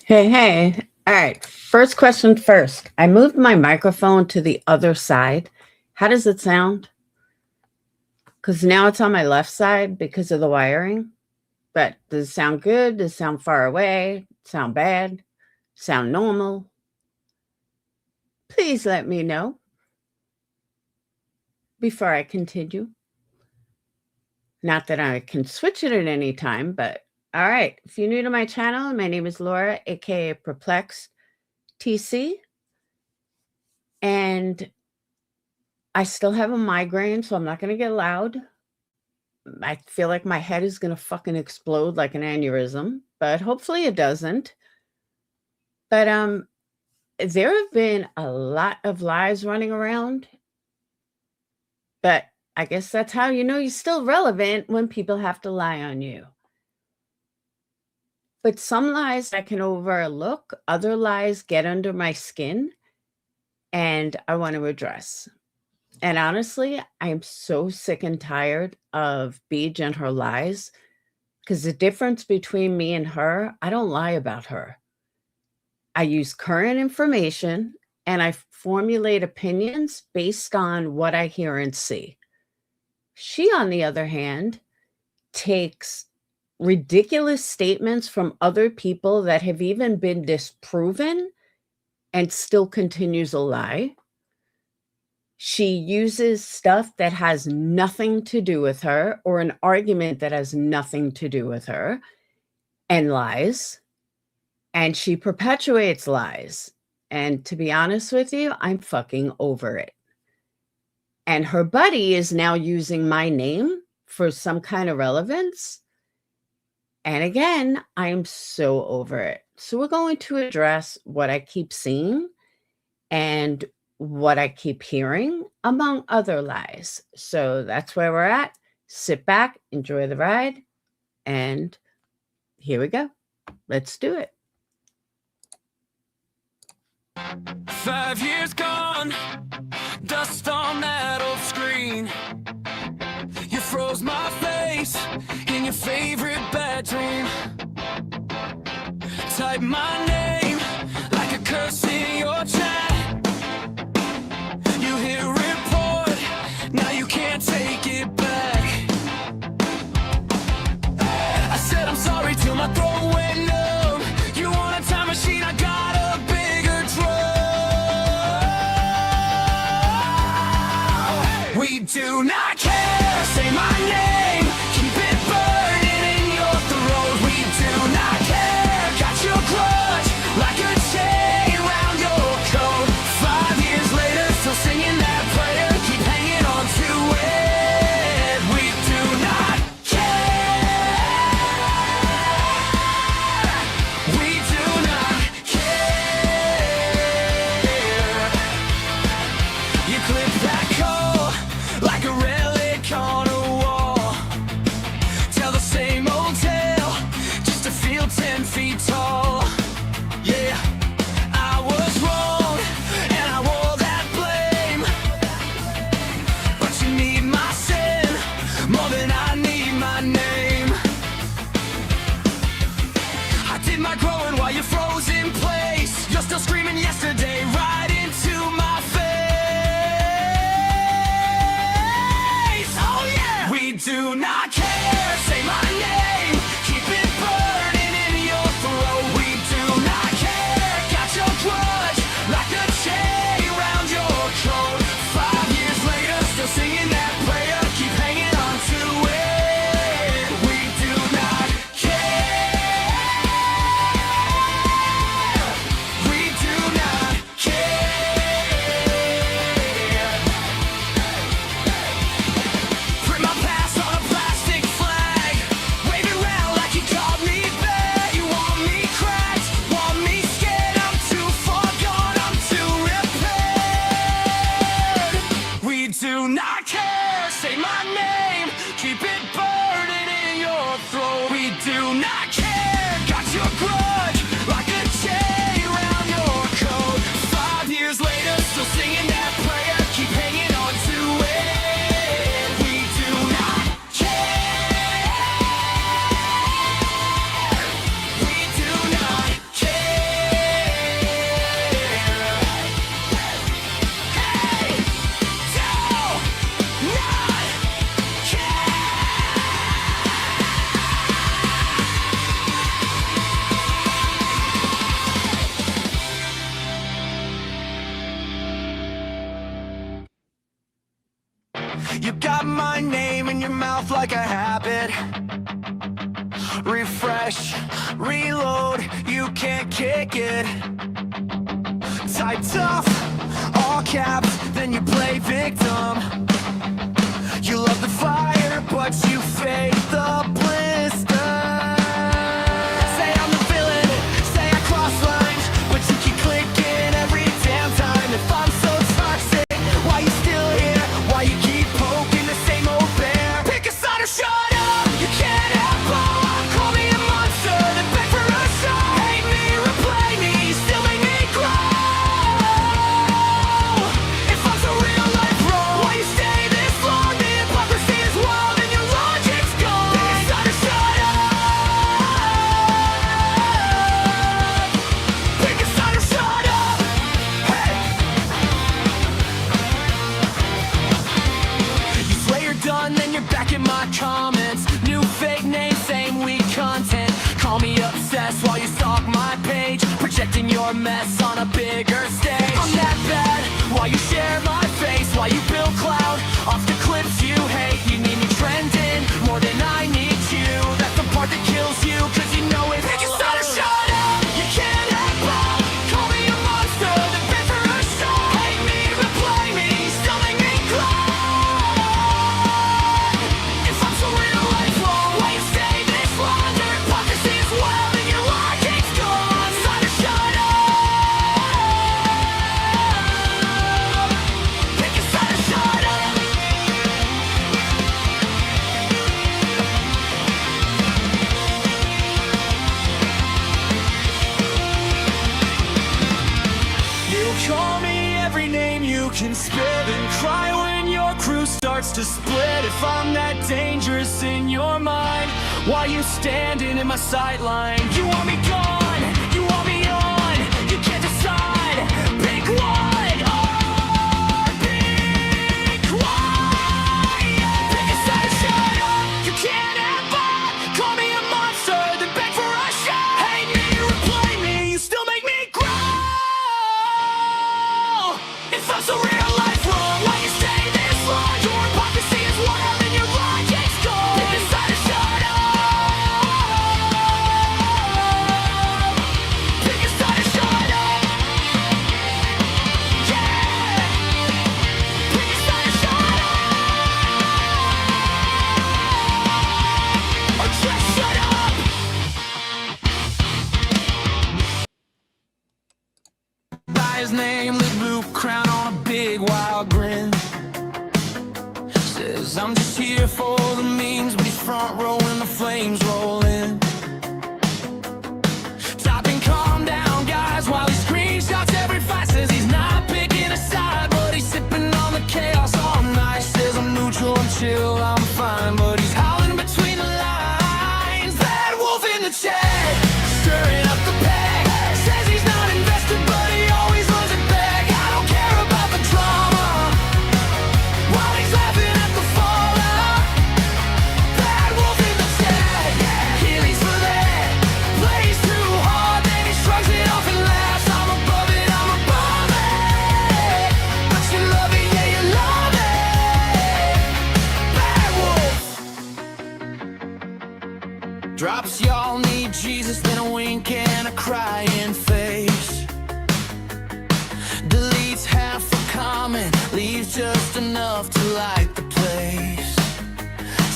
Hey. All right. First question first. I moved my microphone to the other side. How does it sound? Because now it's on my left side because of the wiring. But does it sound good? Does it sound far away? Sound bad? Sound normal? Please let me know before I continue. Not that I can switch it at any time, but all right. If you're new to my channel, my name is Laura, aka Perplexed TC. And I still have a migraine, so I'm not going to get loud. I feel like my head is going to fucking explode like an aneurysm, but hopefully it doesn't. But there have been a lot of lies running around. But I guess that's how you know you're still relevant, when people have to lie on you. But some lies I can overlook, other lies get under my skin, and I want to address. And honestly, I'm so sick and tired of Beej and her lies, because the difference between me and her, I don't lie about her. I use current information and I formulate opinions based on what I hear and see. She, on the other hand, takes ridiculous statements from other people that have even been disproven and still continues a lie. She uses stuff that has nothing to do with her, or an argument that has nothing to do with her, and lies. And she perpetuates lies. And to be honest with you, I'm fucking over it. And her buddy is now using my name for some kind of relevance. And again, I'm so over it. So we're going to address what I keep seeing and what I keep hearing, among other lies. So that's where we're at. Sit back, enjoy the ride, and here we go. Let's do it. 5 years gone, dust on that old screen. You froze my face in your favorite bad dream. Type my name like a curse in your chat. You hit report, now you can't take it back. I said I'm sorry till my throat went numb. You want a time machine, I got a bigger drum. We do not care, say my name, keep it burning in your throat. We do not care, got your grudge like a chain around your coat. 5 years later, still singing that prayer, keep hanging on to it. We do not care. We do not care. You clip that call like a relic on a wall. Tell the same old tale just to feel 10 feet tall. Yeah, I was wrong and I wore that blame, but you need my sin more than I need my name. I did my growing while you froze in place. You're still screaming yesterday right into my face. Oh yeah, we do not care, say my name, keep it burning in your throat. We do not care, got your grudge like a chain around your coat. 5 years later, still singing that prayer, keep hanging on to it. We do not care. We do not care. Print my past on a plastic flag, wave it round like you called me bad. You want me cracked, want me scared. I'm too far gone, I'm too repaired. We do not care, say my name, keep it burning in your throat. We do not care, got your grudge like a chain around your coat. 5 years later, still singing that prayer, keep hanging on to it. We do not care. We do not yourself like a habit. Refresh, reload, you can't kick it. Type tough, all caps, then you play victim. You love the fire, but you fade the blister. Say I'm the villain, say I cross lines, but you keep clicking every damn time. If I'm so toxic, why you still here? Why you keep poking the same old bear? Pick a side or shut up, you can't have both. Call me a monster, then beg for a shot. Hate me, replay me, still make me grow. If I'm so real life wrong, why you stay this long? The hypocrisy is wild and your logic's gone. Pick a side or shut up. Pick a side or shut up. Hey. You swear you're done, then you're back in my comments. New fake name, same weak content. Call me obsessed while you stalk my page, projecting your mess on a bigger stage. I'm that bad, why you share my face, why you build cloud off the clips you hate. You need me trending more than I need you. That's the part that kills you, cause you know it. Pick a side or shut up, you can't act out. Call me a monster, then beg for a shot. Hate me, replay me, still make me cry. If I'm so real life wrong, why you stay this long? Your hypocrisy is wild and your logic's gone. Side or shut up. Pick a side or shut up. You call me every name you can spit and cry when your crew starts to split. If I'm that dangerous in your mind, why you standing in my sightline? You want me gone, you want me on, you can't decide. Pick one or be quiet. Pick a side or shut up, you can't have both. Call me a monster, then beg for a shot. Hate me, replay me, you still make me grow. If I'm so real life wrong, why you stay this long? Your hypocrisy is wild and your logic's gone. Pick a side or shut up. Pick a side or shut up. Yeah. Pick a side or shut up. Or just shut up. By his name, the blue crown on a big wild grin. Says I'm just here for the memes, but he's front row when the flames roll in. Typing calm down guys while he screenshots every fight. Says he's not picking a side, but he's sipping on the chaos all night. Says I'm neutral, I'm chill, I'm fine, but he's howling between the lines. That wolf in the chat, stirring up the pack. Says he's not invested, but he always runs it back. I don't care about the drama, while he's laughing at the fallout. Bad wolf in the chat, he leads for that. Plays too hard, then he shrugs it off and laughs. I'm above it, I'm above it. But you love it, yeah, you love it. Bad wolf drops, y'all need Jesus, then a wink and a crying face. Deletes half a comment, leaves just enough to light the place.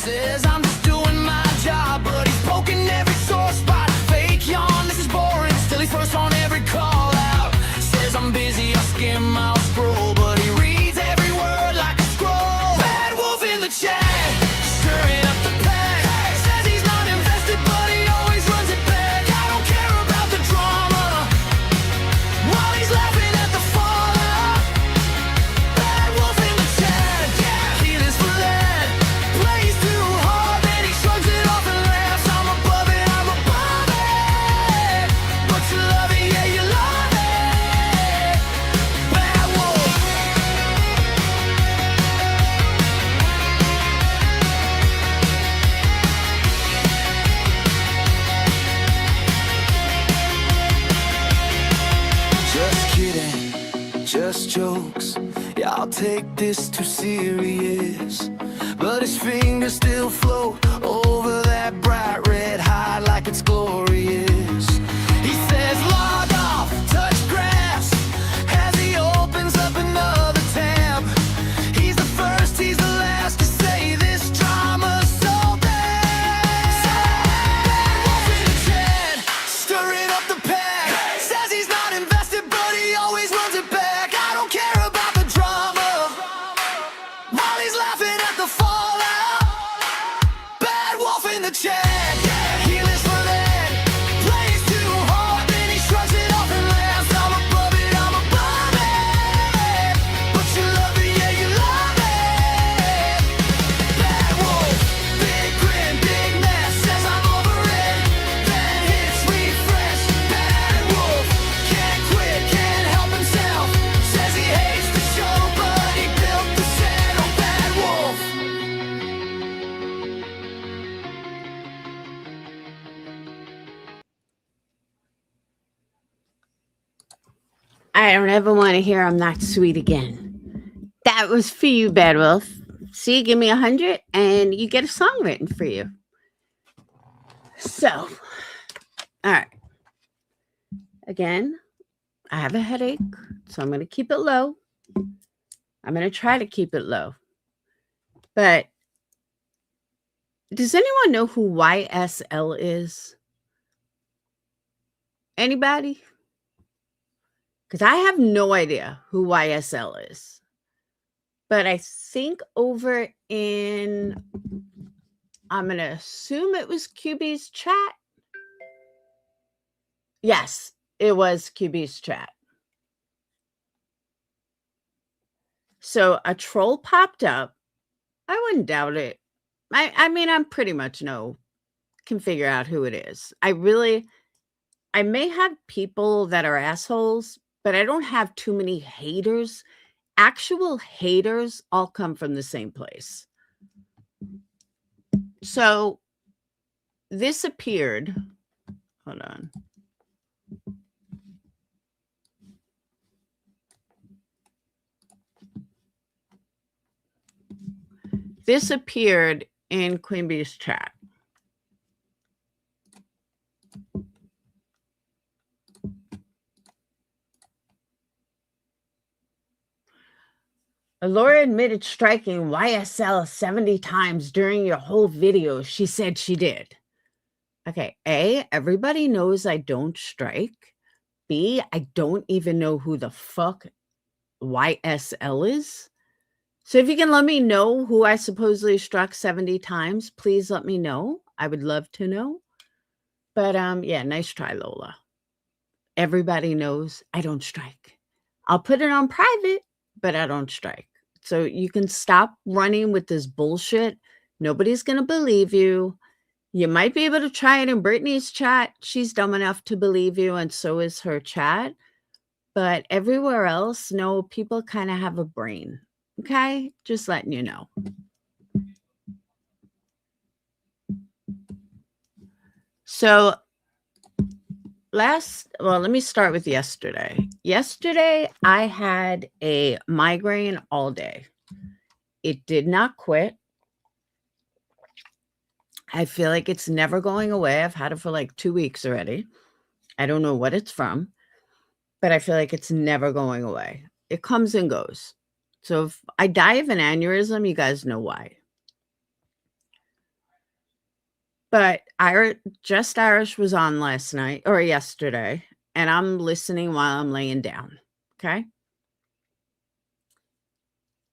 Says I'm just doing my job, but he's poking every sore spot. Fake yawn, this is boring, still he's first on every call out. Says I'm busy, I'll skim, I'll scroll, but he reads every word like a scroll. Bad wolf in the chat, stirring up the pack. Says he's not invested, but he always runs it back. I don't care about the drama, while he's laughing at the fallout. Bad wolf in the chat, he lives for that. Plays too hard, then he shrugs it off and laughs. I'm above it, I'm above it. But you love it, yeah, you love it. Bad wolf. Just kidding, just jokes. Yeah, I'll take this too serious. but his fingers still float over that bright red high like it's glorious. He says log off, touch grass, as he opens up another tab. He's the first, he's the last to say this drama's so bad. Bad wolf in a shed, stirring up the pack. Says he's not invested, but he always runs it back. I don't care about the drama, while he's laughing at the fallout. Bad wolf in the shed, he lives for that. Plays too hard, then he shrugs it off and laughs. I'm above it, I'm above it. But you love it, yeah, you love it. Bad wolf, big grin, big mess, says I'm over it. Then hits refresh. Bad wolf, can't quit, can't help himself. Says he hates the show, but he built the set. Oh, bad wolf. I don't ever want to hear I'm not sweet again. That was for you, Bad Wolf. See, give me 100 and you get a song written for you. So, all right. Again, I have a headache, so I'm going to keep it low. I'm going to try to keep it low. But does anyone know who YSL is? Anybody? Because I have no idea who YSL is. But I think over in, I'm going to assume it was QB's chat. Yes, it was QB's chat. So a troll popped up. I wouldn't doubt it. I mean, I'm pretty much can figure out who it is. I may have people that are assholes, but I don't have too many haters. Actual haters all come from the same place. So this appeared, hold on. This appeared in Queen Bee's chat. Laura admitted striking YSL 70 times during your whole video. She said she did. Okay, A, everybody knows I don't strike. B, I don't even know who the fuck YSL is. So if you can let me know who I supposedly struck 70 times, please let me know. I would love to know. But yeah, nice try, Lola. Everybody knows I don't strike. I'll put it on private, but I don't strike. So you can stop running with this bullshit. Nobody's going to believe you. You might be able to try it in Brittany's chat. She's dumb enough to believe you, and so is her chat. But everywhere else, no, people kind of have a brain. Okay? Just letting you know. So let me start with yesterday. Yesterday, I had a migraine all day. It did not quit. I feel like it's never going away. I've had it for like 2 weeks already. I don't know what it's from, but I feel like it's never going away. It comes and goes. So if I die of an aneurysm, you guys know why. But Just Irish was on last night or yesterday, and I'm listening while I'm laying down. Okay.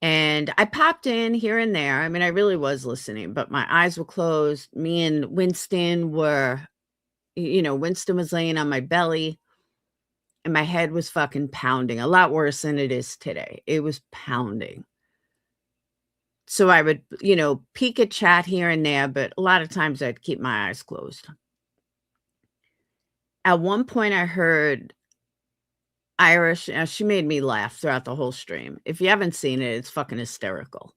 And I popped in here and there. I mean, I really was listening, but my eyes were closed. Me and Winston Winston was laying on my belly and my head was fucking pounding, a lot worse than it is today. It was pounding. So I would, peek at chat here and there, but a lot of times I'd keep my eyes closed. At one point I heard Irish, she made me laugh throughout the whole stream. If you haven't seen it, it's fucking hysterical.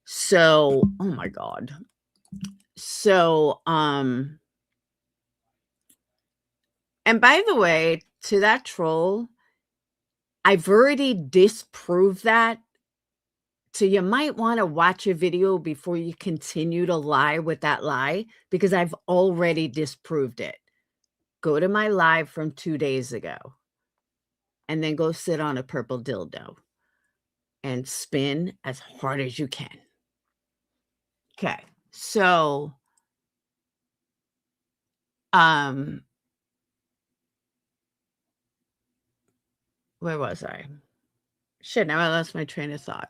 So, oh my God. So, and by the way, to that troll, I've already disproved that So you might want to watch a video before you continue to lie with that lie, because I've already disproved it. Go to my live from 2 days ago and then go sit on a purple dildo and spin as hard as you can. Okay. So, where was I? Shit, now I lost my train of thought.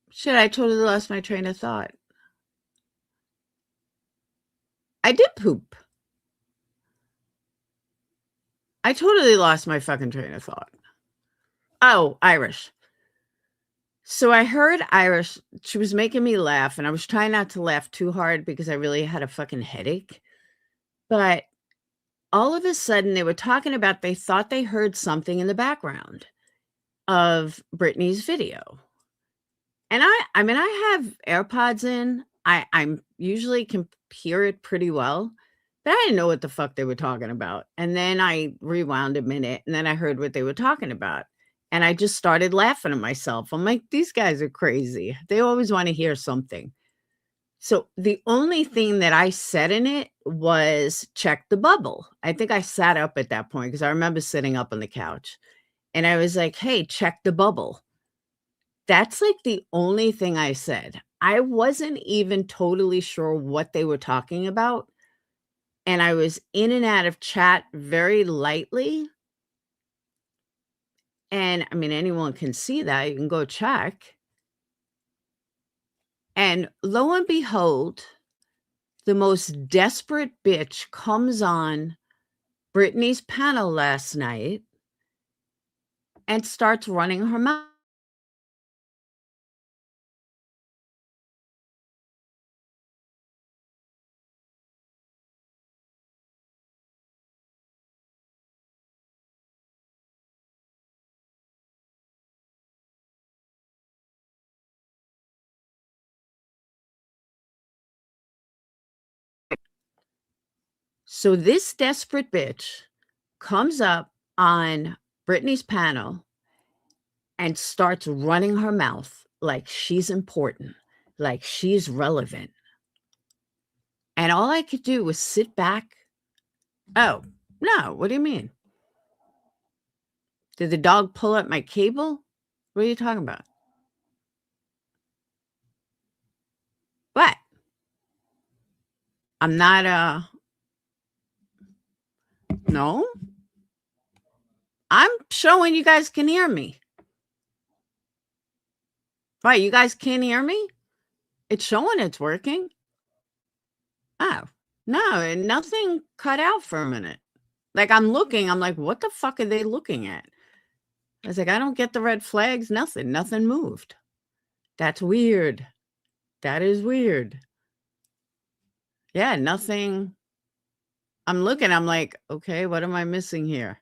Shit, I totally lost my train of thought. I did poop. I totally lost my fucking train of thought. Oh, Irish. So I heard Irish. She was making me laugh, and I was trying not to laugh too hard because I really had a fucking headache. But all of a sudden, they were talking about they thought they heard something in the background of Britney's video. And I mean, I have AirPods in. I'm usually can hear it pretty well, but I didn't know what the fuck they were talking about. And then I rewound a minute, and then I heard what they were talking about. And I just started laughing at myself. I'm like, these guys are crazy. They always want to hear something. So the only thing that I said in it was check the bubble. I think I sat up at that point because I remember sitting up on the couch, and I was like, hey, check the bubble. That's like the only thing I said. I wasn't even totally sure what they were talking about. And I was in and out of chat very lightly. And I mean, anyone can see that. You can go check. And lo and behold, the most desperate bitch comes on Britney's panel last night and starts running her mouth. So this desperate bitch comes up on Britney's panel and starts running her mouth like she's important, like she's relevant. And all I could do was sit back. Oh, no, what do you mean? Did the dog pull up my cable? What are you talking about? What? I'm not, no. I'm showing you guys can hear me. Right, you guys can't hear me? It's showing it's working. Oh, no, and nothing cut out for a minute. Like, I'm looking, I'm like, what the fuck are they looking at? I was like, I don't get the red flags, nothing moved. That's weird. That is weird. Yeah, nothing. I'm looking, I'm like, okay, what am I missing here?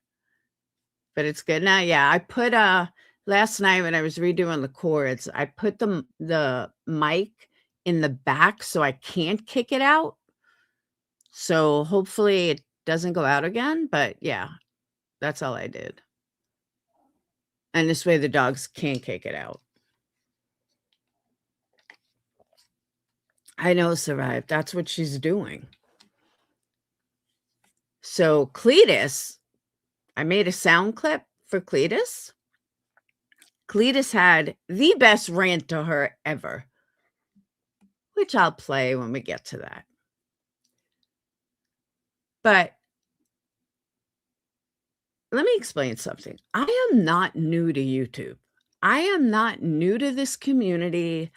But it's good now. Yeah, I put last night when I was redoing the chords, I put the mic in the back so I can't kick it out. So hopefully it doesn't go out again. But yeah, that's all I did. And this way the dogs can't kick it out. I know, Survive. That's what she's doing. So Cletus, I made a sound clip for Cletus. Cletus had the best rant to her ever, which I'll play when we get to that. But let me explain something. I am not new to YouTube. I am not new to this community.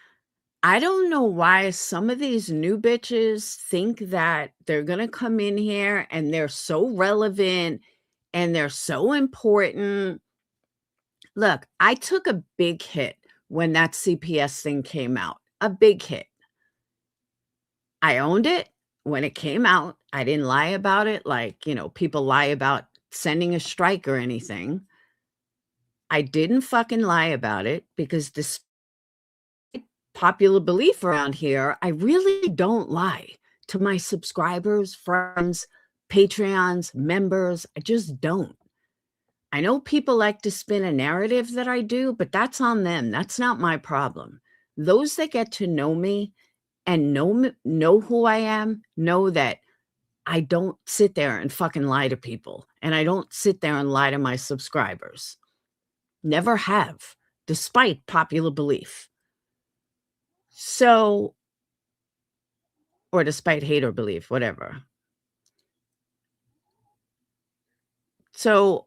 I don't know why some of these new bitches think that they're going to come in here and they're so relevant and they're so important. Look, I took a big hit when that CPS thing came out, a big hit. I owned it when it came out. I didn't lie about it like, people lie about sending a strike or anything. I didn't fucking lie about it because this popular belief around here, I really don't lie to my subscribers, friends, Patreons, members. I just don't. I know people like to spin a narrative that I do, but that's on them. That's not my problem. Those that get to know me and know who I am, know that I don't sit there and fucking lie to people. And I don't sit there and lie to my subscribers. Never have, despite popular belief. So, or despite hate or belief, whatever. So,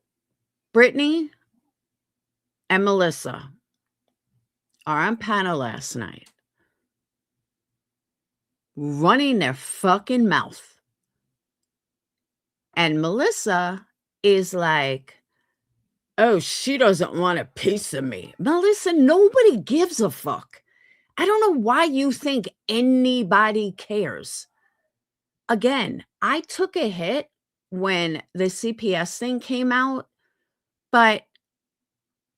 Brittany and Melissa are on panel last night, running their fucking mouth. And Melissa is like, oh, she doesn't want a piece of me. Melissa, nobody gives a fuck. I don't know why you think anybody cares. Again, I took a hit when the CPS thing came out, but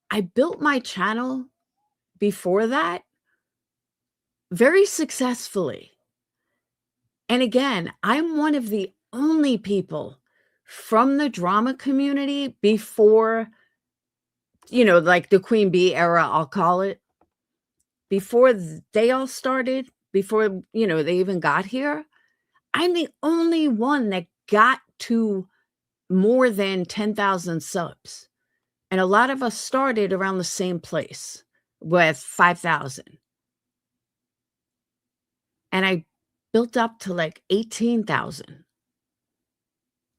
I built my channel before that very successfully. And again, I'm one of the only people from the drama community before, like the Queen Bee era, I'll call it, before they all started, before, they even got here. I'm the only one that got to more than 10,000 subs. And a lot of us started around the same place with 5,000. And I built up to like 18,000.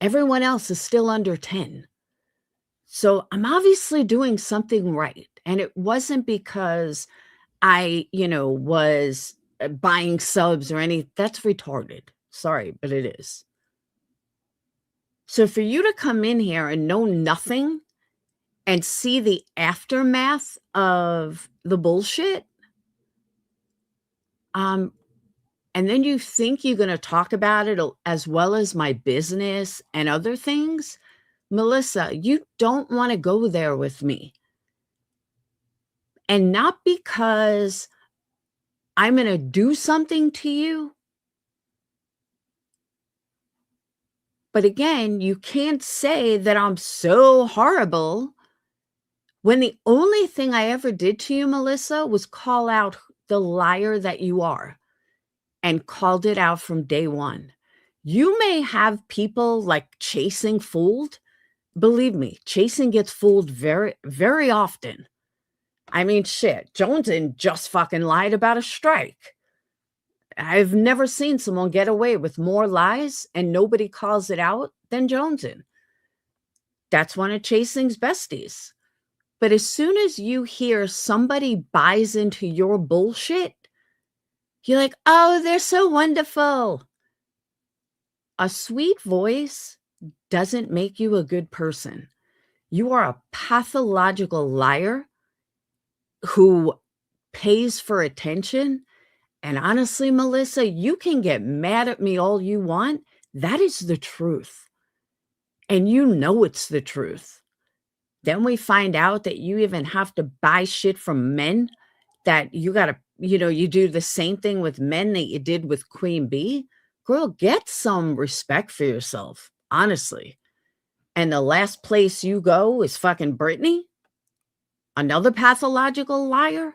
Everyone else is still under 10. So I'm obviously doing something right. And it wasn't because I, was buying subs or that's retarded. Sorry, but it is. So for you to come in here and know nothing and see the aftermath of the bullshit, and then you think you're going to talk about it as well as my business and other things, Melissa, you don't want to go there with me. And not because I'm going to do something to you. But again, you can't say that I'm so horrible when the only thing I ever did to you, Melissa, was call out the liar that you are, and called it out from day one. You may have people like Chasing fooled. Believe me, Chasing gets fooled very, very often. I mean, shit, Joneson just fucking lied about a strike. I've never seen someone get away with more lies and nobody calls it out than Joneson. That's one of Chasing's besties. But as soon as you hear somebody buys into your bullshit, you're like, oh, they're so wonderful. A sweet voice doesn't make you a good person. You are a pathological liar who pays for attention. And honestly, Melissa, you can get mad at me all you want. That is the truth. And you know it's the truth. Then we find out that you even have to buy shit from men, that you got to, you do the same thing with men that you did with Queen Bee. Girl, get some respect for yourself, honestly. And the last place you go is fucking Brittany, another pathological liar.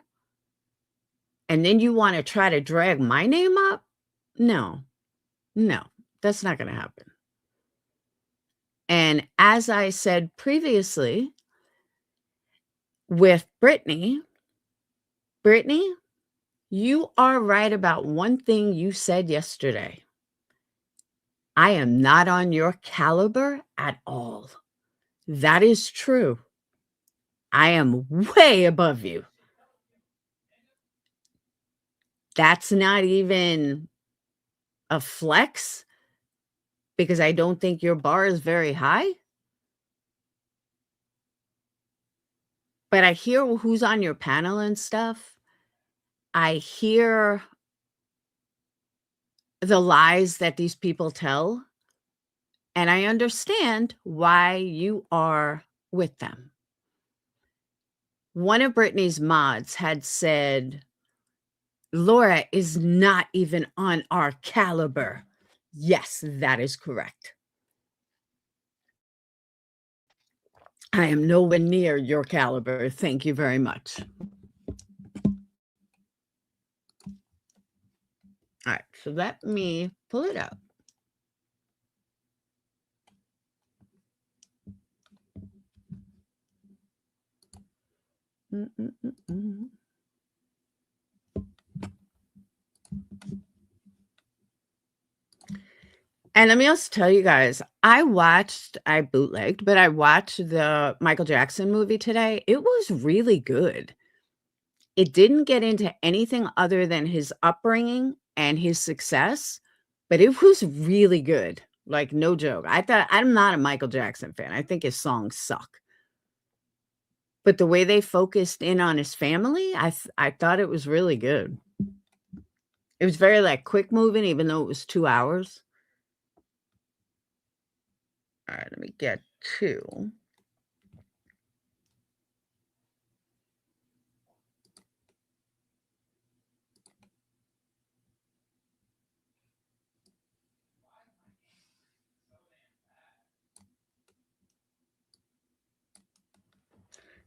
And then you want to try to drag my name up? No, that's not going to happen. And as I said previously with Brittany, you are right about one thing you said yesterday. I am not on your caliber at all. That is true. I am way above you. That's not even a flex, because I don't think your bar is very high. But I hear who's on your panel and stuff. I hear the lies that these people tell. And I understand why you are with them. One of Brittany's mods had said, Laura is not even on our caliber. Yes, that is correct. I am nowhere near your caliber. Thank you very much. All right, so let me pull it up. Mm-mm-mm-mm. And let me also tell you guys, I bootlegged, but I watched the Michael Jackson movie today. It was really good. It didn't get into anything other than his upbringing and his success, but it was really good. Like, no joke. I'm not a Michael Jackson fan. I think his songs suck. But the way they focused in on his family, I thought it was really good. It was very, like, quick moving, even though it was 2 hours. All right, let me get to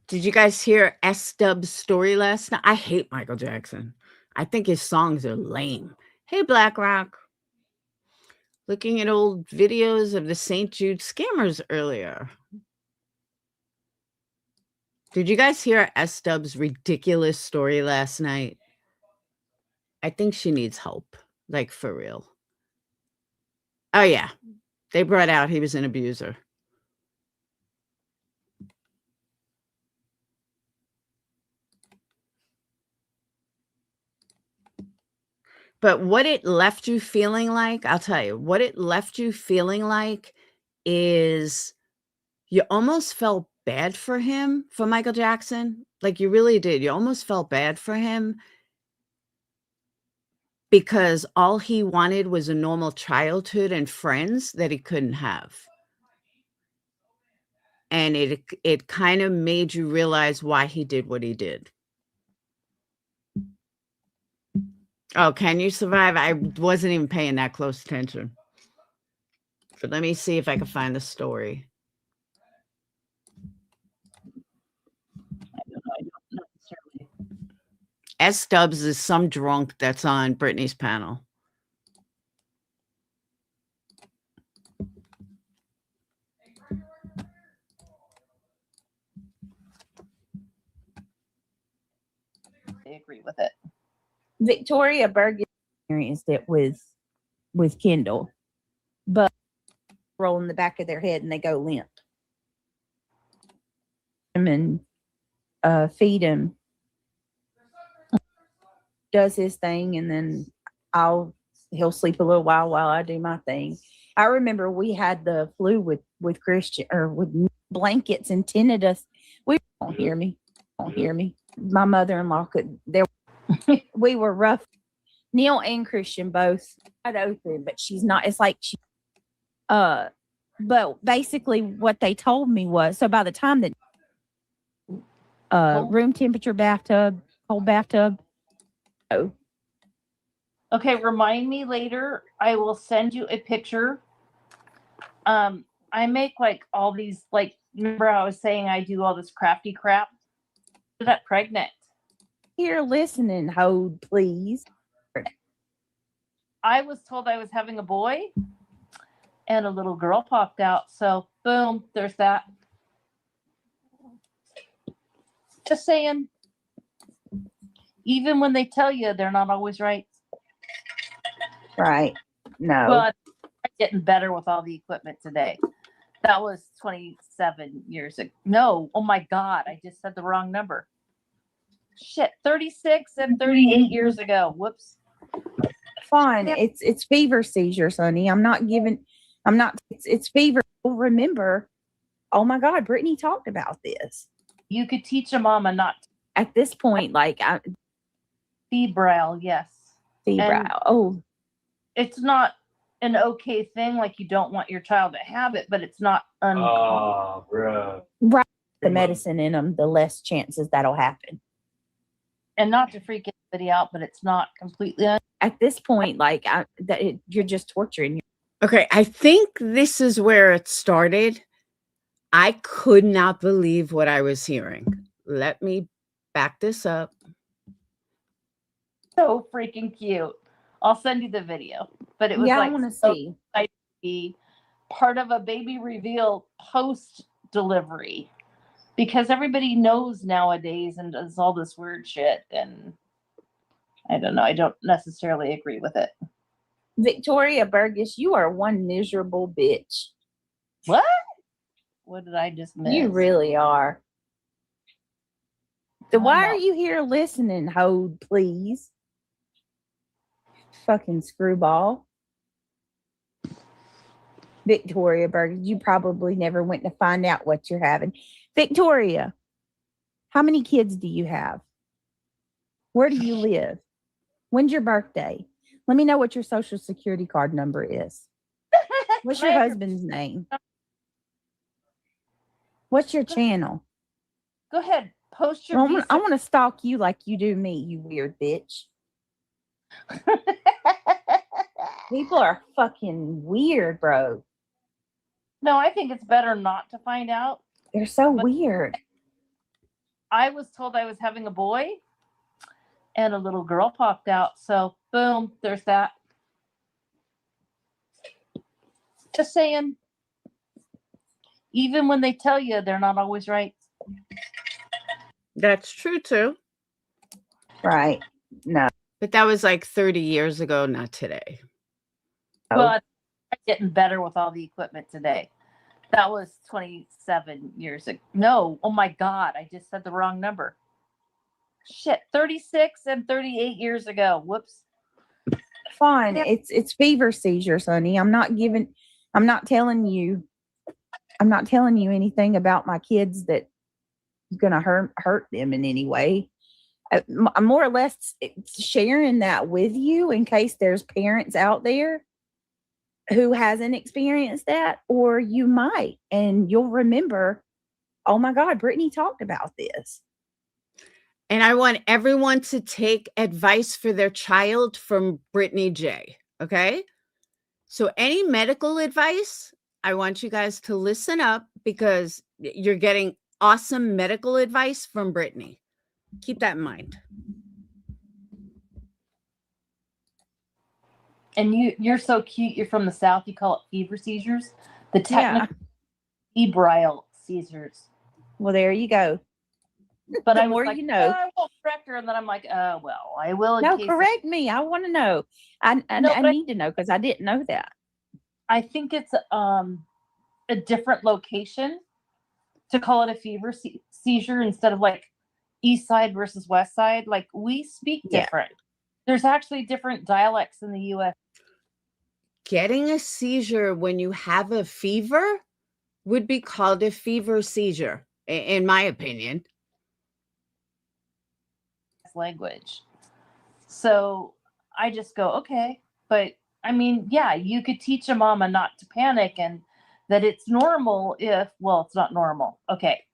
Did you guys hear S-Dub's story last night? I hate Michael Jackson. I think his songs are lame. Hey, BlackRock. Looking at old videos of the St. Jude scammers earlier. Did you guys hear S-Dub's ridiculous story last night? I think she needs help, like, for real. Oh, yeah. They brought out he was an abuser. But what it left you feeling like, I'll tell you, what it left you feeling like is you almost felt bad for him, for Michael Jackson. Like, you really did. You almost felt bad for him because all he wanted was a normal childhood and friends that he couldn't have. And it kind of made you realize why he did what he did. Oh, Can You Survive? I wasn't even paying that close attention. But let me see if I can find the story. S-Dubs is some drunk that's on Britney's panel. I agree with it. Victoria Berg experienced it with Kendall, but roll in the back of their head and they go limp. And feed him, does his thing, and then he'll sleep a little while I do my thing. I remember we had the flu with Christian, or with blankets, and tinted us. We don't hear me. My mother-in-law we were rough. Neil and Christian both wide open, but she's not. It's like but basically what they told me was, so by the time that room temperature bathtub, cold bathtub. Oh. Okay, remind me later. I will send you a picture. I make like all these, like, remember I was saying I do all this crafty crap? I got pregnant. Here, listening, hold, please. I was told I was having a boy, and a little girl popped out. So, boom, there's that. Just saying. Even when they tell you, they're not always right. Right. No. But I'm getting better with all the equipment today. That was 27 years ago. No, oh my God, I just said the wrong number. Shit, 36 and 38 years ago. Whoops. Fine. It's fever seizures, honey. It's fever. Remember, oh my God, Brittany talked about this. You could teach a mama not to. At this point, like, Febrile, yes. Febrile. Oh. It's not an okay thing, like you don't want your child to have it, but it's not uncommon. Bro. Right. The medicine in them, the less chances that'll happen. And not to freak anybody out, but it's not completely at this point, like, you're just torturing. Okay, I think this is where it started. I could not believe what I was hearing. Let me back this up. So freaking cute. I'll send you the video. But it was Yeah, I like want to so see. excited to be part of a baby reveal post delivery because everybody knows nowadays and does all this weird shit. And I don't know. I don't necessarily agree with it. Victoria Burgess, you are one miserable bitch. What? What did I just miss? You really are. So I'm why are not- you here listening, Hode, please? Fucking screwball. Victoria Burgess, you probably never went to find out what you're having. Victoria, how many kids do you have? Where do you live? When's your birthday? Let me know what your social security card number is. What's your Can I have husband's name? What's your channel? Go ahead. Post your I want to stalk you like you do me, you weird bitch. People are fucking weird, bro. No, I think it's better not to find out. They're so weird. I was told I was having a boy and a little girl popped out. So, boom, there's that. Just saying. Even when they tell you, they're not always right. That's true too. Right. No. But that was like 30 years ago, not today. But it's getting better with all the equipment today. That was 27 years ago. No, oh my God, I just said the wrong number. Shit, 36 and 38 years ago. Whoops. Fine. Yeah. It's fever seizures, honey. I'm not telling you anything about my kids that's gonna hurt them in any way. I'm more or less sharing that with you in case there's parents out there who hasn't experienced that, or you might, and you'll remember, oh my God, Brittany talked about this. And I want everyone to take advice for their child from Brittany J. Okay? So any medical advice, I want you guys to listen up because you're getting awesome medical advice from Brittany. Keep that in mind. And you're so cute. You're from the South. You call it fever seizures. The technical febrile seizures. Well, there you go. But The I was more like, you know. I won't correct her. And then I'm like, well, I will. In No, case correct me. I want to know. I need to know because I didn't know that. I think it's a different location to call it a fever seizure instead of like east side versus west side. Like we speak different. There's actually different dialects in the US. Getting a seizure when you have a fever would be called a fever seizure, in my opinion. Language. So I just go, okay. But I mean, yeah, you could teach a mama not to panic and that it's normal it's not normal. Okay.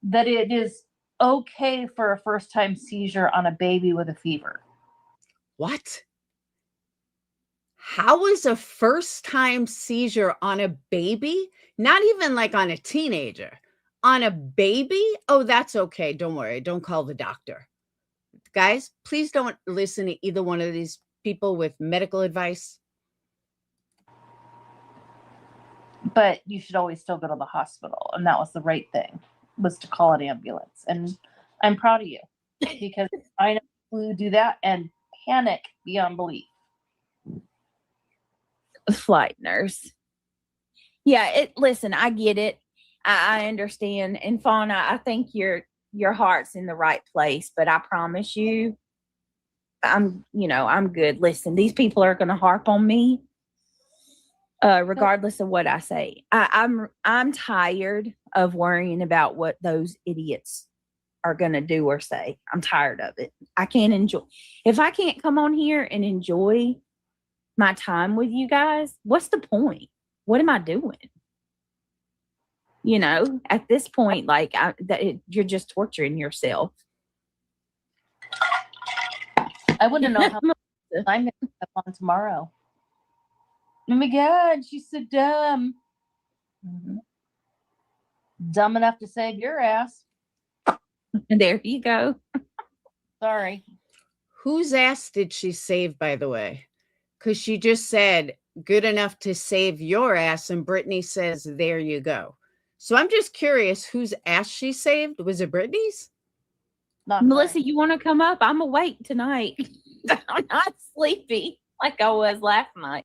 That it is okay for a first time seizure on a baby with a fever. What? How is a first time seizure on a baby? Not even like on a teenager. On a baby? Oh, that's okay. Don't worry. Don't call the doctor. Guys, please don't listen to either one of these people with medical advice. But you should always still go to the hospital. And that was the right thing, was to call an ambulance. And I'm proud of you because I know people who do that and panic beyond belief. Flight nurse. Yeah, listen, I get it. I understand. And Fauna, I think your heart's in the right place, but I promise you, I'm good. Listen, these people are gonna harp on me. Regardless of what I say. I'm tired of worrying about what those idiots are gonna do or say. I'm tired of it. I can't enjoy. If I can't come on here and enjoy my time with you guys, what's the point? What am I doing? At this point, like you're just torturing yourself. I wouldn't know how much I'm going to have on tomorrow. Oh my God, she's so dumb. Mm-hmm. Dumb enough to save your ass. There you go. Sorry. Whose ass did she save, by the way? Because she just said, good enough to save your ass. And Brittany says, there you go. So I'm just curious whose ass she saved. Was it Brittany's? Not Melissa, mine. you want to come up? I'm awake tonight. I'm not sleepy like I was last night.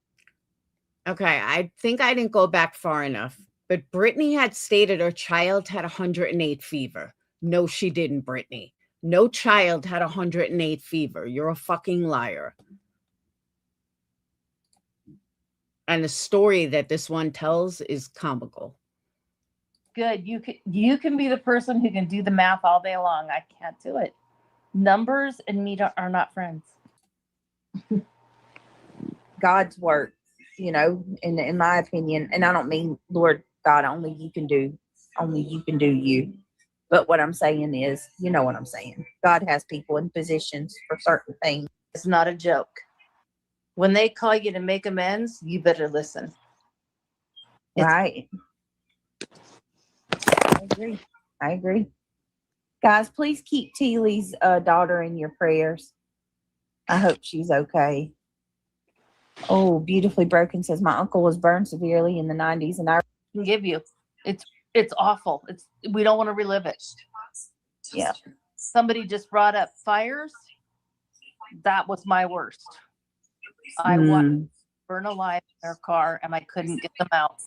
Okay, I think I didn't go back far enough. But Brittany had stated her child had 108 fever. No, she didn't, Brittany. No child had 108 fever. You're a fucking liar. And the story that this one tells is comical. Good. You can be the person who can do the math all day long. I can't do it. Numbers and me are not friends. God's work, you know, in my opinion, and I don't mean Lord God, only you can do you. But what I'm saying is, you know what I'm saying. God has people in positions for certain things. It's not a joke. When they call you to make amends, you better listen. Right. I agree. Guys, please keep Teely's daughter in your prayers. I hope she's okay. Oh, Beautifully Broken says, my uncle was burned severely in the 90s and I Can give you. It's awful. We don't want to relive it. Yeah. Somebody just brought up fires. That was my worst. I watched burn alive in their car and I couldn't get them out.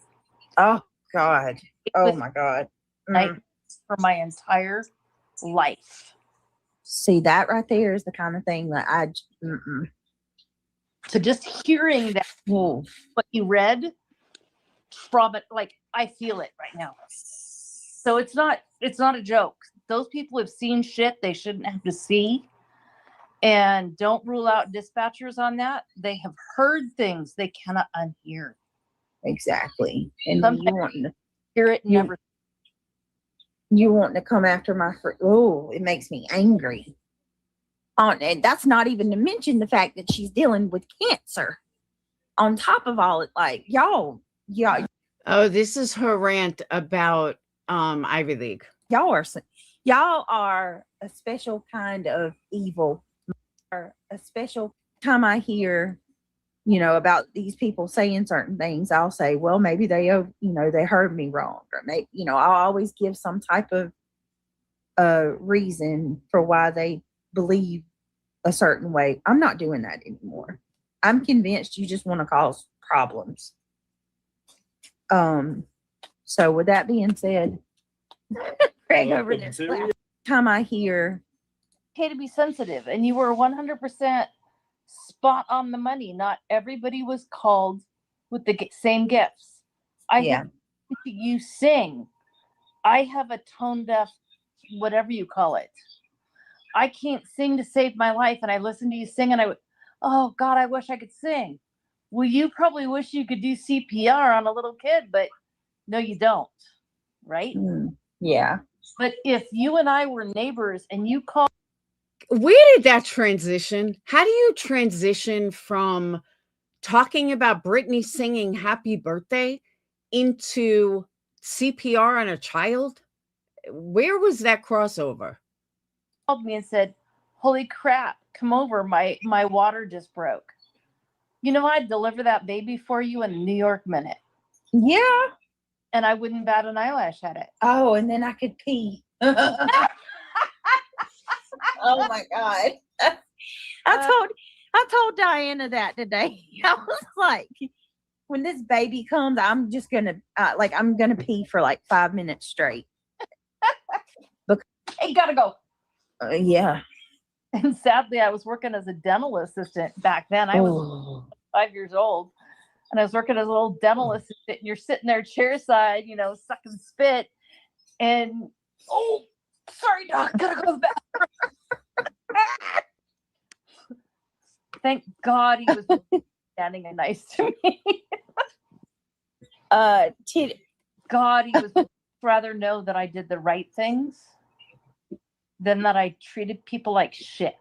Oh God. Oh was my God. nightmares for my entire life. See, that right there is the kind of thing that So just hearing that Whoa. what you read from it, like I feel it right now. So it's not a joke. Those people have seen shit they shouldn't have to see. And don't rule out dispatchers on that. They have heard things they cannot unhear. Exactly. And Sometimes you want to hear it, never. you want to come after my oh, it makes me angry. And that's not even to mention the fact that she's dealing with cancer. On top of all it, like y'all. Oh, this is her rant about Ivy League. Y'all are a special kind of evil. Or a special time I hear, you know, about these people saying certain things, I'll say, well, maybe they heard me wrong, or maybe, you know, I'll always give some type of reason for why they believe a certain way. I'm not doing that anymore. I'm convinced you just want to cause problems. So with that being said, Craig over there. Time I hear, Okay to be sensitive, and you were 100% spot on the money. Not everybody was called with the same gifts. You sing. I have a tone deaf, whatever you call it. I can't sing to save my life, and I listen to you sing, and oh God, I wish I could sing. Well, you probably wish you could do CPR on a little kid, but no, you don't, right? Yeah. But if you and I were neighbors and you called, where did that transition? How do you transition from talking about Britney singing happy birthday into CPR on a child? Where was that crossover? called me and said, holy crap, come over, my water just broke. You know, I'd deliver that baby for you in a New York minute. Yeah. And I wouldn't bat an eyelash at it. Oh, and then I could pee. Oh my God. I told Diana that today. I was like, when this baby comes, I'm just gonna I'm gonna pee for like 5 minutes straight. Hey, gotta go. Yeah. And sadly, I was working as a dental assistant back then. I was 5 years old, and I was working as a little dental assistant. And you're sitting there chairside, you know, sucking spit, and oh, sorry, doc, gotta go to the bathroom. Thank God he was standing and nice to me. God, he was rather know that I did the right things than that I treated people like shit.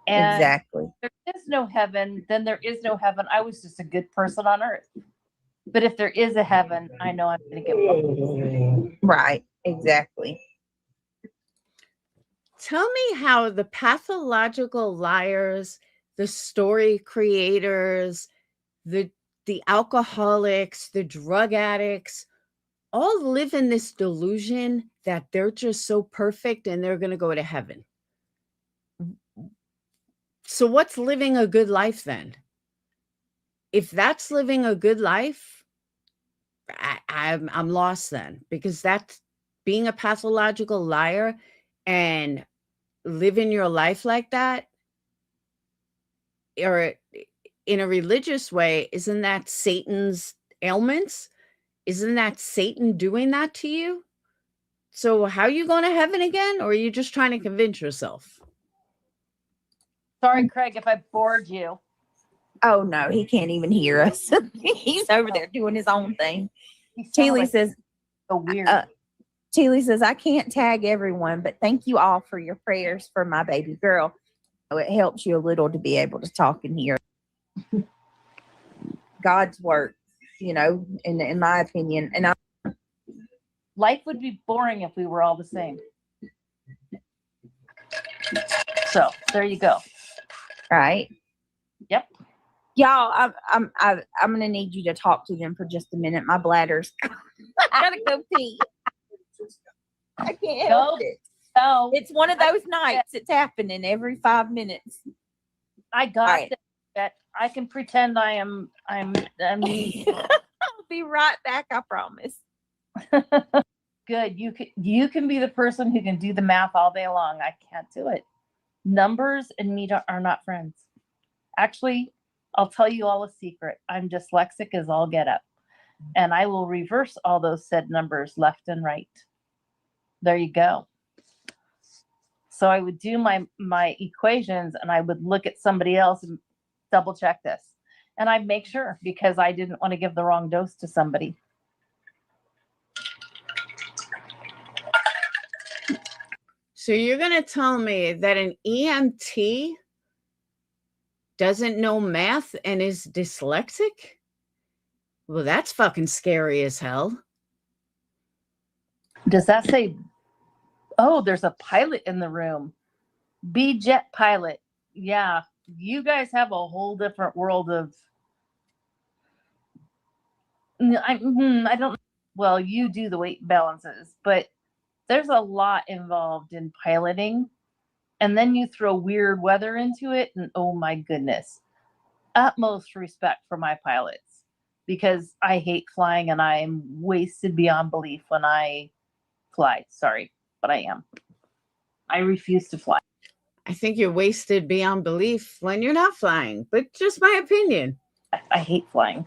And exactly. there is no heaven, then there is no heaven. I was just a good person on earth. But if there is a heaven, I know I'm going to get Right. Exactly. Tell me how the pathological liars, the story creators, the alcoholics, the drug addicts, all live in this delusion that they're just so perfect and they're going to go to heaven. So what's living a good life then? If that's living a good life, I'm lost then, because that's being a pathological liar and living your life like that, or in a religious way, isn't that Satan's ailments? Isn't that Satan doing that to you? So how are you going to heaven again? Or are you just trying to convince yourself? Sorry, Craig, if I bored you. Oh no, he can't even hear us. He's over there doing his own thing. He sounded Teely like says, so weird. Teely says, I can't tag everyone, but thank you all for your prayers for my baby girl. It helps you a little to be able to talk and hear God's work, you know, in my opinion. And Life would be boring if we were all the same. So there you go. right. Yep. Y'all, I'm gonna need you to talk to them for just a minute. My bladder's I gotta go pee. I can't help it. So It's one of those nights. It's happening every 5 minutes. I got right. that. I can pretend I'm I'll be right back, I promise. good. You can be the person who can do the math all day long. I can't do it. Numbers and me are not friends. Actually, I'll tell you all a secret. I'm dyslexic as all get up. And I will reverse all those said numbers left and right. There you go. So I would do my equations and I would look at somebody else and double check this. And I'd make sure, because I didn't want to give the wrong dose to somebody. So you're going to tell me that an EMT doesn't know math and is dyslexic? Well, that's fucking scary as hell. Does that say, oh, there's a pilot in the room? Beej jet pilot. Yeah, you guys have a whole different world of, I don't, well, you do the weight balances, but there's a lot involved in piloting. And then you throw weird weather into it, and oh my goodness. Utmost respect for my pilots, because I hate flying and I'm wasted beyond belief when I fly. Sorry, but I am. I refuse to fly. I think you're wasted beyond belief when you're not flying, but just my opinion. I hate flying.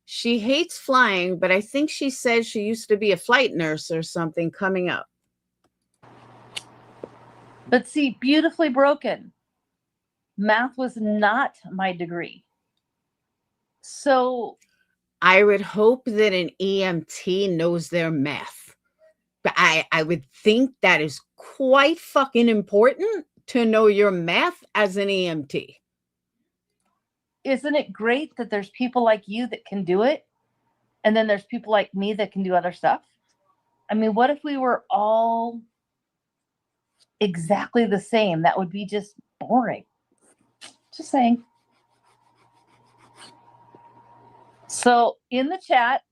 She hates flying, but I think she says she used to be a flight nurse or something coming up. But see, beautifully broken. Math was not my degree. So I would hope that an EMT knows their math. But I would think that is quite fucking important to know your math as an EMT. isn't it great that there's people like you that can do it? And then there's people like me that can do other stuff. I mean, what if we were all exactly the same? That would be just boring. Just saying. So in the chat,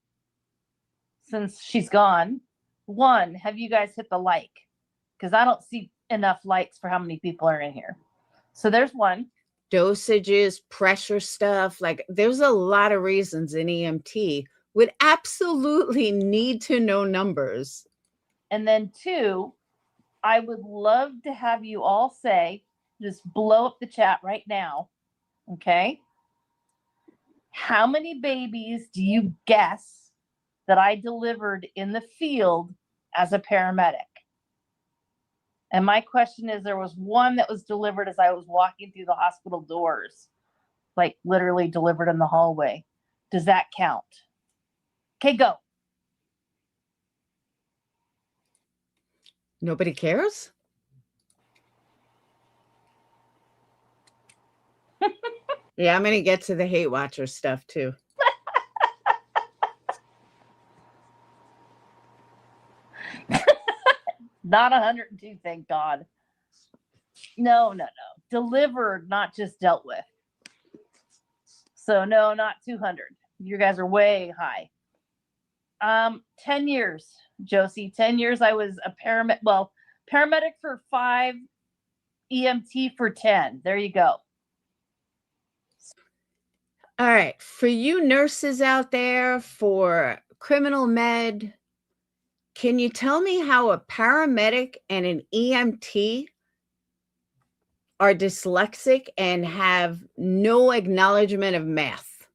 since she's gone, one, have you guys hit the like? Because I don't see enough likes for how many people are in here. So there's one. Dosages, pressure stuff. Like there's a lot of reasons an EMT would absolutely need to know numbers. And then two, I would love to have you all say, just blow up the chat right now. Okay. How many babies do you guess that I delivered in the field as a paramedic? And my question is, there was one that was delivered as I was walking through the hospital doors, like literally delivered in the hallway. Does that count? Okay, go. Nobody cares? Yeah, I'm gonna get to the hate watcher stuff too. Not 102, thank God. No. Delivered, not just dealt with. So no, not 200. You guys are way high. 10 years, Josie. 10 years I was a paramedic. Well, paramedic for 5, EMT for 10. There you go. All right. For you nurses out there, for criminal med, can you tell me how a paramedic and an EMT are dyslexic and have no acknowledgement of math?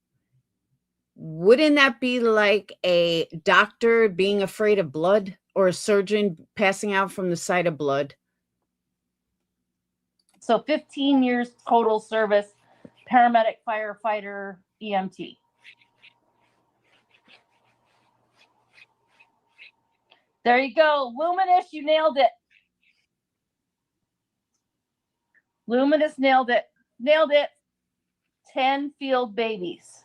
Wouldn't that be like a doctor being afraid of blood or a surgeon passing out from the sight of blood? So 15 years total service, paramedic, firefighter, EMT. There you go. Luminous, you nailed it. Luminous nailed it. Nailed it. 10 field babies.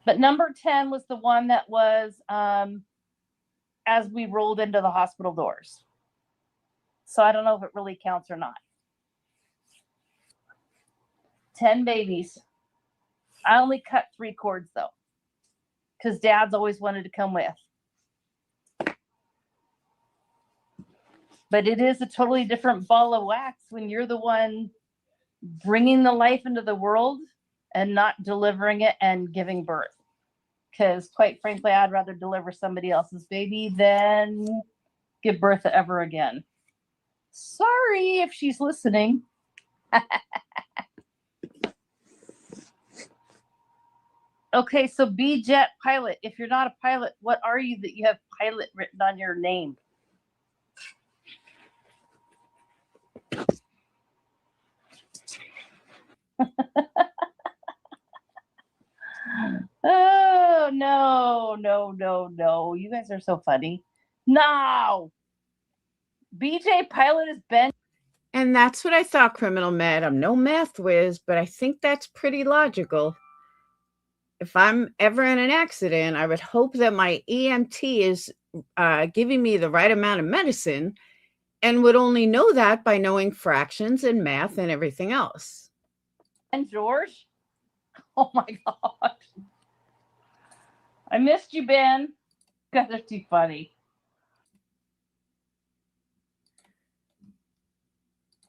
But number 10 was the one that was as we rolled into the hospital doors. So I don't know if it really counts or not. 10 babies. I only cut 3 cords though, because Dad's always wanted to come with. But it is a totally different ball of wax when you're the one bringing the life into the world and not delivering it and giving birth. Because quite frankly, I'd rather deliver somebody else's baby than give birth ever again. Sorry if she's listening. Okay, so B-Jet pilot. If you're not a pilot, what are you that you have pilot written on your name? Oh, no. You guys are so funny. No. BJ pilot is Ben. And that's what I thought, criminal med. I'm no math whiz, but I think that's pretty logical. If I'm ever in an accident, I would hope that my EMT is giving me the right amount of medicine and would only know that by knowing fractions and math and everything else. And George? Oh my God. I missed you, Ben. You guys are too funny.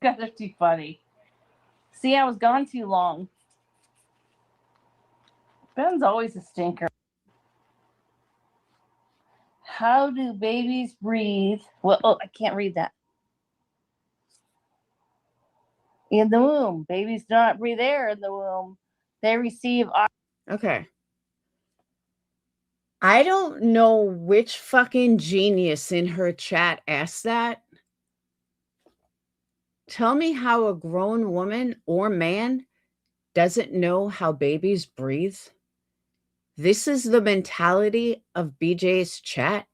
You guys are too funny. See, I was gone too long. Ben's always a stinker. How do babies breathe? Well, I can't read that. In the womb. Babies do not breathe air in the womb. They receive oxygen. Okay. I don't know which fucking genius in her chat asked that. Tell me how a grown woman or man doesn't know how babies breathe. This is the mentality of BJ's chat.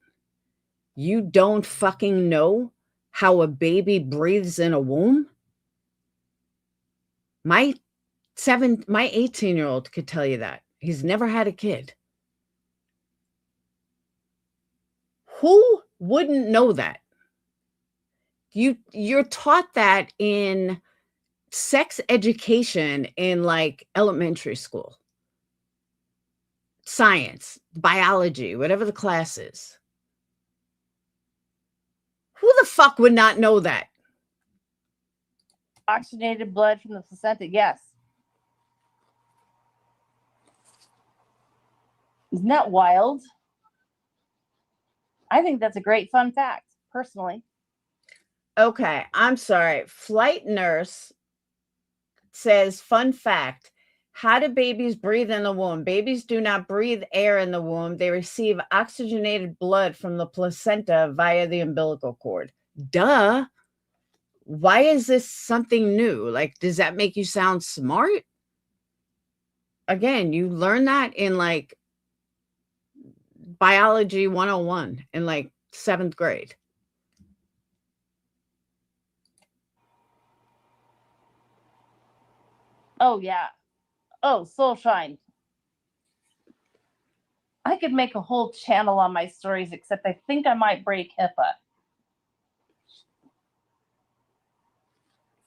You don't fucking know how a baby breathes in a womb? My 18-year-old could tell you that. He's never had a kid. Who wouldn't know that? You're taught that in sex education in like elementary school. Science, biology, whatever the class is. Who the fuck would not know that? Oxygenated blood from the placenta. Yes. Isn't that wild? I think that's a great fun fact, personally. Okay, I'm sorry. Flight nurse says, fun fact, how do babies breathe in the womb? Babies do not breathe air in the womb. They receive oxygenated blood from the placenta via the umbilical cord. Duh. Why is this something new? Like, does that make you sound smart? Again, you learn that in like biology 101 in like 7th grade. Oh, yeah. Oh, Soulshine. I could make a whole channel on my stories, except I think I might break HIPAA.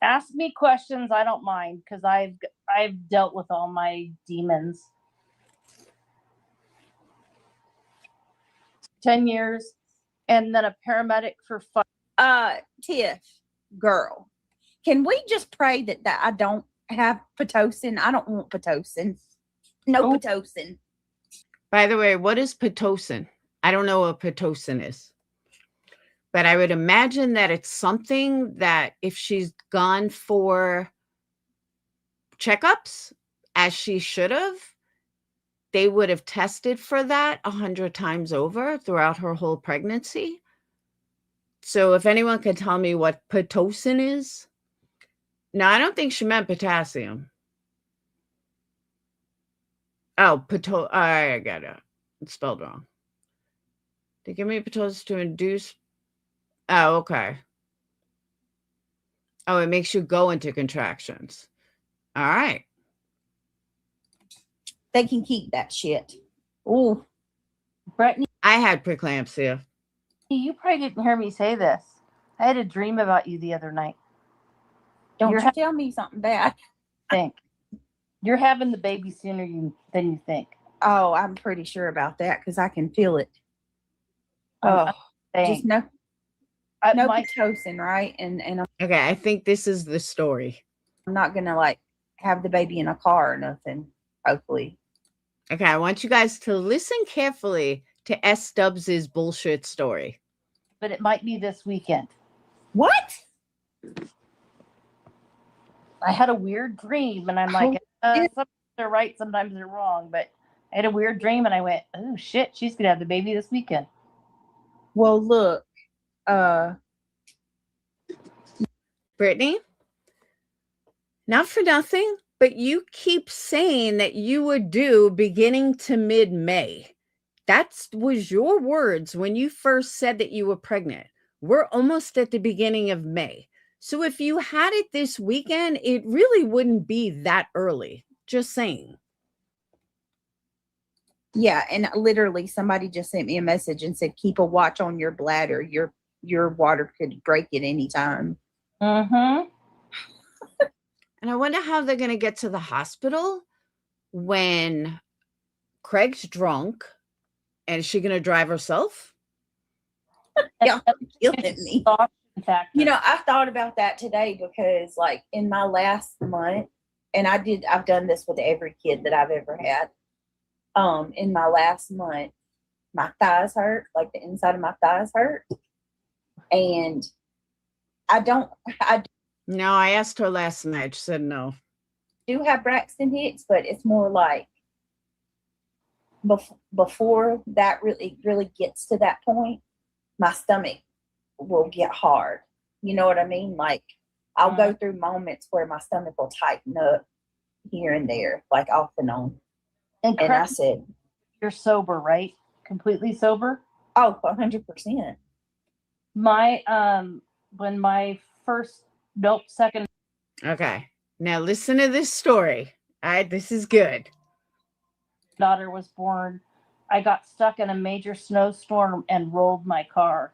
Ask me questions. I don't mind because I've dealt with all my demons. 10 years, and then a paramedic for 5. Tiff, girl, can we just pray that I don't have Pitocin? I don't want Pitocin. No Oh. Pitocin. By the way, what is Pitocin? I don't know what Pitocin is. But I would imagine that it's something that if she's gone for checkups as she should have, they would have tested for that 100 times over throughout her whole pregnancy. So if anyone can tell me what Pitocin is. No, I don't think she meant potassium. Oh, I got it. It's spelled wrong. They give me Pitocin to induce. Oh, okay. Oh, it makes you go into contractions. All right. They can keep that shit. Ooh. Brittany, I had preeclampsia. you probably didn't hear me say this. I had a dream about you the other night. Don't You're you tell me something bad. Think you're having the baby sooner than you think. Oh, I'm pretty sure about that because I can feel it. I'm Oh, saying. just no My Pitocin, right? And Okay, I think this is the story. I'm not gonna like have the baby in a car or nothing. Hopefully. Okay, I want you guys to listen carefully to S. Stubbs's bullshit story. but it might be this weekend. What? I had a weird dream, and I'm like, sometimes they're right, sometimes they're wrong. But I had a weird dream, and I went, oh shit, she's gonna have the baby this weekend. Well, look, Brittany, not for nothing, but you keep saying that you would do beginning to mid-May. That was your words when you first said that you were pregnant. We're almost at the beginning of May. So if you had it this weekend, it really wouldn't be that early. Just saying. yeah, and literally somebody just sent me a message and said, keep a watch on your bladder. Your water could break at any time. Mm-hmm. And I wonder how they're going to get to the hospital when Craig's drunk. And is she going to drive herself? Yeah, killing me. You know, I thought about that today because, like, in my last month, and I've done this with every kid that I've ever had. In my last month, my thighs hurt, like the inside of my thighs hurt. And No, I asked her last night. She said no. do have Braxton Hicks, but it's more like before that really gets to that point, my stomach will get hard. You know what I mean? Like I'll go through moments where my stomach will tighten up here and there, like off and on. And I said, you're sober, right? Completely sober? oh, 100%. My when my second Okay. Now listen to this story. All right, this is good. daughter was born, I got stuck in a major snowstorm and rolled my car.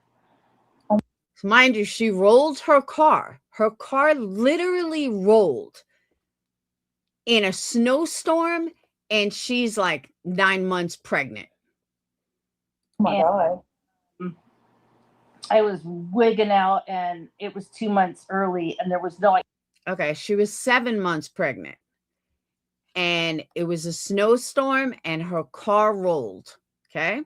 Mind you, she rolled her car. Her car literally rolled in a snowstorm, and she's like 9 months pregnant. Oh my God. I was wigging out, and it was 2 months early, and there was no. Okay, she was 7 months pregnant, and it was a snowstorm, and her car rolled. Okay,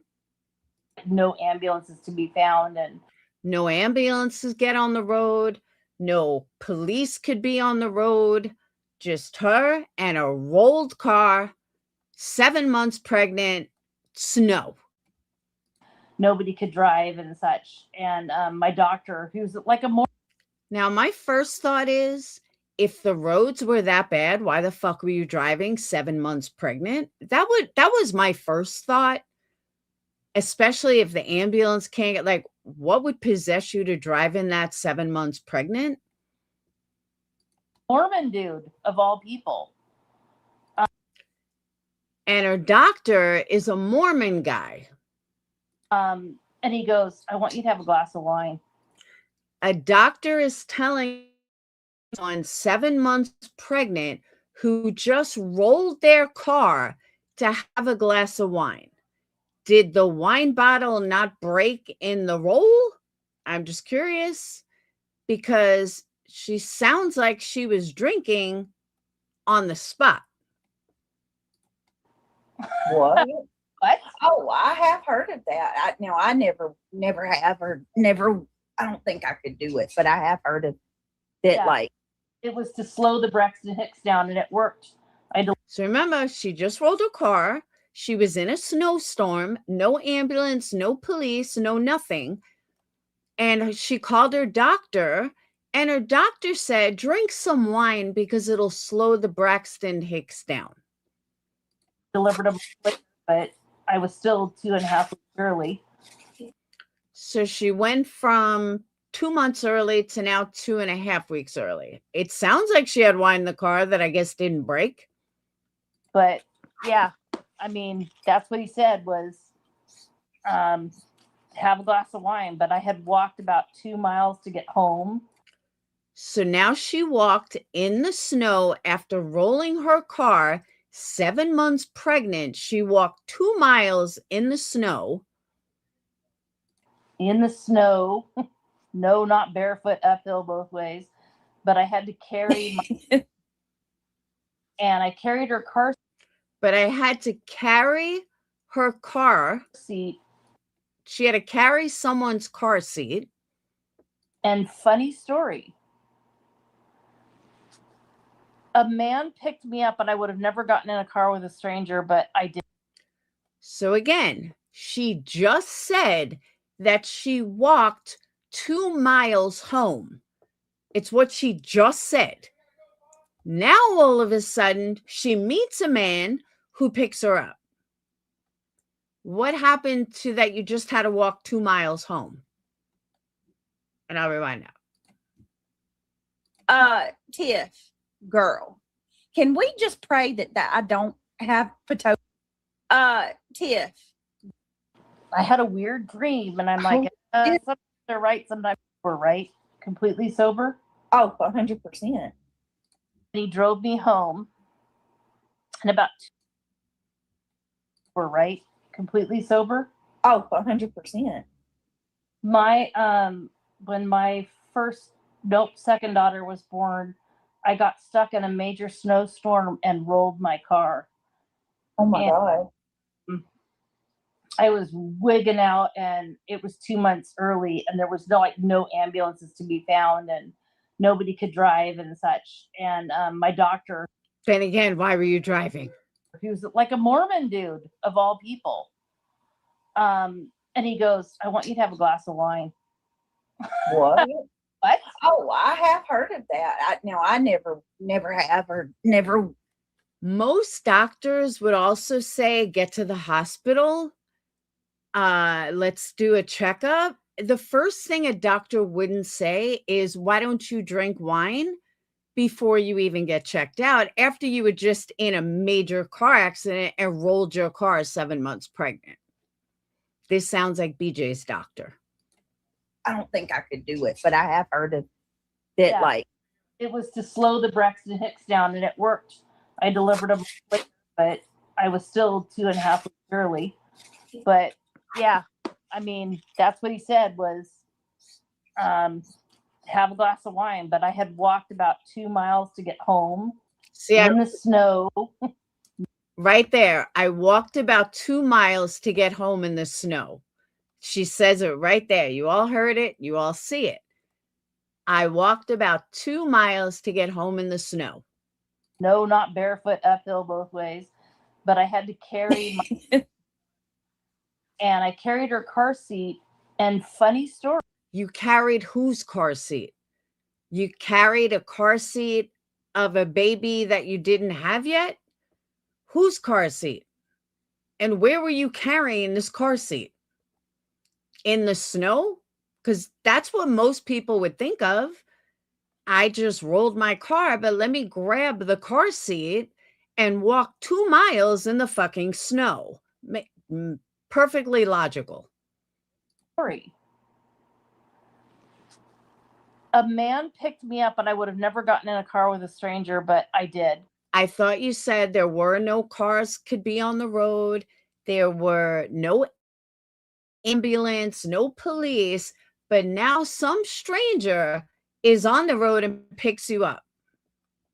No ambulances to be found, and no ambulances get on the road. No police could be on the road. Just her and a rolled car, 7 months pregnant, snow. nobody could drive and such. And my doctor, who's like a more. Now, my first thought is, if the roads were that bad, why the fuck were you driving 7 months pregnant? That was my first thought, especially if the ambulance can't get, like, what would possess you to drive in that 7 months pregnant? Mormon dude of all people. And her doctor is a Mormon guy. And he goes, I want you to have a glass of wine. A doctor is telling someone 7 months pregnant who just rolled their car to have a glass of wine. Did the wine bottle not break in the roll? I'm just curious because she sounds like she was drinking on the spot. What? What? Oh, I have heard of that. I never have, or never. I don't think I could do it, but I have heard of that. Yeah. Like, It was to slow the Braxton Hicks down, and it worked. So remember, she just rolled her car. She was in a snowstorm, no ambulance, no police, no nothing. And she called her doctor, and her doctor said, drink some wine because it'll slow the Braxton Hicks down. delivered a month later, but I was still 2.5 weeks early. So she went from 2 months early to now 2.5 weeks early. It sounds like she had wine in the car that I guess didn't break. But yeah, I mean, that's what he said was have a glass of wine. But I had walked about 2 miles to get home. So now she walked in the snow after rolling her car 7 months pregnant. She walked 2 miles in the snow. In the snow. No, not barefoot, uphill both ways. But I had to carry my and I carried her car But I had to carry her car. seat. She had to carry someone's car seat. And funny story. A man picked me up, and I would have never gotten in a car with a stranger, but I did. So again, she just said that she walked 2 miles home. It's what she just said. Now, all of a sudden, she meets a man who picks her up. What happened to that you just had to walk 2 miles home? And I'll rewind now. Tiff, girl, can we just pray that I don't have potato? Tiff, I had a weird dream, and I'm like, sometimes they're right, sometimes we're right. Completely sober. oh, 100%. He drove me home, and about we're right. Completely sober. Oh, 100%. My when my second daughter was born, I got stuck in a major snowstorm and rolled my car. Oh my And God. I was wigging out, and it was 2 months early, and there was no ambulances to be found, and nobody could drive and such. And my doctor, Then again, why were you driving? he was like a Mormon dude of all people. And he goes, I want you to have a glass of wine. What? What? Oh, I have heard of that. I never have, or never. Most doctors would also say, get to the hospital. Let's do a checkup. The first thing a doctor wouldn't say is, why don't you drink wine before you even get checked out after you were just in a major car accident and rolled your car 7 months pregnant? This sounds like BJ's doctor. I don't think I could do it, but I have heard of that. Yeah. Like, It was to slow the Braxton Hicks down, and it worked. I delivered a month later, but I was still 2.5 weeks early. But yeah, I mean, that's what he said was have a glass of wine. But I had walked about 2 miles to get home. See, in the snow. Right there. I walked about 2 miles to get home in the snow. She says it right there. You all heard it. You all see it. I walked about 2 miles to get home in the snow. No, not barefoot, uphill both ways. But I had to carry and I carried her car seat. And funny story. You carried whose car seat? You carried a car seat of a baby that you didn't have yet? Whose car seat? And where were you carrying this car seat? In the snow? Because that's what most people would think of. I just rolled my car, but let me grab the car seat and walk 2 miles in the fucking snow. Perfectly logical. Story. A man picked me up, and I would have never gotten in a car with a stranger, but I did. I thought you said there were no cars could be on the road. There were no ambulance, no police, but now some stranger is on the road and picks you up.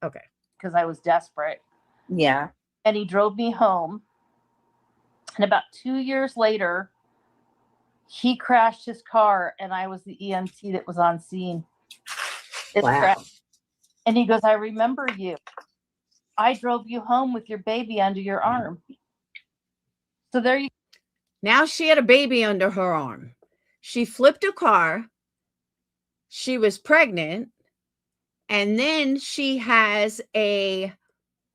Okay. Because I was desperate. Yeah. And he drove me home. And about 2 years later, he crashed his car, and I was the EMT that was on scene. Wow. And he goes, I remember you. I drove you home with your baby under your arm. So there you go. Now she had a baby under her arm. She flipped a car. She was pregnant. And then she has a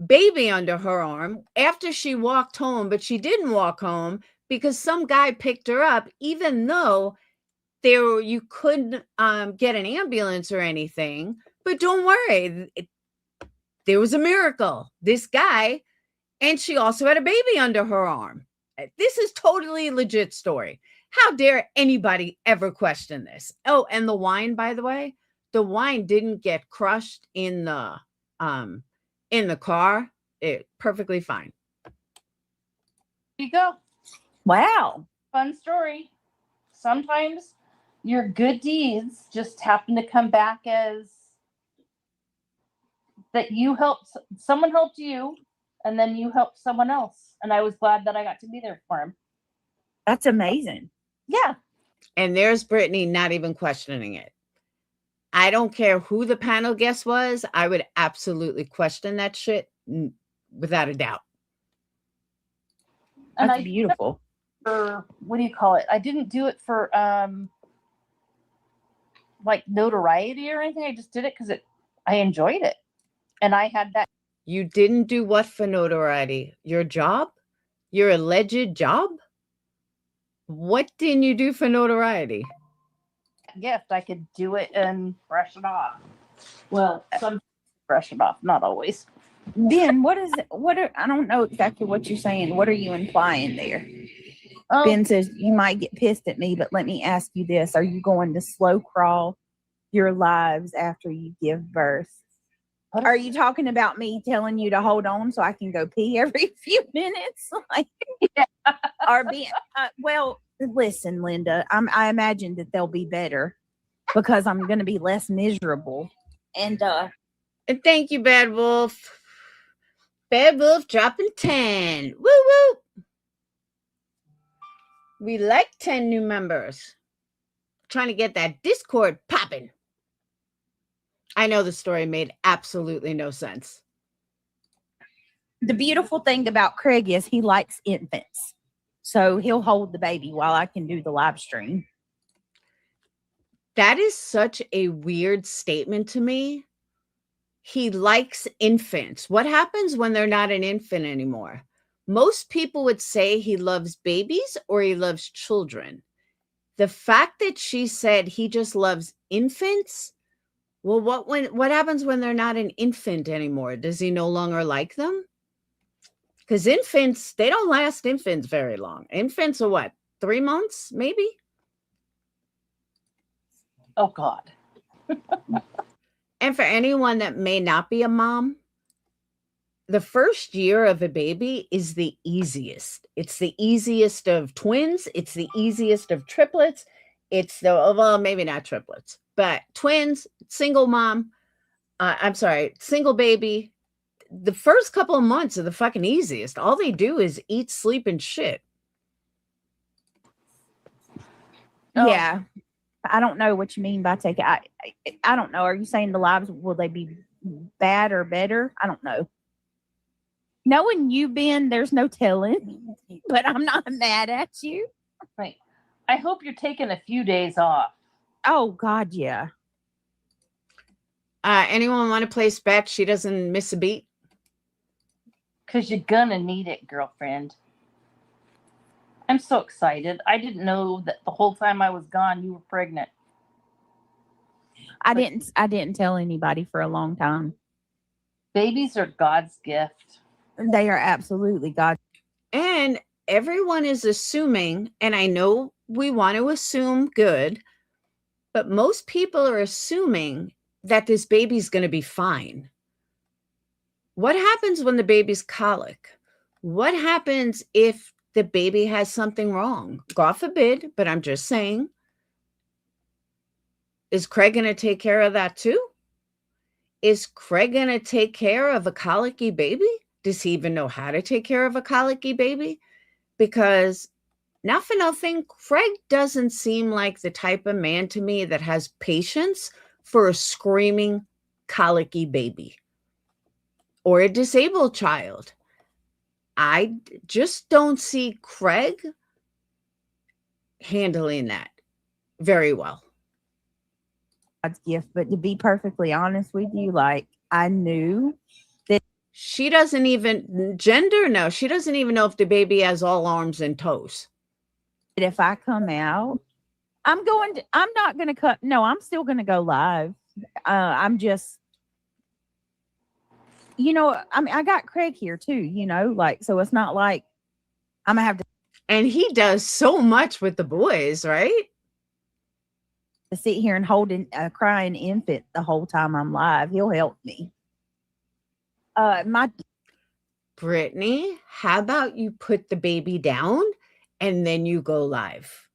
baby under her arm after she walked home, but she didn't walk home because some guy picked her up, even though you couldn't get an ambulance or anything. But don't worry, there was a miracle. This guy, and she also had a baby under her arm. This is totally legit story. How dare anybody ever question this? Oh, and the wine, by the way, the wine didn't get crushed in the car. It perfectly fine. There you go. Wow. Fun story. Sometimes your good deeds just happen to come back as that you helped, someone helped you, and then you helped someone else. And I was glad that I got to be there for him. That's amazing. Yeah. And there's Brittany not even questioning it. I don't care who the panel guest was. I would absolutely question that shit without a doubt. And That's beautiful. For, what do you call it? I didn't do it for like notoriety or anything. I just did it because I enjoyed it. And I had that. You didn't do what for notoriety? Your job? Your alleged job? What didn't you do for notoriety? Gift. I could do it and brush it off. Well, some brush it off, not always. Ben, I don't know exactly what you're saying. What are you implying there? Oh, Ben says you might get pissed at me, but let me ask you this. Are you going to slow crawl your lives after you give birth? Are you talking about me telling you to hold on so I can go pee every few minutes? Like, yeah. Or being, well, listen, Linda, I imagine that they'll be better because I'm going to be less miserable. And thank you, Bad Wolf. Bad Wolf dropping 10. Woo woo. We like 10 new members. Trying to get that Discord popping. I know the story made absolutely no sense. The beautiful thing about Craig is he likes infants. So he'll hold the baby while I can do the live stream. That is such a weird statement to me. He likes infants. What happens when they're not an infant anymore? Most people would say he loves babies or he loves children. The fact that she said he just loves infants, well, what happens when they're not an infant anymore? Does he no longer like them? Because infants, they don't last infants very long. Infants are what, 3 months, maybe? Oh, God. And for anyone that may not be a mom, the first year of a baby is the easiest. It's the easiest of twins. It's the easiest of triplets. It's well, maybe not triplets, but twins, single mom. Single baby. The first couple of months are the fucking easiest. All they do is eat, sleep, and shit. Yeah. I don't know what you mean by take it. I don't know. Are you saying the lives, will they be bad or better? I don't know. Knowing you, Ben, there's no telling, but I'm not mad at you. Right. I hope you're taking a few days off. Oh, God, yeah. Anyone want to place bet she doesn't miss a beat? Because you're going to need it, girlfriend. I'm so excited. I didn't know that the whole time I was gone, you were pregnant. I didn't tell anybody for a long time. Babies are God's gift. They are absolutely God. And everyone is assuming, and I know we want to assume good, but most people are assuming that this baby's going to be fine. What happens when the baby's colic? What happens if the baby has something wrong? God forbid, but I'm just saying. Is Craig going to take care of that too? Is Craig going to take care of a colicky baby? Does he even know how to take care of a colicky baby? Because not for nothing, Craig doesn't seem like the type of man to me that has patience for a screaming colicky baby or a disabled child. I just don't see Craig handling that very well. God's gift. But to be perfectly honest with you, like I knew She doesn't even gender no. She doesn't even know if the baby has all arms and toes. that if I come out, I'm not going to cut. No, I'm still going to go live. I'm just, I mean, I got Craig here too, like, so it's not like I'm going to have to And he does so much with the boys, right? sit here and hold a crying infant the whole time I'm live. He'll help me. My Brittany, how about you put the baby down and then you go live?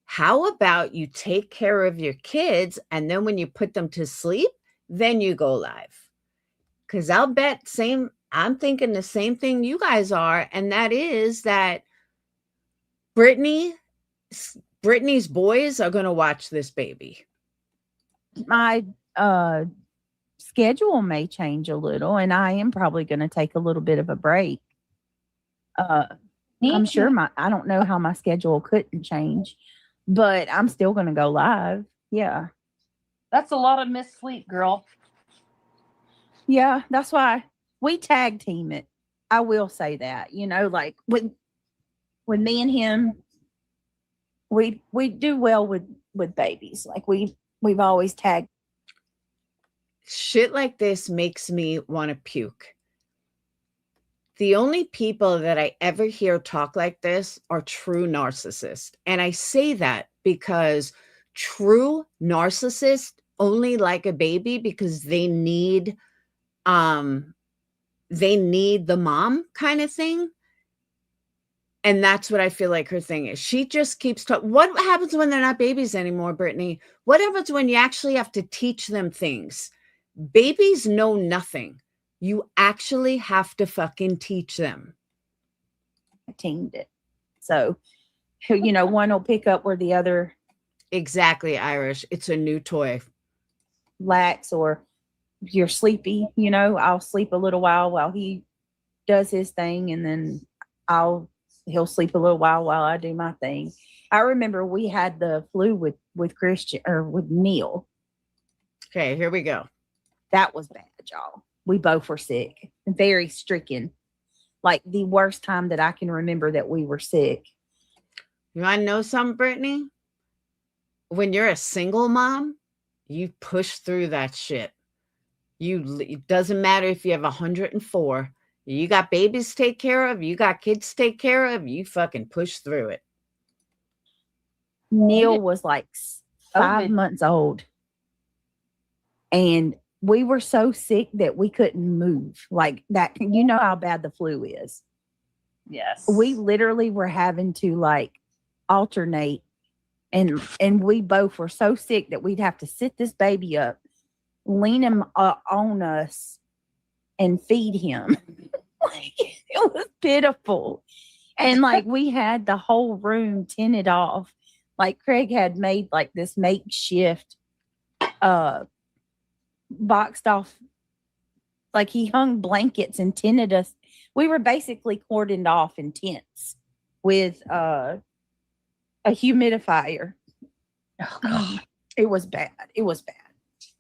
How about you take care of your kids and then when you put them to sleep, then you go live? Because I'll bet I'm thinking the same thing you guys are, and that is that Brittany's boys are going to watch this baby. my schedule may change a little, and I am probably going to take a little bit of a break. I'm sure I don't know how my schedule couldn't change, but I'm still going to go live. Yeah. That's a lot of missed sleep, girl. Yeah, that's why we tag team it. I will say that, like with me and him, we do well with babies. Like we've always tagged. Shit like this makes me want to puke. The only people that I ever hear talk like this are true narcissists. And I say that because true narcissists only like a baby because they need the mom kind of thing. And that's what I feel like her thing is. She just keeps talking. What happens when they're not babies anymore, Brittany? What happens when you actually have to teach them things? Babies know nothing. You actually have to fucking teach them. Teamed it. So, one will pick up where the other Exactly, Irish. It's a new toy. lacks, or you're sleepy, I'll sleep a little while he does his thing, and then he'll sleep a little while I do my thing. I remember we had the flu with Christian or with Neil. Okay, here we go. That was bad, y'all. We both were sick, very stricken. Like the worst time that I can remember that we were sick. You want to know something, Brittany? When you're a single mom, you push through that shit. It doesn't matter if you have 104. You got babies to take care of. You got kids to take care of. You fucking push through it. Neil was like 5 months old. And we were so sick that we couldn't move. Like that, how bad the flu is. Yes. We literally were having to like alternate. And we both were so sick that we'd have to sit this baby up, lean him on us, and feed him. Like, it was pitiful. And like we had the whole room tinted off. Like Craig had made like this makeshift boxed off, like he hung blankets and tinted us. We were basically cordoned off in tents with a humidifier. Oh, God. It was bad. It was bad.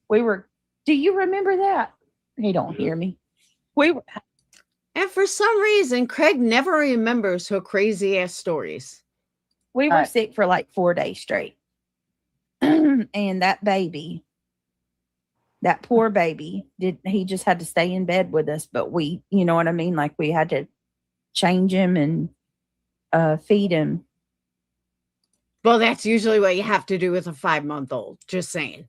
Do you remember that? He don't hear me. And for some reason, Craig never remembers her crazy ass stories. We were sick for like 4 days straight. And that baby That poor baby he just had to stay in bed with us, but we, you know what I mean? Like we had to change him and feed him. Well, that's usually what you have to do with a 5-month-old. Just saying.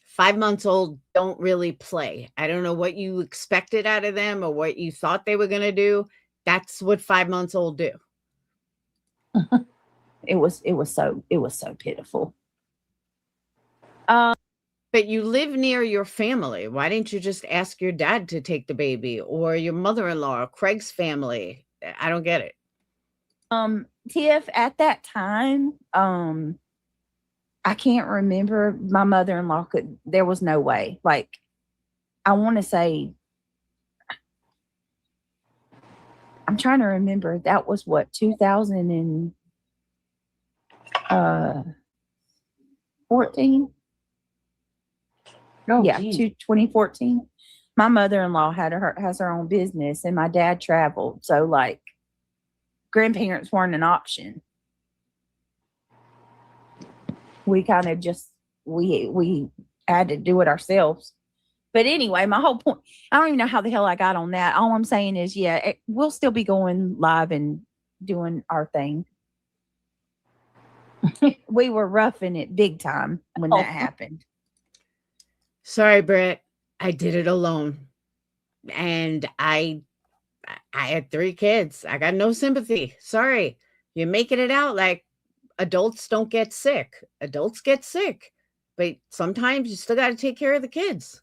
5 months old don't really play. I don't know what you expected out of them or what you thought they were going to do. That's what 5 months old do. It was so pitiful. But you live near your family. Why didn't you just ask your dad to take the baby or your mother-in-law or Craig's family? I don't get it. Tiff, at that time, I can't remember. My mother-in-law there was no way. Like, I want to say, I'm trying to remember. That was what, 2014? Oh, yeah, geez. 2014. My mother-in-law has her own business, and my dad traveled. So, like, grandparents weren't an option. We kind of just we had to do it ourselves. But anyway, my whole point, I don't even know how the hell I got on that. All I'm saying is, yeah, we'll still be going live and doing our thing. We were roughing it big time when that happened. Sorry, Britt. I did it alone. And I had 3 kids. I got no sympathy. Sorry. You're making it out like adults don't get sick. Adults get sick. But sometimes you still got to take care of the kids.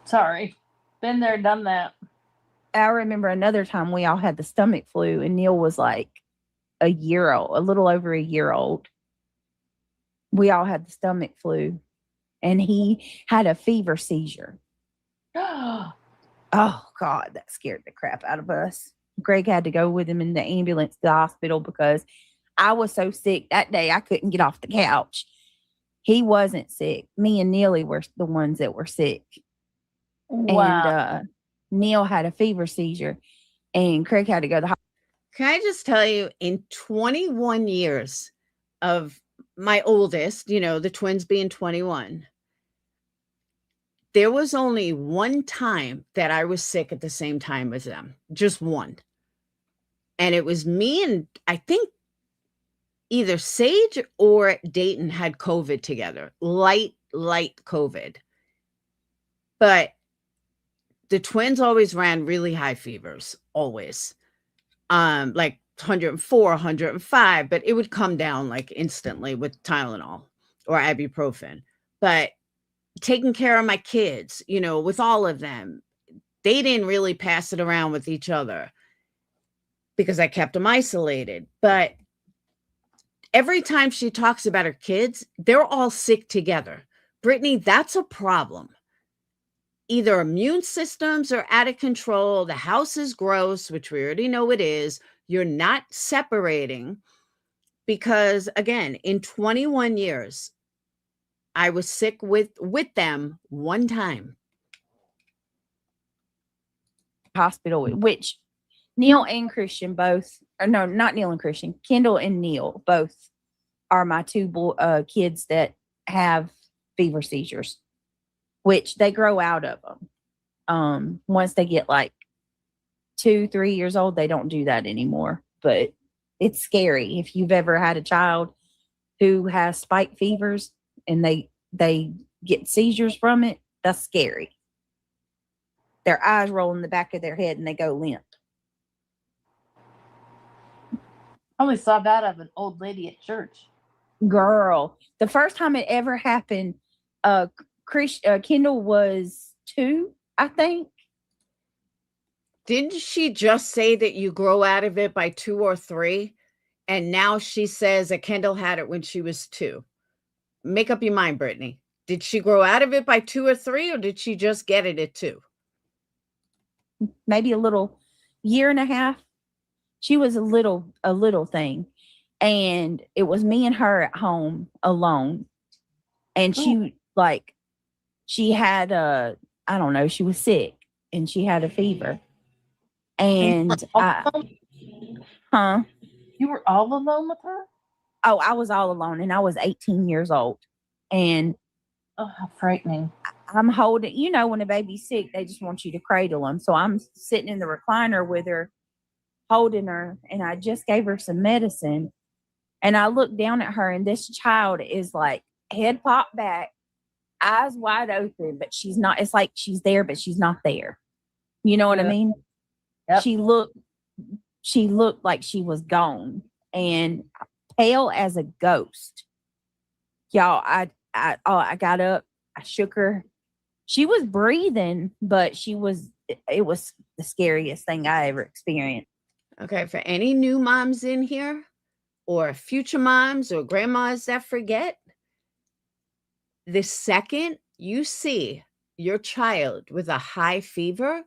Sorry. Been there, done that. I remember another time we all had the stomach flu, and Neil was like a little over a year old. We all had the stomach flu, and he had a fever seizure. Oh, God, that scared the crap out of us. Greg had to go with him in the ambulance to the hospital because I was so sick that day I couldn't get off the couch. He wasn't sick. Me and Neely were the ones that were sick. Wow. And Neil had a fever seizure, and Craig had to go to the hospital. Can I just tell you, in 21 years of my oldest, the twins being 21, there was only one time that I was sick at the same time as them. Just one. And it was me and I think either Sage or Dayton had COVID together. Light COVID. But the twins always ran really high fevers. Always. Like 104, 105. But it would come down like instantly with Tylenol or ibuprofen. But taking care of my kids, with all of them, they didn't really pass it around with each other because I kept them isolated. But every time she talks about her kids, they're all sick together. Brittany, that's a problem. Either immune systems are out of control, the house is gross, which we already know it is. You're not separating because, again, in 21 years, I was sick with them one time. Hospital, which Neil and Christian both, or no, not Neil and Christian, Kendall and Neil both are my 2 kids that have fever seizures, which they grow out of them. Once they get like 2-3 years old, they don't do that anymore. But it's scary if you've ever had a child who has spike fevers and they get seizures from it. That's scary. Their eyes roll in the back of their head and they go limp. I only saw that of an old lady at church. Girl, the first time it ever happened, Kendall was 2, I think. Didn't she just say that you grow out of it by 2 or 3? And now she says that Kendall had it when she was 2. Make up your mind, Brittany. Did she grow out of it by 2 or 3, or did she just get it at 2? Maybe a little year and a half. She was a little thing. And it was me and her at home alone. And she had I don't know, she was sick and she had a fever. And You were all alone with her? Oh, I was all alone, and I was 18 years old. And Oh, how frightening. I'm holding, when a baby's sick, they just want you to cradle them. So I'm sitting in the recliner with her, holding her, and I just gave her some medicine. And I looked down at her, and this child is like head popped back, eyes wide open, but she's not. It's like she's there, but she's not there. You know what I Yep. mean? Yep. She looked like she was gone and pale as a ghost. Y'all, I got up, I shook her. She was breathing, but it was the scariest thing I ever experienced. Okay, for any new moms in here, or future moms or grandmas that forget, the second you see your child with a high fever,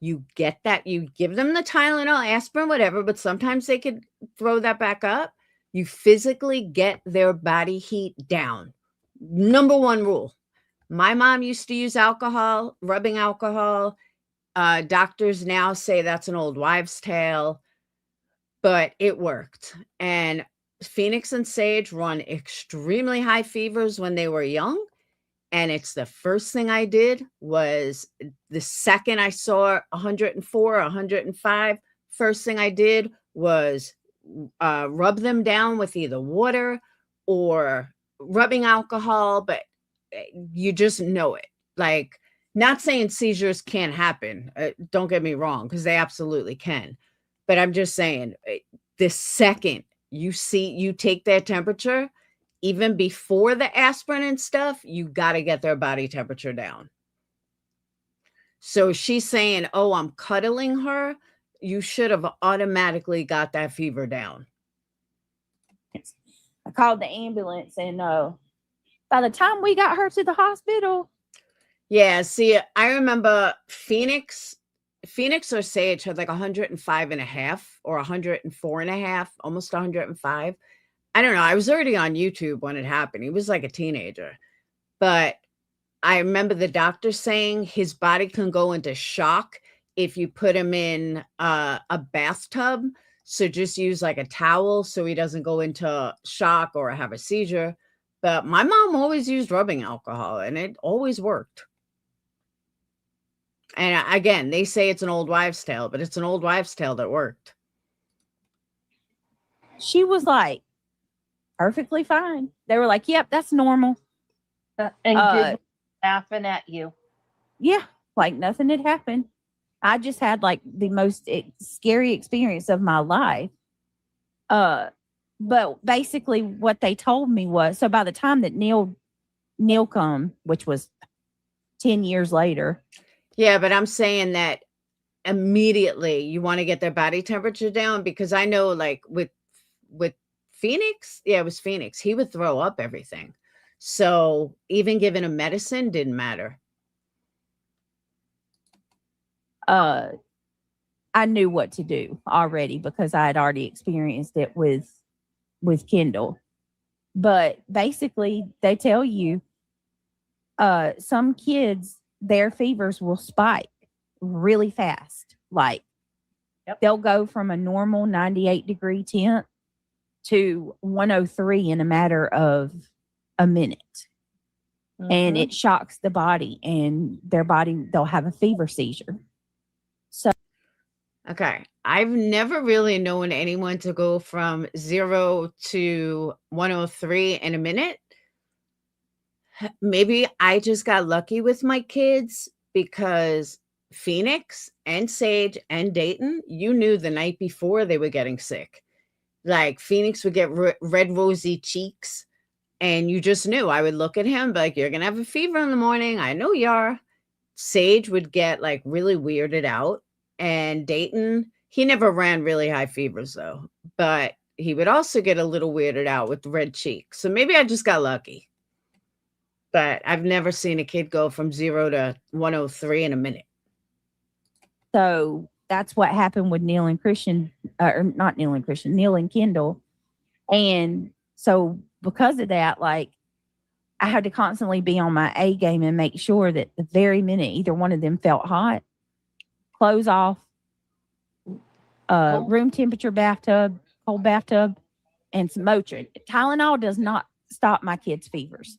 you get that, you give them the Tylenol, aspirin, whatever, but sometimes they could throw that back up. You physically get their body heat down. Number one rule. My mom used to use alcohol, rubbing alcohol. Doctors now say that's an old wives' tale, but it worked. And Phoenix and Sage run extremely high fevers when they were young. And it's the first thing I did was the second I saw 104, 105, first thing I did was rub them down with either water or rubbing alcohol, but you just know it. Like, not saying seizures can't happen. Don't get me wrong, because they absolutely can. But I'm just saying, the second you take their temperature, even before the aspirin and stuff, you got to get their body temperature down. So she's saying, oh, I'm cuddling her. You should have automatically got that fever down. I called the ambulance, and by the time we got her to the hospital. Yeah, see, I remember Phoenix or Sage had like 105 and a half or 104 and a half, almost 105. I don't know. I was already on YouTube when it happened. He was like a teenager. But I remember the doctor saying his body can go into shock if you put him in a bathtub. So just use like a towel so he doesn't go into shock or have a seizure. But my mom always used rubbing alcohol, and it always worked. And again, they say it's an old wives' tale, but it's an old wives' tale that worked. She was like perfectly fine. They were like, yep, that's normal. And laughing at you. Yeah, like nothing had happened. I just had like the most scary experience of my life. But basically what they told me was, so by the time that Neil come, which was 10 years later. Yeah, but I'm saying that immediately you want to get their body temperature down, because I know like with Phoenix, it was Phoenix. He would throw up everything. So even giving him medicine didn't matter. I knew what to do already because I had already experienced it with Kendall. But basically they tell you some kids, their fevers will spike really fast. Like they'll go from a normal 98-degree temp to 103 in a matter of a minute. Mm-hmm. And it shocks the body, and they'll have a fever seizure. So, okay. I've never really known anyone to go from 0 to 103 in a minute. Maybe I just got lucky with my kids, because Phoenix and Sage and Dayton, you knew the night before they were getting sick. Like Phoenix would get red rosy cheeks, and you just knew. I would look at him like, you're gonna have a fever in the morning. I know you are. Sage would get like really weirded out, and Dayton, he never ran really high fevers though, but he would also get a little weirded out with red cheeks. So maybe I just got lucky. But I've never seen a kid go from 0 to 103 in a minute. So that's what happened with Neil and Christian, or not Neil and Christian, Neil and Kendall. And so because of that, like I had to constantly be on my A game and make sure that the very minute either one of them felt hot, clothes off, room temperature bathtub, cold bathtub, and some Motrin. Tylenol does not stop my kids' fevers.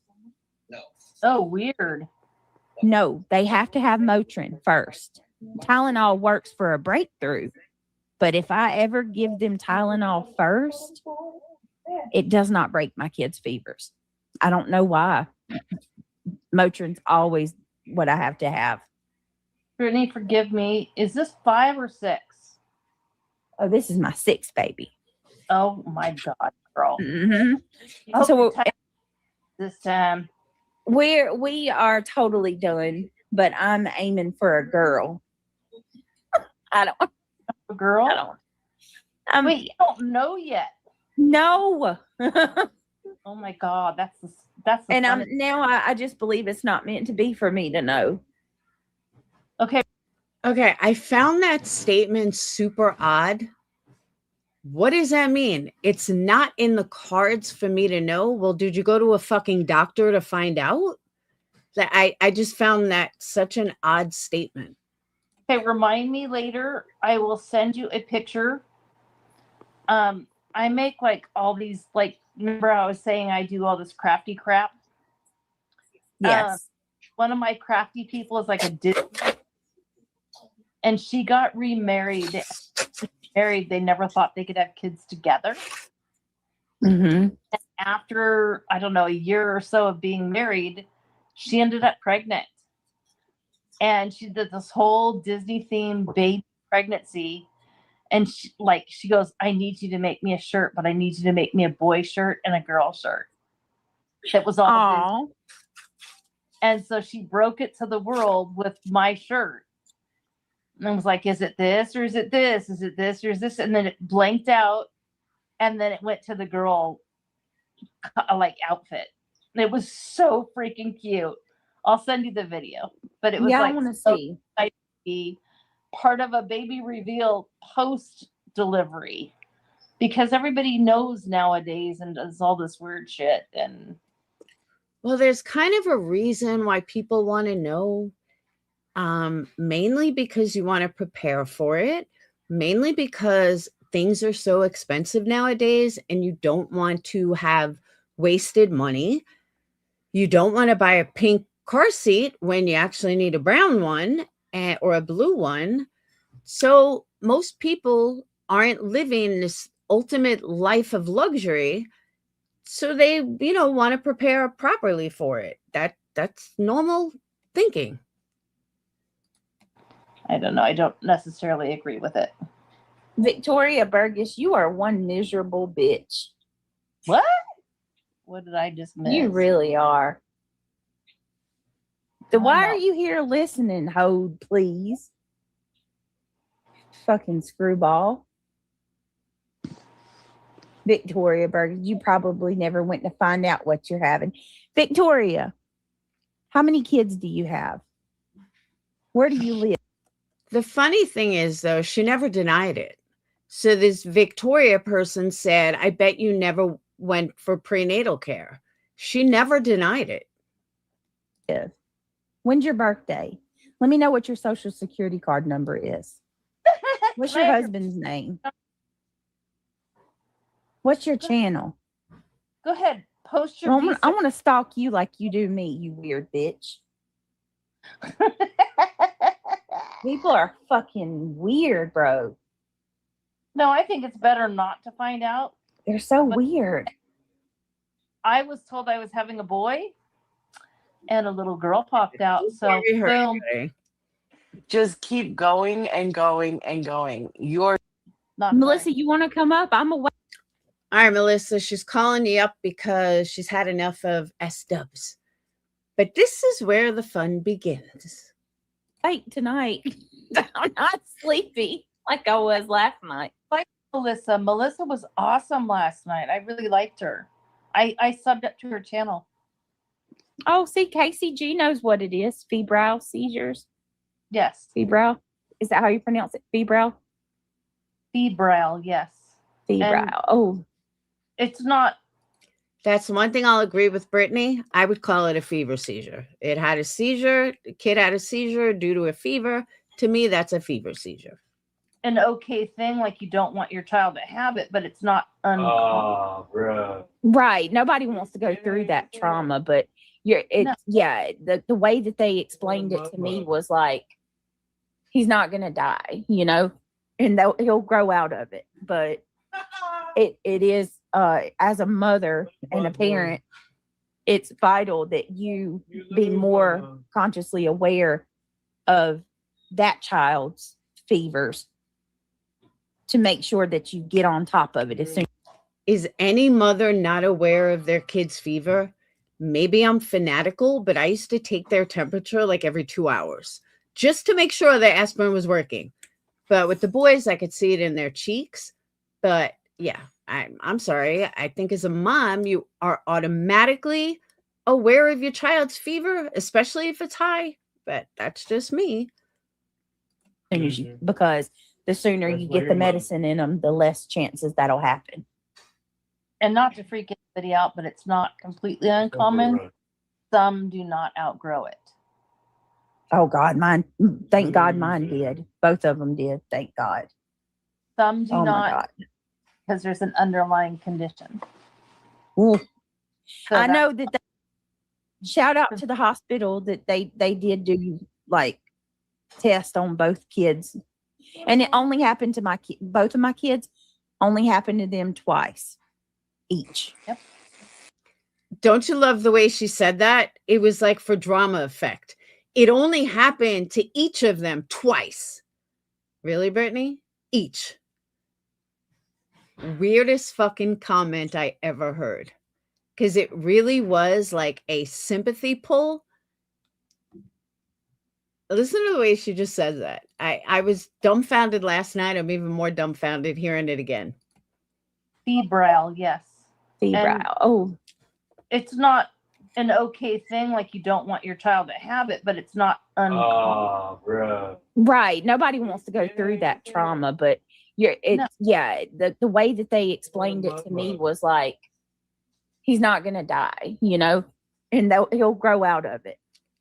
Oh, weird. No, they have to have Motrin first. Tylenol works for a breakthrough, but if I ever give them Tylenol first, it does not break my kids' fevers. I don't know why. Motrin's always what I have to have. Brittany, forgive me. Is this 5 or 6? Oh, this is my sixth baby. Oh my God, girl. Mm-hmm. I hope So you're tight this time. we are totally done, but I'm aiming for a girl. I don't. A girl? I don't. Wait, you don't know yet. No. Oh my God, that's the And funnest- I just believe it's not meant to be for me to know. Okay. Okay, I found that statement super odd. What does that mean? It's not in the cards for me to know. Well, did you go to a fucking doctor to find out? That I just found that such an odd statement. Okay, remind me later. I will send you a picture. I make like all these, like, remember I was saying I do all this crafty crap? Yes. One of my crafty people is like a Disney, and she got remarried. Married, they never thought they could have kids together. Mm-hmm. After, I don't know, a year or so of being married, she ended up pregnant. And she did this whole Disney themed baby pregnancy. And she goes, I need you to make me a shirt, but I need you to make me a boy shirt and a girl shirt. That was all Disney. Aww. And so she broke it to the world with my shirt. And I was like, is it this or is it this? Is it this or is this? And then it blanked out. And then it went to the girl like outfit. And it was so freaking cute. I'll send you the video. But it was I like want to so see. be part of a baby reveal post delivery, because everybody knows nowadays and does all this weird shit. And Well, there's kind of a reason why people want to know. Mainly because you want to prepare for it, mainly because things are so expensive nowadays and you don't want to have wasted money. You don't want to buy a pink car seat when you actually need a brown one or a blue one. So most people aren't living this ultimate life of luxury. So they, want to prepare properly for it. That's normal thinking. I don't know. I don't necessarily agree with it. Victoria Burgess, you are one miserable bitch. What? What did I just miss? You really are. So I why know. are you here listening, Hode, please? Fucking screwball. Victoria Burgess, you probably never went to find out what you're having. Victoria, how many kids do you have? Where do you live? The funny thing is, though, she never denied it. So this Victoria person said, I bet you never went for prenatal care. She never denied it. When's your birthday? Let me know what your social security card number is. What's your husband's name? What's your channel? Go ahead. Post your I want to stalk you like you do me, you weird bitch. People are fucking weird, bro. No, I think it's better not to find out. They're so weird. I was told I was having a boy, and a little girl popped out. So boom. Just keep going and going and going. You're Not Melissa, fine. you want to come up? I'm away. All right, Melissa, she's calling you up because she's had enough of S-dubs. But this is where the fun begins. Late tonight. I'm not sleepy like I was last night. Melissa. Melissa was awesome last night. I really liked her. I subbed up to her channel. Oh, see, KCG knows what it is. Febrile seizures. Yes. Febrile. Is that how you pronounce it? Febrile? Febrile, yes. Febrile. Oh, It's not. That's one thing I'll agree with Brittany. I would call it a fever seizure. It had a seizure. The kid had a seizure due to a fever. To me, that's a fever seizure. an okay thing. Like you don't want your child to have it, but it's not uncommon. Bruh. Right. Nobody wants to go through that trauma, but No. yeah, the way that they explained it to me was like, he's not gonna die, and he'll grow out of it. But it is as a mother and a parent, it's vital that you be more consciously aware of that child's fevers to make sure that you get on top of it as soon. Is any mother not aware of their kid's fever? Maybe I'm fanatical, but I used to take their temperature like every 2 hours just to make sure the aspirin was working. But with the boys, I could see it in their cheeks. But yeah, I'm sorry. I think as a mom, you are automatically aware of your child's fever, especially if it's high. But that's just me. Because the sooner you get the medicine in them, the less chances that'll happen. And not to freak anybody out, but it's not completely uncommon. Some do not outgrow it. Oh God, thank God mine did. Both of them did, thank God. Some do Oh my not, God. because there's an underlying condition. Ooh. So I know that shout out to the hospital that they did do like test on both kids. And it only happened to both of my kids only happened to them twice each. Yep. Don't you love the way she said that? It was like for drama effect. It only happened to each of them twice. Really, Brittany? Each. Weirdest fucking comment I ever heard. Because it really was like a sympathy pull. Listen to the way she just says that. I was dumbfounded last night. I'm even more dumbfounded hearing it again. Febrile, yes. Febrile. Oh, it's not an okay thing. Like you don't want your child to have it, but it's not uncommon. Bruh. right. Nobody wants to go through that trauma, but yeah, the way that they explained it to me was like, he's not gonna die, and he'll grow out of it.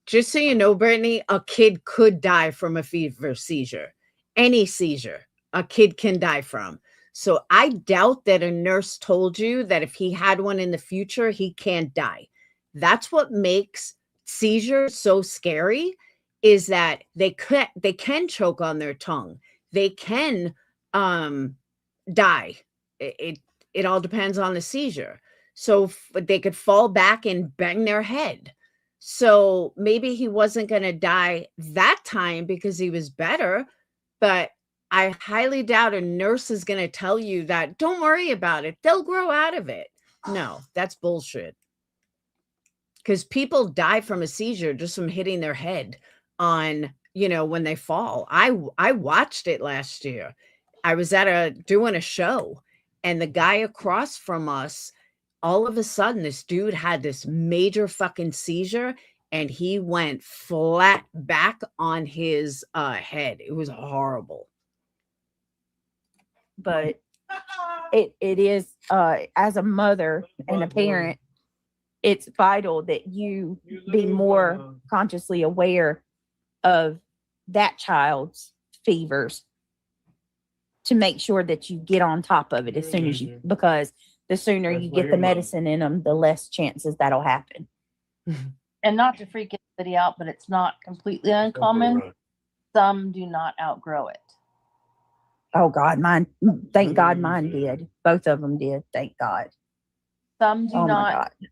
Just so you know, Brittany, a kid could die from a fever seizure. Any seizure, a kid can die from. So I doubt that a nurse told you that if he had one in the future, he can't die. That's what makes seizures so scary, is that they can choke on their tongue. They can die. It all depends on the seizure. So they could fall back and bang their head. So maybe he wasn't going to die that time because he was better, but I highly doubt a nurse is going to tell you that, don't worry about it, they'll grow out of it. No, that's bullshit. Because people die from a seizure just from hitting their head on, when they fall. I watched it last year. I was doing a show, and the guy across from us, all of a sudden, this dude had this major fucking seizure, and he went flat back on his head. It was horrible. But it is as a mother and a parent, it's vital that you be more consciously aware of that child's fevers to make sure that you get on top of it as soon as because the sooner you get the medicine in them, the less chances that'll happen. And not to freak anybody out, but it's not completely uncommon. Some do not outgrow it. Oh God, thank God mine did. Both of them did, thank God. Some do Oh my not. God.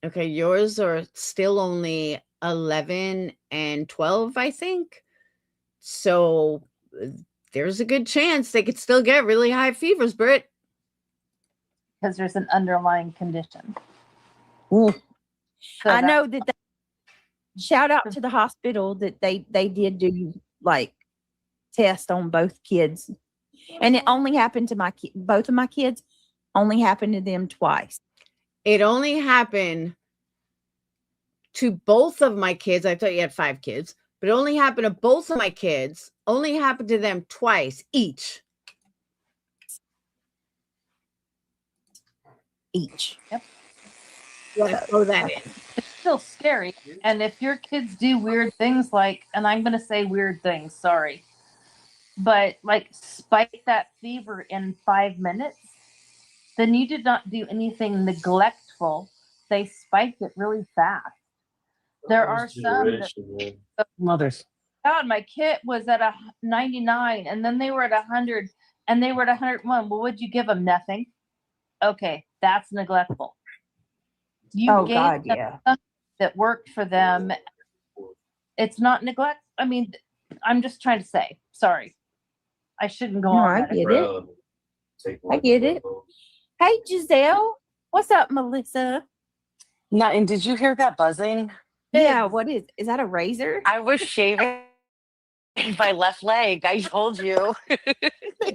Okay, yours are still only 11 and 12, I think. So there's a good chance they could still get really high fevers, Britt. Because there's an underlying condition. Ooh. So I know that shout out to the hospital that they did do like test on both kids. And it only happened to both of my kids only happened to them twice. It only happened to both of my kids. I thought you had 5 kids, but it only happened to both of my kids. Only happened to them twice each. Yep. Let's throw that in. It's still scary. And if your kids do weird things and I'm going to say weird things, sorry. but like spike that fever in 5 minutes, then you did not do anything neglectful. They spiked it really fast. There are some that, Mothers. God, my kit was at a 99 and then they were at 100 and they were at 101. Well, would you give them? Nothing. Okay, that's neglectful. You Oh gave God, them yeah. something that worked for them. It's not neglect. I mean, I'm just trying to say, sorry. I shouldn't go No, on I that. get it. I get it. Hey, Giselle. What's up, Melissa? Now, and did you hear that buzzing? Yeah, what is that a razor? I was shaving my left leg. I told you.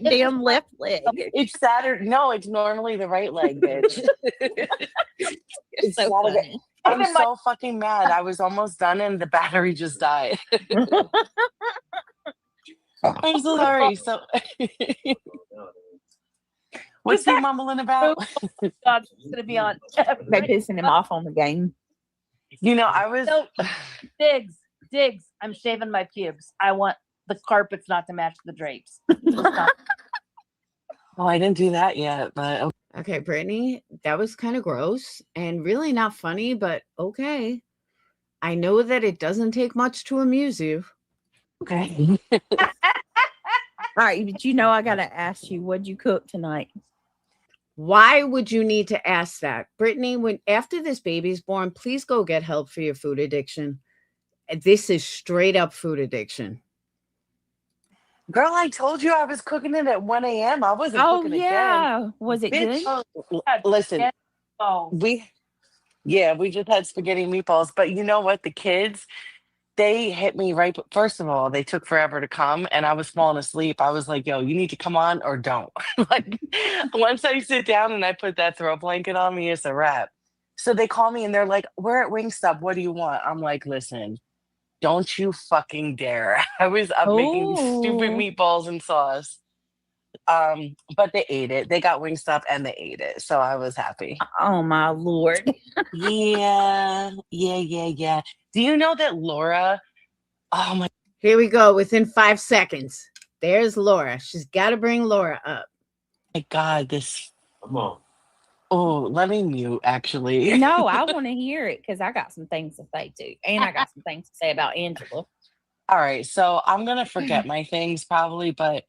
Damn left leg. It's Saturday. No, it's normally the right leg, bitch. It's So Saturday. funny. I'm so fucking mad. I was almost done and the battery just died. I'm so sorry. So, what's he mumbling about? God's gonna be on. They pissing him off on the game. You know, I was. No, Diggs. I'm shaving my pubes. I want the carpets not to match the drapes. Oh, I didn't do that yet, but Okay, Brittany, that was kind of gross and really not funny, but okay. I know that it doesn't take much to amuse you. okay. All right, but you know I gotta ask you, what'd you cook tonight? Why would you need to ask that? Brittany, when after this baby's born, please go get help for your food addiction. This is straight up food addiction. Girl, I told you I was cooking it at 1 a.m. I wasn't Oh cooking yeah. Was it again. good? Bitch, listen, Oh, we just had spaghetti meatballs, but you know what? The kids, they hit me right. First of all, they took forever to come, and I was falling asleep. I was like, "Yo, you need to come on or don't." Like, once I sit down and I put that throw blanket on me, it's a wrap. So they call me and they're like, "We're at Wingstop. What do you want?" I'm like, "Listen, don't you fucking dare!" I was up making these stupid Oh. meatballs and sauce. But they ate it. They got Wingstop and they ate it, so I was happy. Oh my Lord. Yeah. Do you know that Laura? Oh my Here we go within 5 seconds. There's Laura. She's got to bring Laura up. God, this. Come on. Oh, let me mute. Actually, No, I want to hear it because I got some things to say too. And I got some things to say about Angela. all right. So I'm gonna forget my things probably, but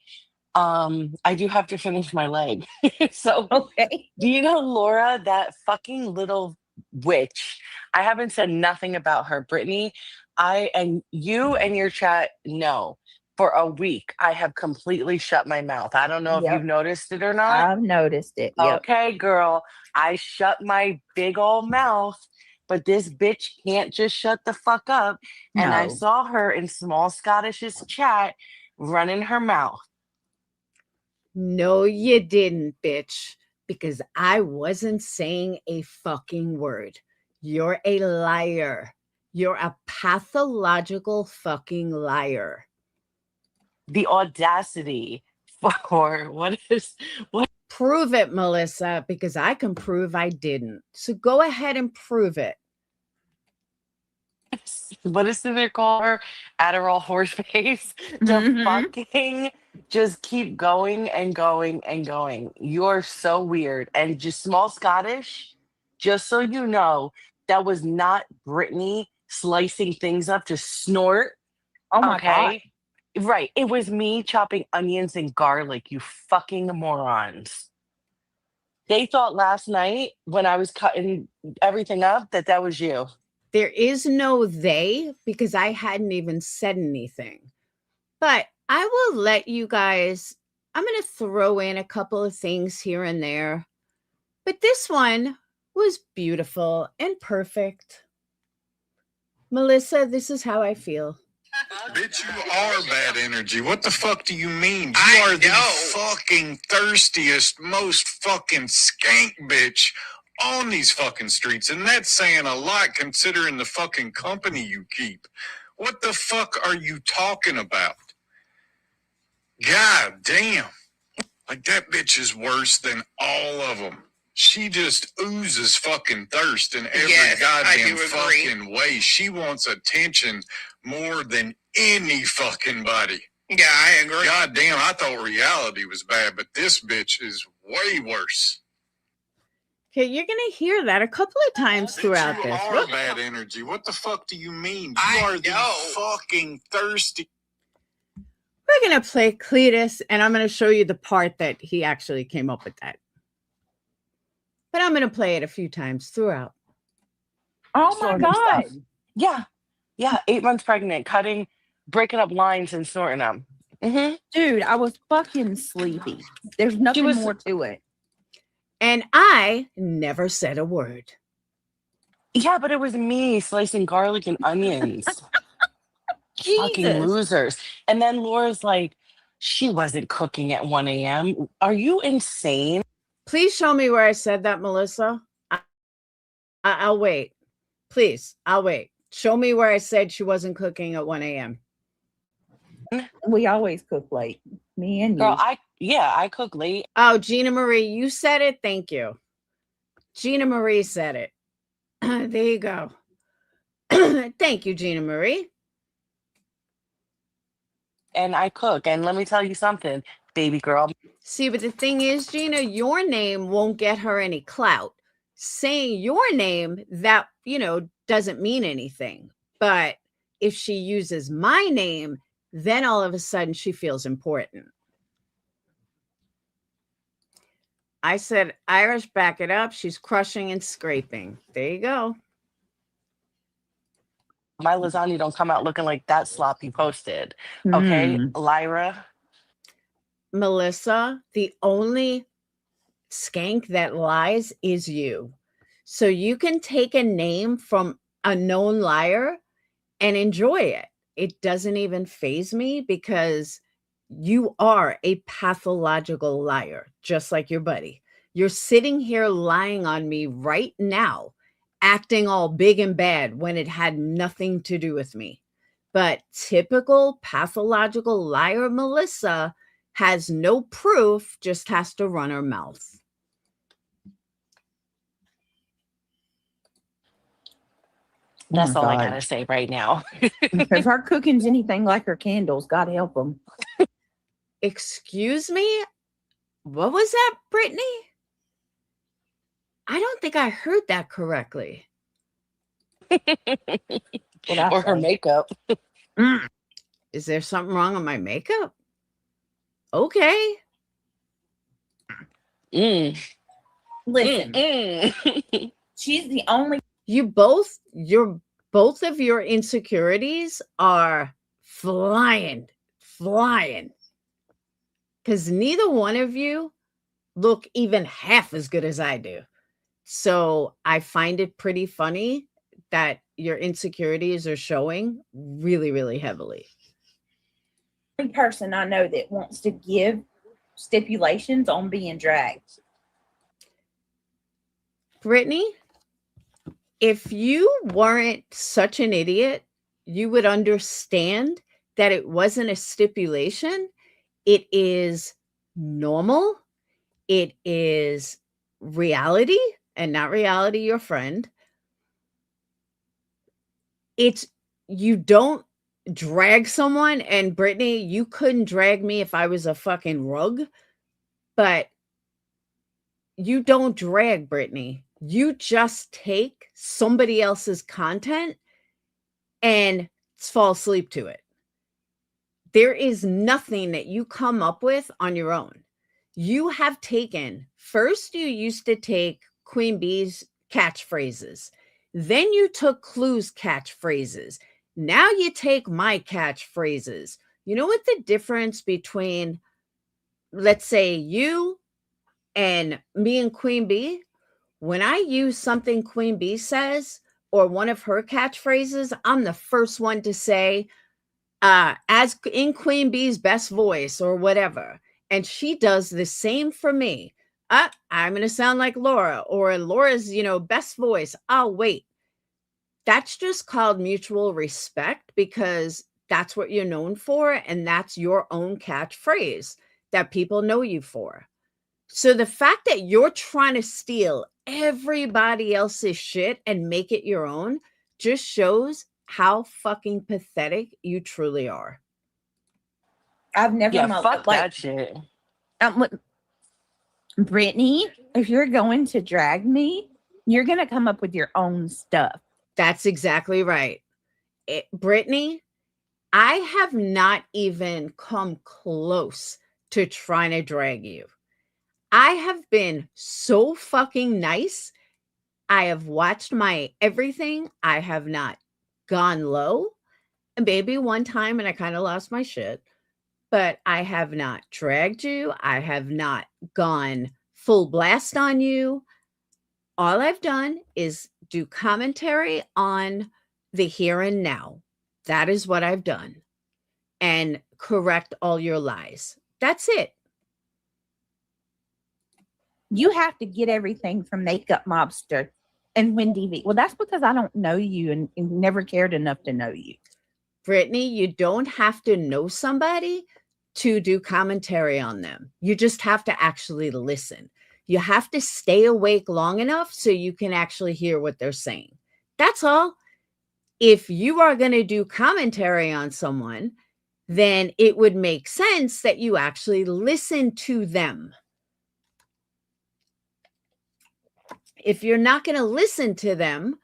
I do have to finish my leg. So Okay. do you know Laura, that fucking little witch? I haven't said nothing about her, Brittany. I and you and your chat know for a week I have completely shut my mouth. I don't know if you've Yep. noticed it or not. I've noticed it. Yep. Okay, girl, I shut my big old mouth, but this bitch can't just shut the fuck up. And I No. saw her in Small Scottish's chat running her mouth. No, you didn't, bitch, because I wasn't saying a fucking word. You're a liar. You're a pathological fucking liar. The audacity for what? Prove it, Melissa, because I can prove I didn't. So go ahead and prove it. What is it they call her? Adderall horse face to Mhm. fucking just keep going and going and going. You're so weird. And just Small Scottish, just so you know, that was not Brittany slicing things up to snort. Oh my God. Okay. Right. It was me chopping onions and garlic, you fucking morons. They thought last night when I was cutting everything up that was you. There is no they because I hadn't even said anything. But I will let you guys, I'm going to throw in a couple of things here and there. But this one was beautiful and perfect. Melissa, this is how I feel. Bitch, you are bad energy. What the fuck do you mean? You are the fucking thirstiest, most fucking skank bitch on these fucking streets. And that's saying a lot considering the fucking company you keep. What the fuck are you talking about? God damn. Like, that bitch is worse than all of them. She just oozes fucking thirst in every goddamn fucking way. She wants attention more than any fucking body. Yeah, I agree. God damn, I thought reality was bad, but this bitch is way worse. Okay, you're gonna hear that a couple of times throughout You this. are Whoop. bad energy. What the fuck do you mean? You are the fucking thirsty. We're gonna play Cletus, and I'm gonna show you the part that he actually came up with that. But I'm gonna play it a few times throughout. Oh my Snorting God. stuff. Yeah. Yeah. 8 months pregnant, cutting, breaking up lines and snorting them. Dude, I was fucking sleepy. There's nothing was- more to it. And I never said a word. Yeah, but it was me slicing garlic and onions. Fucking Jesus. losers. And then Laura's like, she wasn't cooking at 1 a.m. Are you insane? Please show me where I said that, Melissa. I'll wait. Please, I'll wait. Show me where I said she wasn't cooking at 1 a.m. We always cook late. Me and Girl, you. I cook late. Oh, Gina Marie, you said it. Thank you. Gina Marie said it. There you go. Thank you, Gina Marie. And I cook. And let me tell you something, baby girl. See, but the thing is, Gina, your name won't get her any clout. Saying your name, that, doesn't mean anything. But if she uses my name, then all of a sudden she feels important. I said, Irish, back it up. She's crushing and scraping. There you go. My lasagna don't come out looking like that slop you posted. Okay, Lyra. Melissa, the only skank that lies is you. So you can take a name from a known liar and enjoy it. It doesn't even faze me because you are a pathological liar, just like your buddy. You're sitting here lying on me right now, acting all big and bad when it had nothing to do with me. But typical pathological liar Melissa has no proof, just has to run her mouth. That's all I gotta say right now. If our cooking's anything like her candles, God help them. Excuse me? What was that, Brittany? I don't think I heard that correctly. Or her makeup. Is there something wrong with my makeup? Okay. Listen, she's the only. Both of your insecurities are flying. Because neither one of you look even half as good as I do. So I find it pretty funny that your insecurities are showing really, really heavily. Only person I know that wants to give stipulations on being dragged. Brittany, if you weren't such an idiot, you would understand that it wasn't a stipulation. It is normal. It is reality, and not reality, your friend. It's, you don't drag someone, and Brittany, you couldn't drag me if I was a fucking rug, but you don't drag, Brittany. You just take somebody else's content and fall asleep to it. There is nothing that you come up with on your own. You have taken, first you used to take Queen Bee's catchphrases. Then you took Clue's catchphrases. Now you take my catchphrases. You know what the difference between, let's say, you and me and Queen Bee? When I use something Queen Bee says or one of her catchphrases, I'm the first one to say, as in Queen Bee's best voice or whatever. And she does the same for me. I'm going to sound like Laura, or Laura's, best voice. Oh, wait. That's just called mutual respect, because that's what you're known for. And that's your own catchphrase that people know you for. So the fact that you're trying to steal everybody else's shit and make it your own just shows how fucking pathetic you truly are. I've never Yeah, fuck like that shit. look, Brittany, if you're going to drag me, you're gonna come up with your own stuff. That's exactly right. Brittany, I have not even come close to trying to drag you. I have been so fucking nice. I have watched my everything. I have not gone low. And maybe one time and I kind of lost my shit, but I have not dragged you. I have not gone full blast on you. All I've done is do commentary on the here and now. That is what I've done. And correct all your lies. That's it. You have to get everything from Makeup Mobster and Wendy V. Well, that's because I don't know you and never cared enough to know you. Brittany, you don't have to know somebody to do commentary on them. You just have to actually listen. You have to stay awake long enough so you can actually hear what they're saying. That's all. If you are going to do commentary on someone, then it would make sense that you actually listen to them. If you're not going to listen to them,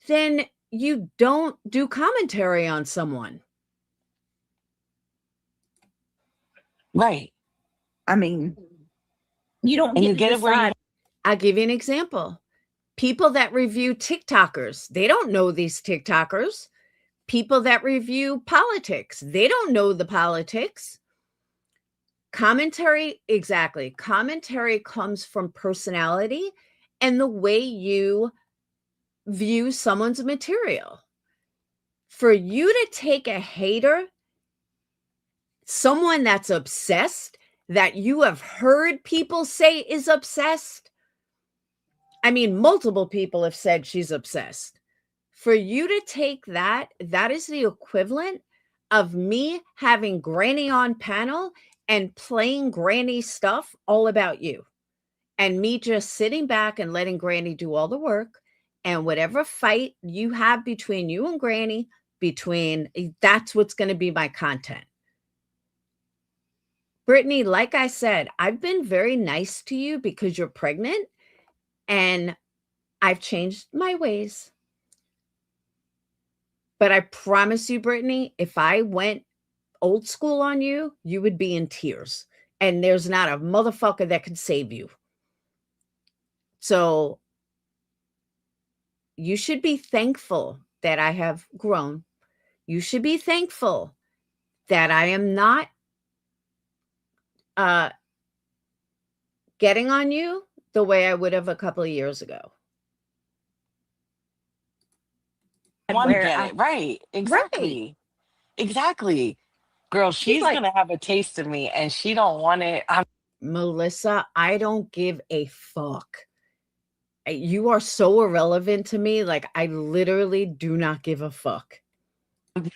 then you don't do commentary on someone. Right. I mean, you don't And get you to get it where you decide. I'll give you an example. People that review TikTokers, they don't know these TikTokers. People that review politics, they don't know the politics. Commentary, exactly. Commentary comes from personality and the way you view someone's material. For you to take a hater, someone that's obsessed, that you have heard people say is obsessed. I mean, multiple people have said she's obsessed. For you to take that, that is the equivalent of me having Granny on panel and playing Granny stuff all about you. And me just sitting back and letting Granny do all the work. And whatever fight you have between you and Granny, that's what's going to be my content. Brittany, like I said, I've been very nice to you because you're pregnant and I've changed my ways. But I promise you, Brittany, if I went old school on you, you would be in tears. And there's not a motherfucker that could save you. So you should be thankful that I have grown. You should be thankful that I am not getting on you the way I would have a couple of years ago. want to Where get I- it. Right. Exactly. Exactly. Girl, she's like- gonna have a taste of me and she don't want it. I'm Melissa, I don't give a fuck. You are so irrelevant to me. Like, I literally do not give a fuck.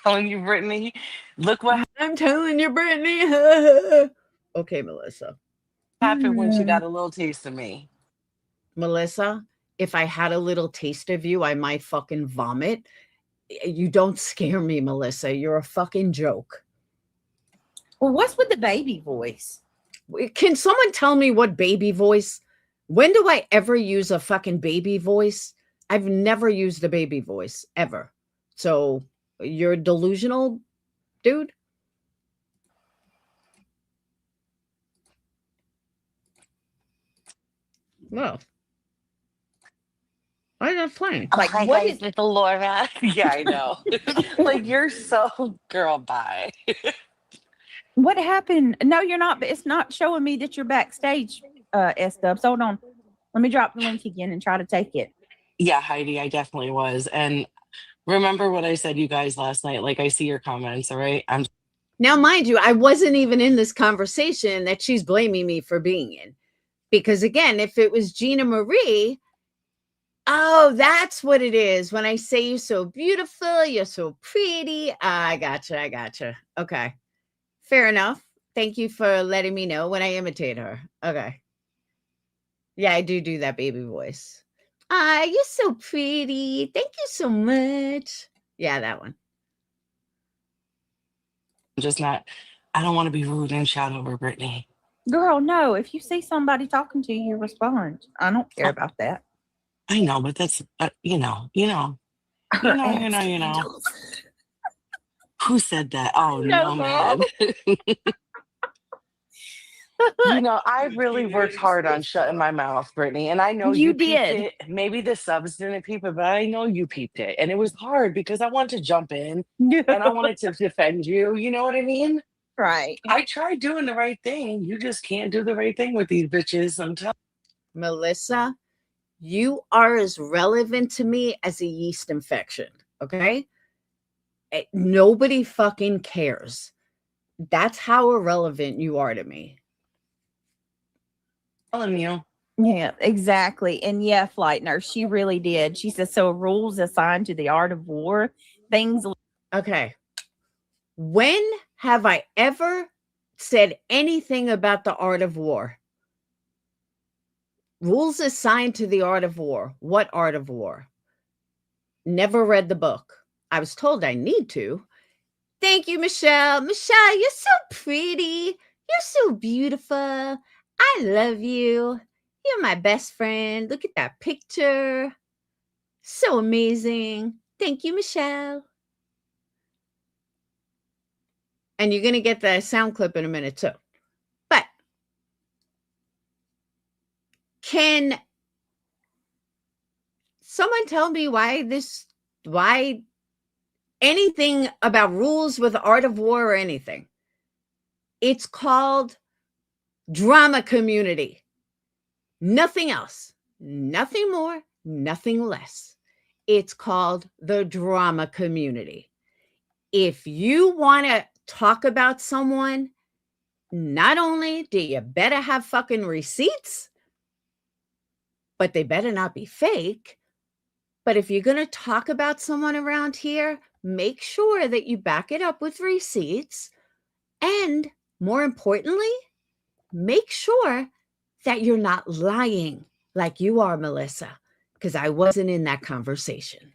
telling you, Brittany, look what I'm telling you, Brittany. Okay, Melissa. happened when she got a little taste of me. Melissa, if I had a little taste of you, I might fucking vomit. You don't scare me, Melissa. You're a fucking joke. Well, what's with the baby voice? Can someone tell me what baby voice? When do I ever use a fucking baby voice? I've never used a baby voice ever. So you're delusional, dude. Well, I'm not playing. Like, Hi what guys, is- little Laura. Yeah, I know. Like you're so girl, bye. What happened? No, you're not. But it's not showing me that you're backstage. S Dubs. Hold on. Let me drop the link again and try to take it. Yeah, Heidi, I definitely was. And remember what I said, you guys, last night. Like I see your comments, all right? I'm Now, mind you, I wasn't even in this conversation that she's blaming me for being in. Because again, if it was Gina Marie, oh, that's what it is. When I say you're so beautiful, you're so pretty. I gotcha. Okay. Fair enough. Thank you for letting me know when I imitate her. Okay. Yeah, I do that baby voice. You're so pretty. Thank you so much. Yeah, that one. just not. I don't want to be rude and shout over Brittany. Girl, no. If you see somebody talking to you, respond. I don't care about that. I know, but that's you know. Who said that? Oh No, no, girl. man. I really worked hard on shutting my mouth, Brittany, and I know You you peeped did. it. Maybe the subs didn't peep it, but I know you peeped it, and it was hard because I wanted to jump in and I wanted to defend you. You know what I mean? Right. I tried doing the right thing. You just can't do the right thing with these bitches. I'm telling. Melissa, you are as relevant to me as a yeast infection. Okay. Nobody fucking cares. That's how irrelevant you are to me. Telling you. Yeah, exactly. And yeah, Flight Nurse, she really did. She said, so rules assigned to the art of war, things. Okay. When have I ever said anything about the art of war? Rules assigned to the art of war. What art of war? Never read the book. I was told I need to. Thank you, Michelle. Michelle, you're so pretty. You're so beautiful. I love you. You're my best friend. Look at that picture. So amazing. Thank you, Michelle. And you're going to get the sound clip in a minute, too. But can someone tell me why anything about rules with the art of war or anything? It's called drama community. Nothing else. Nothing more, nothing less. It's called the drama community. If you want to talk about someone, not only do you better have fucking receipts, but they better not be fake. But if you're going to talk about someone around here, make sure that you back it up with receipts. And more importantly, make sure that you're not lying like you are, Melissa, because I wasn't in that conversation.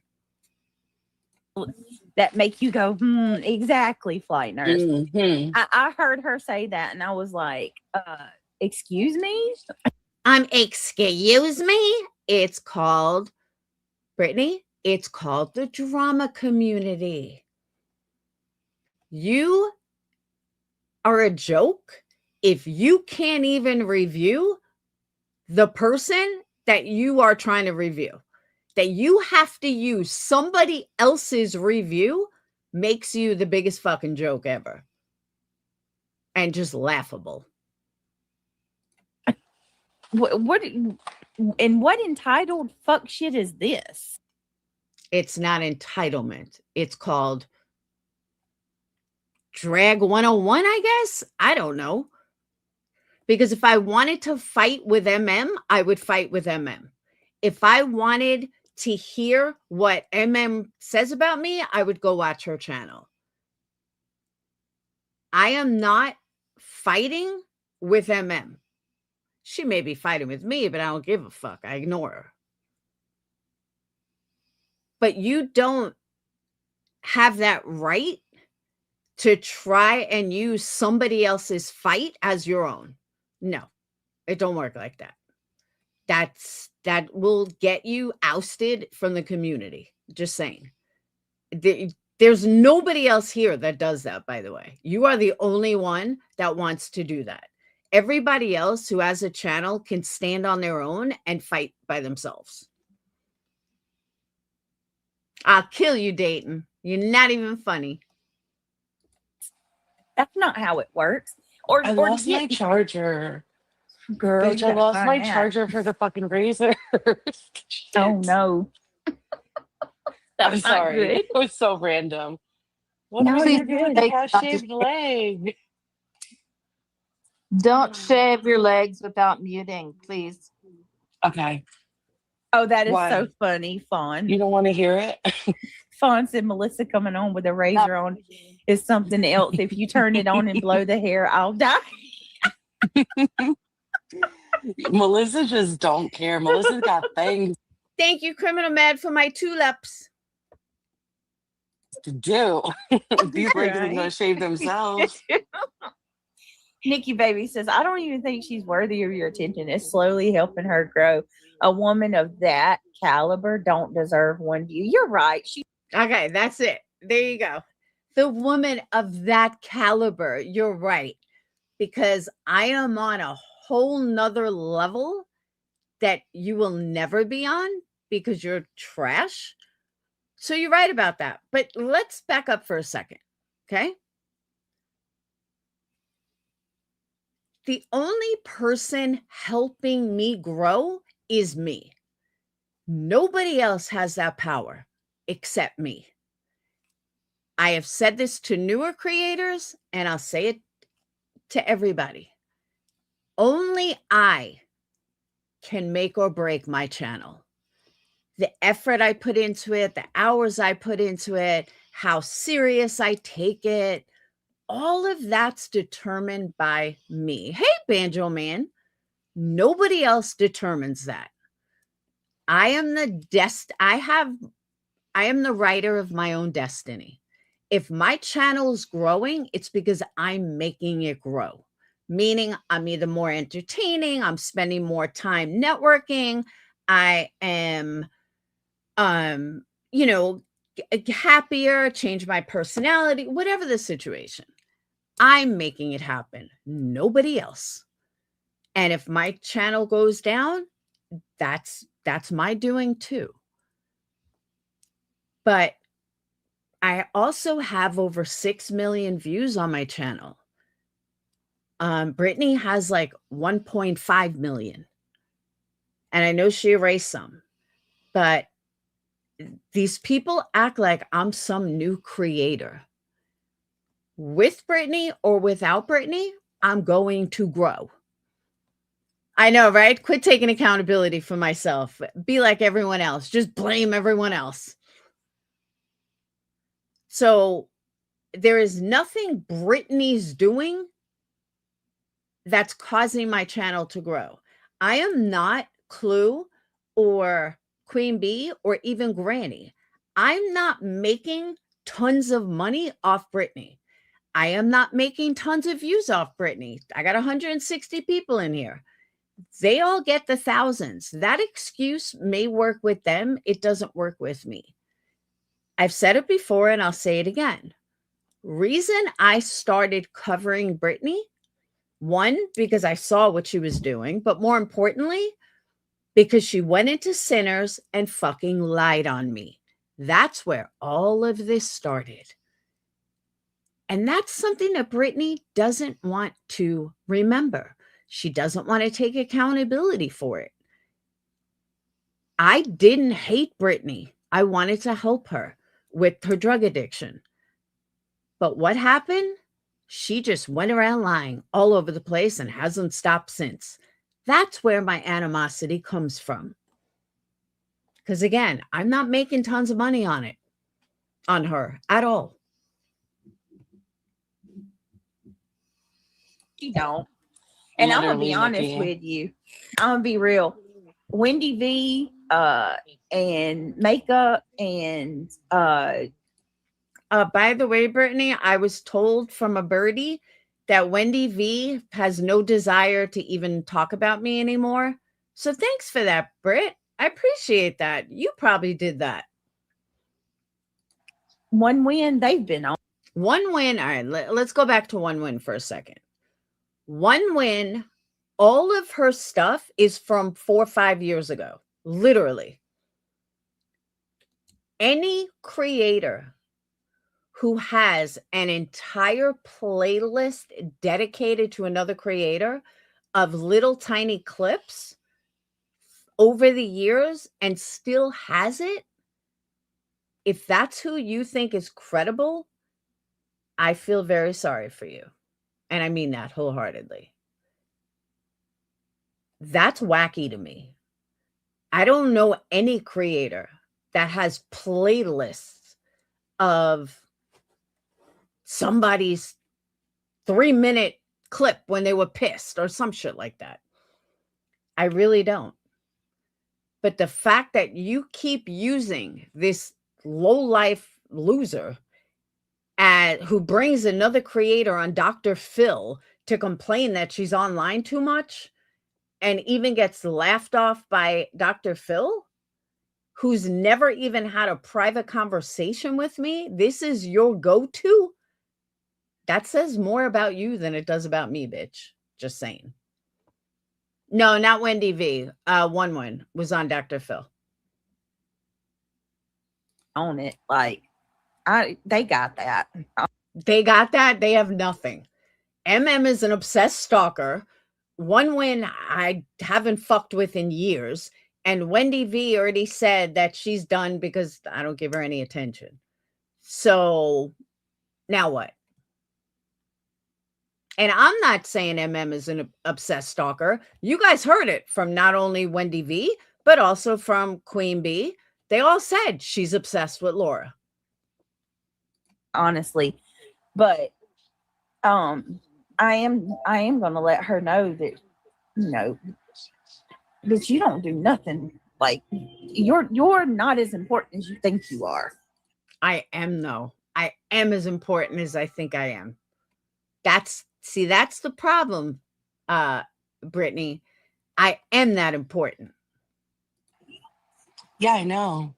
That make you go, exactly, Flight Nurse. Mm-hmm. I heard her say that and I was like, excuse me? Excuse me? It's called, Brittany, it's called the drama community. You are a joke if you can't even review the person that you are trying to review. That you have to use somebody else's review makes you the biggest fucking joke ever. And just laughable. What entitled fuck shit is this? It's not entitlement. It's called Drag 101, I guess. I don't know. Because if I wanted to fight with I would fight with If I wanted to hear what says about me, I would go watch her channel. I am not fighting with She may be fighting with me, but I don't give a fuck. I ignore her. But you don't have that right to try and use somebody else's fight as your own. No, it don't work like that. That will get you ousted from the community. Just saying. There's nobody else here that does that, by the way. You are the only one that wants to do that. Everybody else who has a channel can stand on their own and fight by themselves. I'll kill you, Dayton. You're not even funny. That's not how it works. I lost my charger. Girl, Bitch, I lost my charger for the fucking razor. Oh no. I'm sorry. It was so random. What are you doing? The cat shaved leg. Don't shave your legs without muting, please. Okay. Oh, that is Why? so funny. Fawn. You don't want to hear it? Fawn said Melissa coming on with a razor on is something else. If you turn it on and blow the hair, I'll die. Melissa just don't care. Melissa's got things Thank you, Criminal Mad, for my tulips. to do. These legs are going to shave themselves. Nikki Baby says, I don't even think she's worthy of your attention. It's slowly helping her grow. A woman of that caliber don't deserve one view. You're right. She Okay, that's it. There you go. The woman of that caliber. You're right. Because I am on a whole nother level that you will never be on because you're trash. So you're right about that. But let's back up for a second. Okay. The only person helping me grow is me. Nobody else has that power except me. I have said this to newer creators, and I'll say it to everybody. Only I can make or break my channel. The effort I put into it, the hours I put into it, how serious I take it, all of that's determined by me. Hey, Banjo Man, nobody else determines that. I am the writer of my own destiny. If my channel is growing, it's because I'm making it grow. Meaning I'm either more entertaining, I'm spending more time networking, I am happier, change my personality, whatever the situation. I'm making it happen, nobody else. And if my channel goes down, that's my doing too. But I also have over 6 million views on my channel. Brittany has like 1.5 million. And I know she erased some, but these people act like I'm some new creator. With Brittany or without Brittany, I'm going to grow. I know, right? Quit taking accountability for myself. Be like everyone else. Just blame everyone else. So there is nothing Brittany's doing that's causing my channel to grow. I am not Clue or Queen Bee or even Granny. I'm not making tons of money off Brittany. I am not making tons of views off Brittany. I got 160 people in here. They all get the thousands. That excuse may work with them. It doesn't work with me. I've said it before and I'll say it again. Reason I started covering Brittany, one, because I saw what she was doing, but more importantly, because she went into Sinners and fucking lied on me. That's where all of this started. And that's something that Brittany doesn't want to remember. She doesn't want to take accountability for it. I didn't hate Brittany. I wanted to help her with her drug addiction. But what happened? She just went around lying all over the place and hasn't stopped since. That's where my animosity comes from. Because again, I'm not making tons of money on her at all. You don't. And I'm gonna be Literally, honest Nikki. with you. I'm gonna be real. Wendy V and makeup and by the way, Brittany, I was told from a birdie that Wendy V has no desire to even talk about me anymore. So thanks for that, Britt. I appreciate that. You probably did that. One Win, they've been on. One Win. All right, let's go back to One Win for a second. One Win, all of her stuff is from 4 or 5 years ago. Literally. Any creator who has an entire playlist dedicated to another creator of little tiny clips over the years and still has it, if that's who you think is credible, I feel very sorry for you. And I mean that wholeheartedly. That's wacky to me. I don't know any creator that has playlists of somebody's 3-minute clip when they were pissed or some shit like that. I really don't. But the fact that you keep using this low-life loser who brings another creator on Dr. Phil to complain that she's online too much and even gets laughed off by Dr. Phil, who's never even had a private conversation with me. This is your go-to. That says more about you than it does about me, bitch. Just saying. No, not Wendy V. One was on Dr. Phil. On it, like they got that. They got that. They have nothing. MM is an obsessed stalker. One win I haven't fucked with in years. And Wendy V already said that she's done because I don't give her any attention. So now what? And I'm not saying MM is an obsessed stalker. You guys heard it from not only Wendy V, but also from Queen B. They all said she's obsessed with Laura. Honestly, but I am going to let her know that, you know, that you don't do nothing. Like you're not as important as you think you are. I am, though. I am as important as I think I am. That's the problem, Brittany. I am that important. Yeah, I know.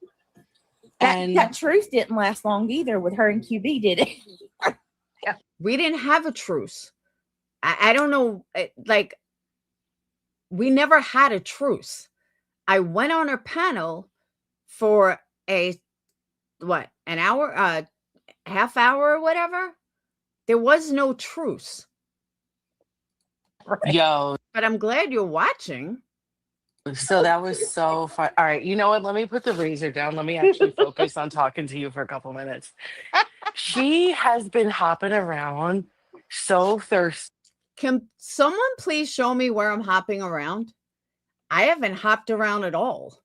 That truce didn't last long either with her and QB, did it? We didn't have a truce. I don't know. Like, we never had a truce. I went on her panel for an hour, half hour or whatever. There was no truce. Right. Yo, But I'm glad you're watching. so that was so fun. All right, you know what? Let me put the razor down. Let me actually focus on talking to you for a couple minutes. She has been hopping around so thirsty, Can someone please show me where I'm hopping around? I haven't hopped around at all.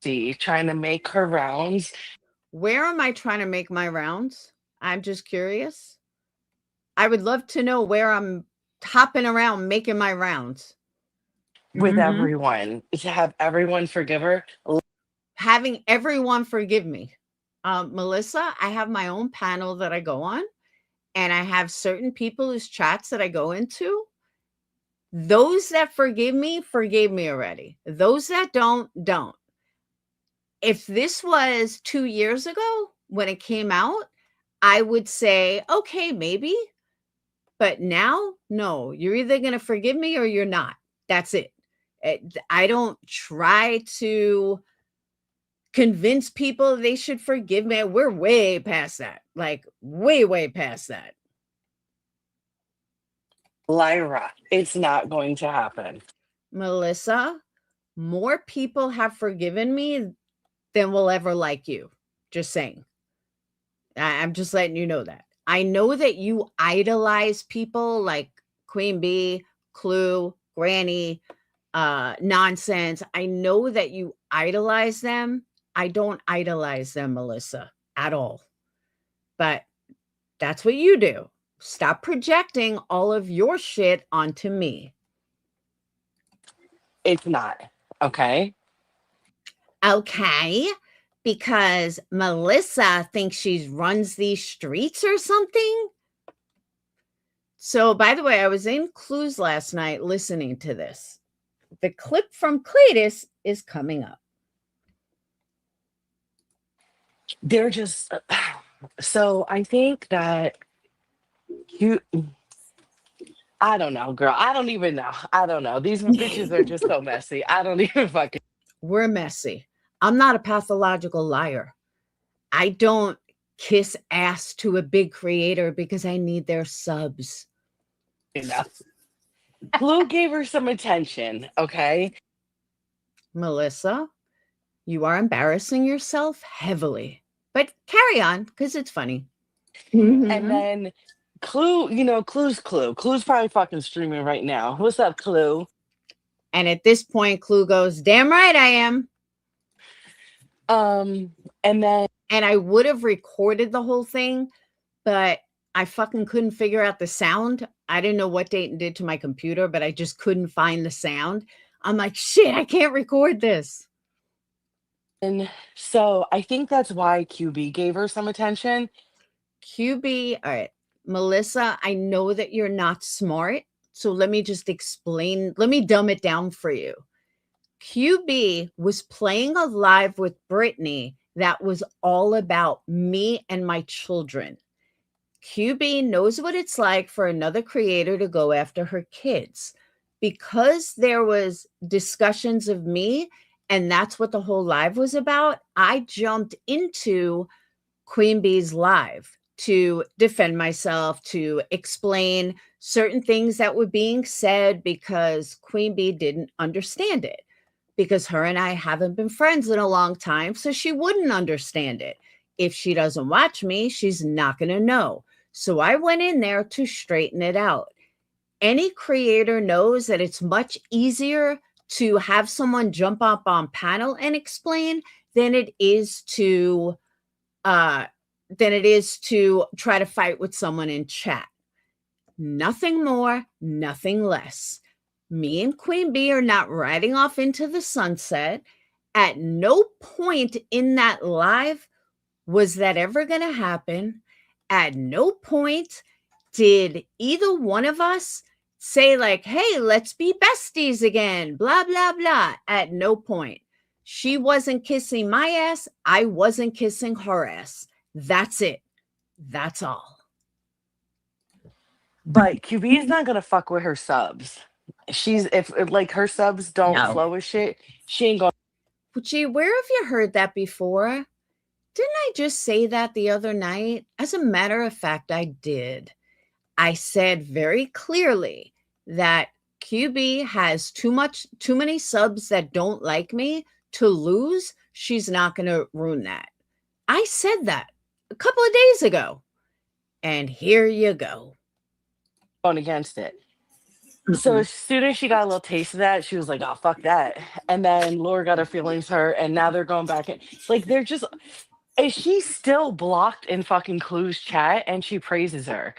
trying to make her rounds. Where am I trying to make my rounds? I'm just curious. I would love to know where I'm hopping around making my rounds. With Mhm. everyone, to have everyone forgive her. Having everyone forgive me. Melissa, I have my own panel that I go on, and I have certain people whose chats that I go into. Those that forgive me already. Those that don't. If this was 2 years ago when it came out, I would say, okay, maybe. But now, no, you're either going to forgive me or you're not. That's it. I don't try to convince people they should forgive me. We're way past that. Like, way past that. Lyra, it's not going to happen. Melissa, more people have forgiven me than will ever like you. Just saying. I'm just letting you know that. I know that you idolize people like Queen Bee, Clue, Granny, Nonsense. I know that you idolize them. I don't idolize them, Melissa, at all. But that's what you do. Stop projecting all of your shit onto me. It's not. Okay. Okay. Because Melissa thinks she runs these streets or something. So, by the way, I was in Clues last night listening to this. The clip from Cletus is coming up. They're just so I think that I don't know, girl. I don't even know. I don't know. These bitches are just so messy. I don't even fucking. We're messy. I'm not a pathological liar. I don't kiss ass to a big creator because I need their subs. Blue gave her some attention, okay? Melissa, you are embarrassing yourself heavily. But carry on, because it's funny. And then Clue, Clue's Clue. Clue's probably fucking streaming right now. What's up, Clue? And at this point, Clue goes, damn right I am. And I would have recorded the whole thing, but I fucking couldn't figure out the sound. I didn't know what Dayton did to my computer, but I just couldn't find the sound. I'm like, shit, I can't record this. And so I think that's why QB gave her some attention. QB, all right, Melissa, I know that you're not smart. So let me just explain. Let me dumb it down for you. QB was playing a live with Brittany that was all about me and my children. QB knows what it's like for another creator to go after her kids. Because there was discussions of me, and that's what the whole live was about, I jumped into Queen Bee's live to defend myself, to explain certain things that were being said because Queen Bee didn't understand it. Because her and I haven't been friends in a long time, so she wouldn't understand it. If she doesn't watch me, she's not going to know. So I went in there to straighten it out. Any creator knows that it's much easier to have someone jump up on panel and explain than it is to try to fight with someone in chat. Nothing more, nothing less. Me and Queen Bee are not riding off into the sunset. At no point in that live was that ever going to happen. At no point did either one of us say like, hey, let's be besties again, blah, blah, blah. At no point. She wasn't kissing my ass. I wasn't kissing her ass. That's it. That's all. But QB is not gonna fuck with her subs. She's if like her subs don't No. flow with shit, she ain't gonna. But gee, where have you heard that before? Didn't I just say that the other night? As a matter of fact, I did. I said very clearly that QB has too many subs that don't like me to lose. She's not going to ruin that. I said that a couple of days ago. And here you go. Going against it. So as soon as she got a little taste of that, she was like, "Oh fuck that!" And then Laura got her feelings hurt, and now they're going back in. Like they're just. Is she still blocked in fucking Clue's chat? And she praises her.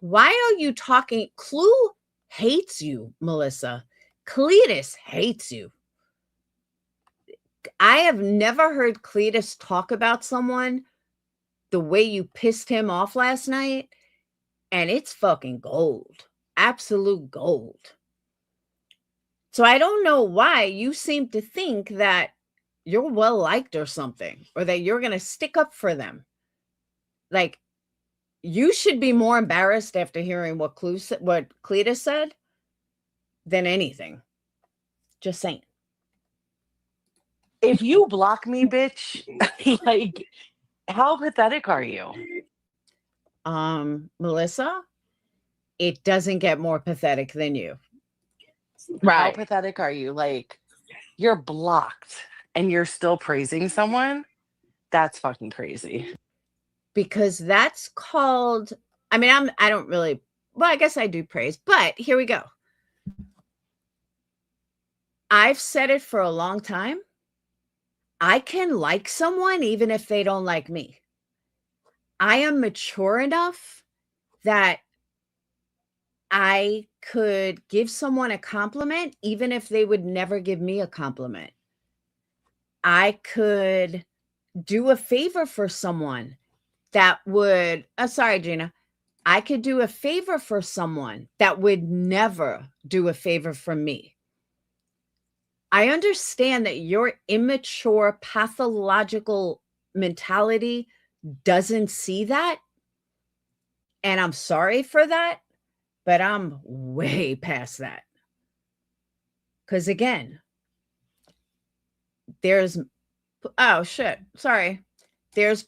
Why are you talking? Clue hates you, Melissa. Cletus hates you. I have never heard Cletus talk about someone the way you pissed him off last night, and it's fucking gold. Absolute gold. So I don't know why you seem to think that you're well liked or something, or that you're going to stick up for them. Like, you should be more embarrassed after hearing what Cletus said than anything. Just saying. If you block me, bitch, like, how pathetic are you? Melissa, it doesn't get more pathetic than you. How pathetic are you? Like, you're blocked and you're still praising someone? That's fucking crazy. Because that's called, I mean, I don't really, well, I guess I do praise, but here we go. I've said it for a long time. I can like someone even if they don't like me. I am mature enough that I could give someone a compliment even if they would never give me a compliment. I could do a favor for someone that would, sorry, Gina. I could do a favor for someone that would never do a favor for me. I understand that your immature pathological mentality doesn't see that. And I'm sorry for that, but I'm way past that. Because again, there's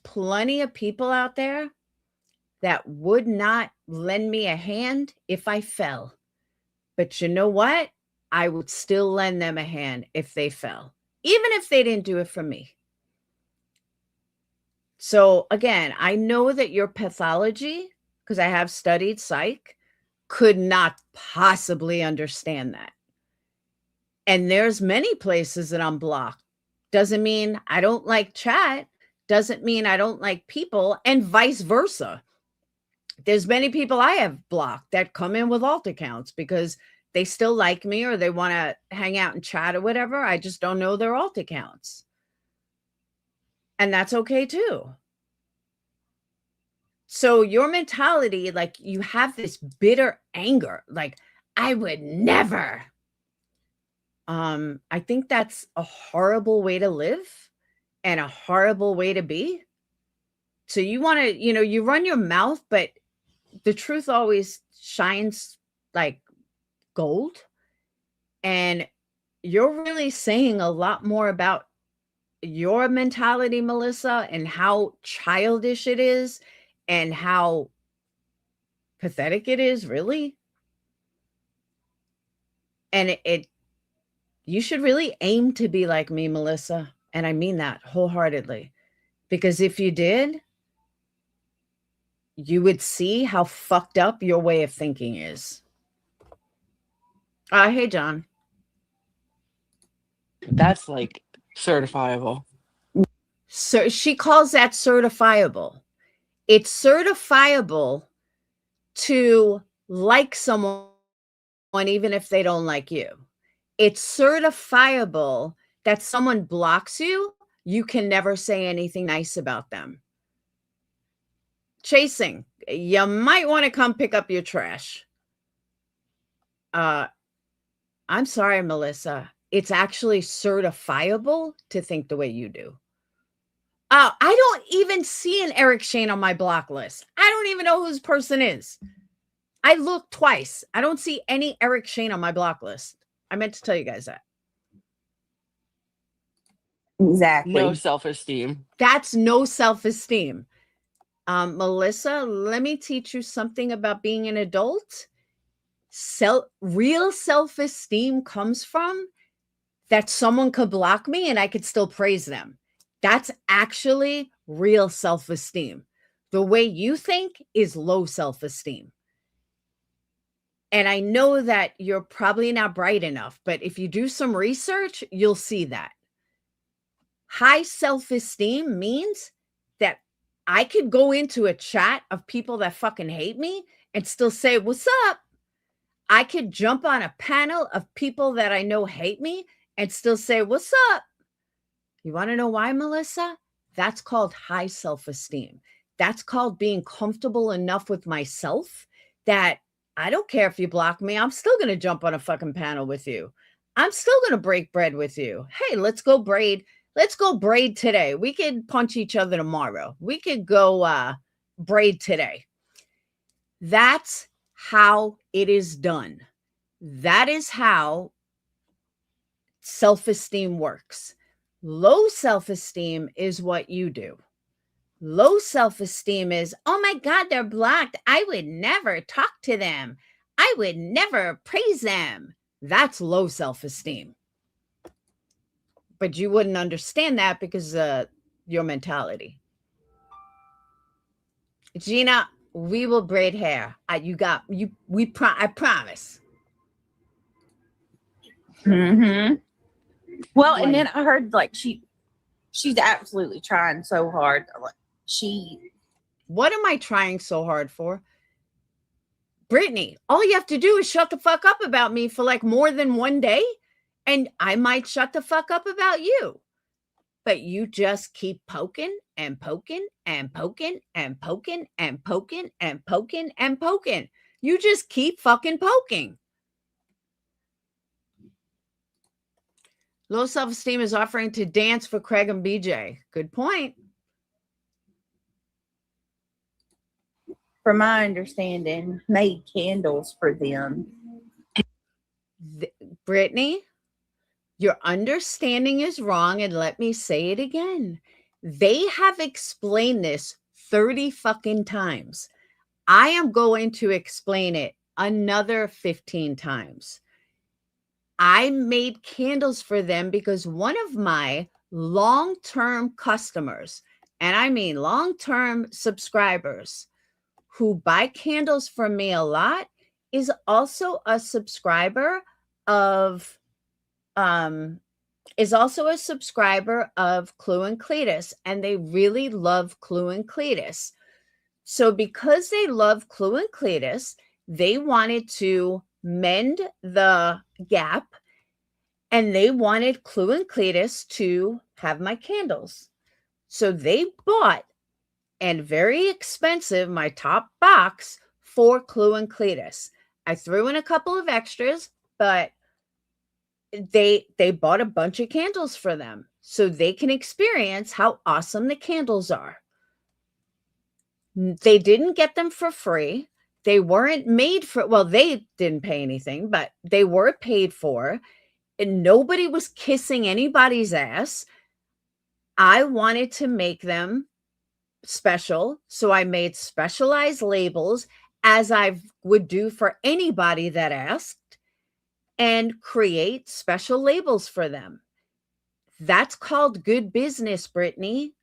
plenty of people out there that would not lend me a hand if I fell. But you know what? I would still lend them a hand if they fell, even if they didn't do it for me. So again, I know that your pathology, because I have studied psych, could not possibly understand that. And there's many places that I'm blocked. Doesn't mean I don't like chat. Doesn't mean I don't like people, and vice versa. There's many people I have blocked that come in with alt accounts because they still like me or they want to hang out and chat or whatever. I just don't know their alt accounts. And that's okay too. So your mentality, like you have this bitter anger, like I would never. I think that's a horrible way to live and a horrible way to be. So you want to, you run your mouth, but the truth always shines like gold. And you're really saying a lot more about your mentality, Melissa, and how childish it is and how pathetic it is, really. And you should really aim to be like me, Melissa. And I mean that wholeheartedly. Because if you did, you would see how fucked up your way of thinking is. Hey, John. That's like certifiable. So she calls that certifiable. It's certifiable to like someone even if they don't like you. It's certifiable that someone blocks you, you can never say anything nice about them. Chasing, you might want to come pick up your trash. I'm sorry, Melissa. It's actually certifiable to think the way you do. I don't even see an Eric Shane on my block list. I don't even know who this person is. I looked twice. I don't see any Eric Shane on my block list. I meant to tell you guys that. Exactly. No self-esteem. That's no self-esteem. Melissa, let me teach you something about being an adult. Real self-esteem comes from that someone could block me and I could still praise them. That's actually real self-esteem. The way you think is low self-esteem. And I know that you're probably not bright enough, but if you do some research, you'll see that. High self-esteem means that I could go into a chat of people that fucking hate me and still say, what's up? I could jump on a panel of people that I know hate me and still say, what's up? You want to know why, Melissa? That's called high self-esteem. That's called being comfortable enough with myself that I don't care if you block me. I'm still going to jump on a fucking panel with you. I'm still going to break bread with you. Hey, let's go braid. Let's go braid today. We could punch each other tomorrow. We could go braid today. That's how it is done. That is how self-esteem works. Low self-esteem is what you do. Low self-esteem is, oh my God, they're blocked. I would never talk to them. I would never praise them. That's low self-esteem. But you wouldn't understand that because your mentality. Gina, we will braid hair. I promise. Mm-hmm. Well, and then I heard like she's absolutely trying so hard. What am I trying so hard for? Brittany, all you have to do is shut the fuck up about me for like more than one day, and I might shut the fuck up about you. But you just keep poking and poking and poking and poking and poking and poking and poking. You just keep fucking poking. Low self-esteem is offering to dance for Craig and BJ. Good point. From my understanding, made candles for them. Brittany, your understanding is wrong, and let me say it again. They have explained this 30 fucking times. I am going to explain it another 15 times. I made candles for them because one of my long-term customers, and I mean long-term subscribers who buy candles from me a lot, is also a subscriber of Clue and Cletus, and they really love Clue and Cletus. So because they love Clue and Cletus, they wanted to mend the gap, and they wanted Clue and Cletus to have my candles. So they bought and very expensive, my top box for Clue and Cletus. I threw in a couple of extras, but they bought a bunch of candles for them so they can experience how awesome the candles are. They didn't get them for free. They weren't made for, well, they didn't pay anything, but they were paid for, and nobody was kissing anybody's ass. I wanted to make them special, so I made specialized labels, as I would do for anybody that asked, and create special labels for them. That's called good business, Brittany.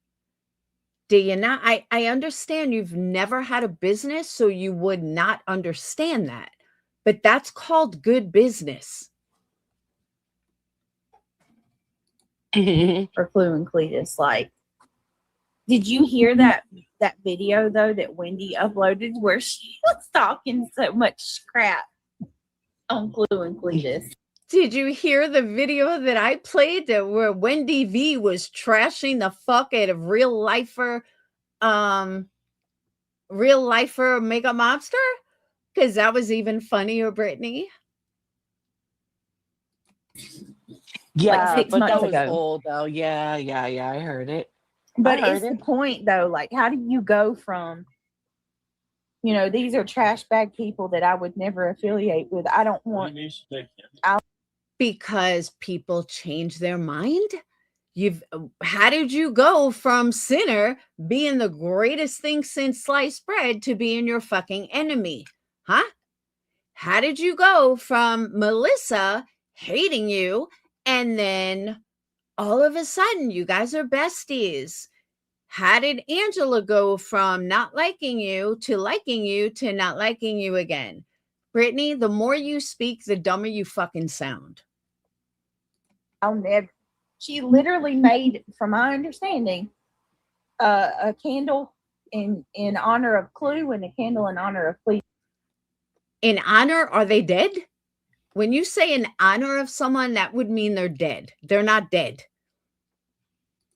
Do you not? I understand you've never had a business, so you would not understand that. But that's called good business. For Clue and Cletus. Like, did you hear that video though that Wendy uploaded where she was talking so much crap on Clue and Cletus? Did you hear the video that I played where Wendy V was trashing the fuck out of real lifer Mega Monster? Because that was even funnier, Brittany. Yeah, 6 but months that was ago. old though. Yeah, I heard it. But I heard it's it. the point though, like how do you go from, these are trash bag people that I would never affiliate with. I don't want Because people change their mind. How did you go from Sinner being the greatest thing since sliced bread to being your fucking enemy? Huh? How did you go from Melissa hating you and then all of a sudden you guys are besties? How did Angela go from not liking you to not liking you again? Brittany, the more you speak, the dumber you fucking sound. I'll never. She literally made, from my understanding, a candle in honor of Clue and a candle in honor of Cletus. In honor, are they dead? When you say in honor of someone, that would mean they're dead. They're not dead.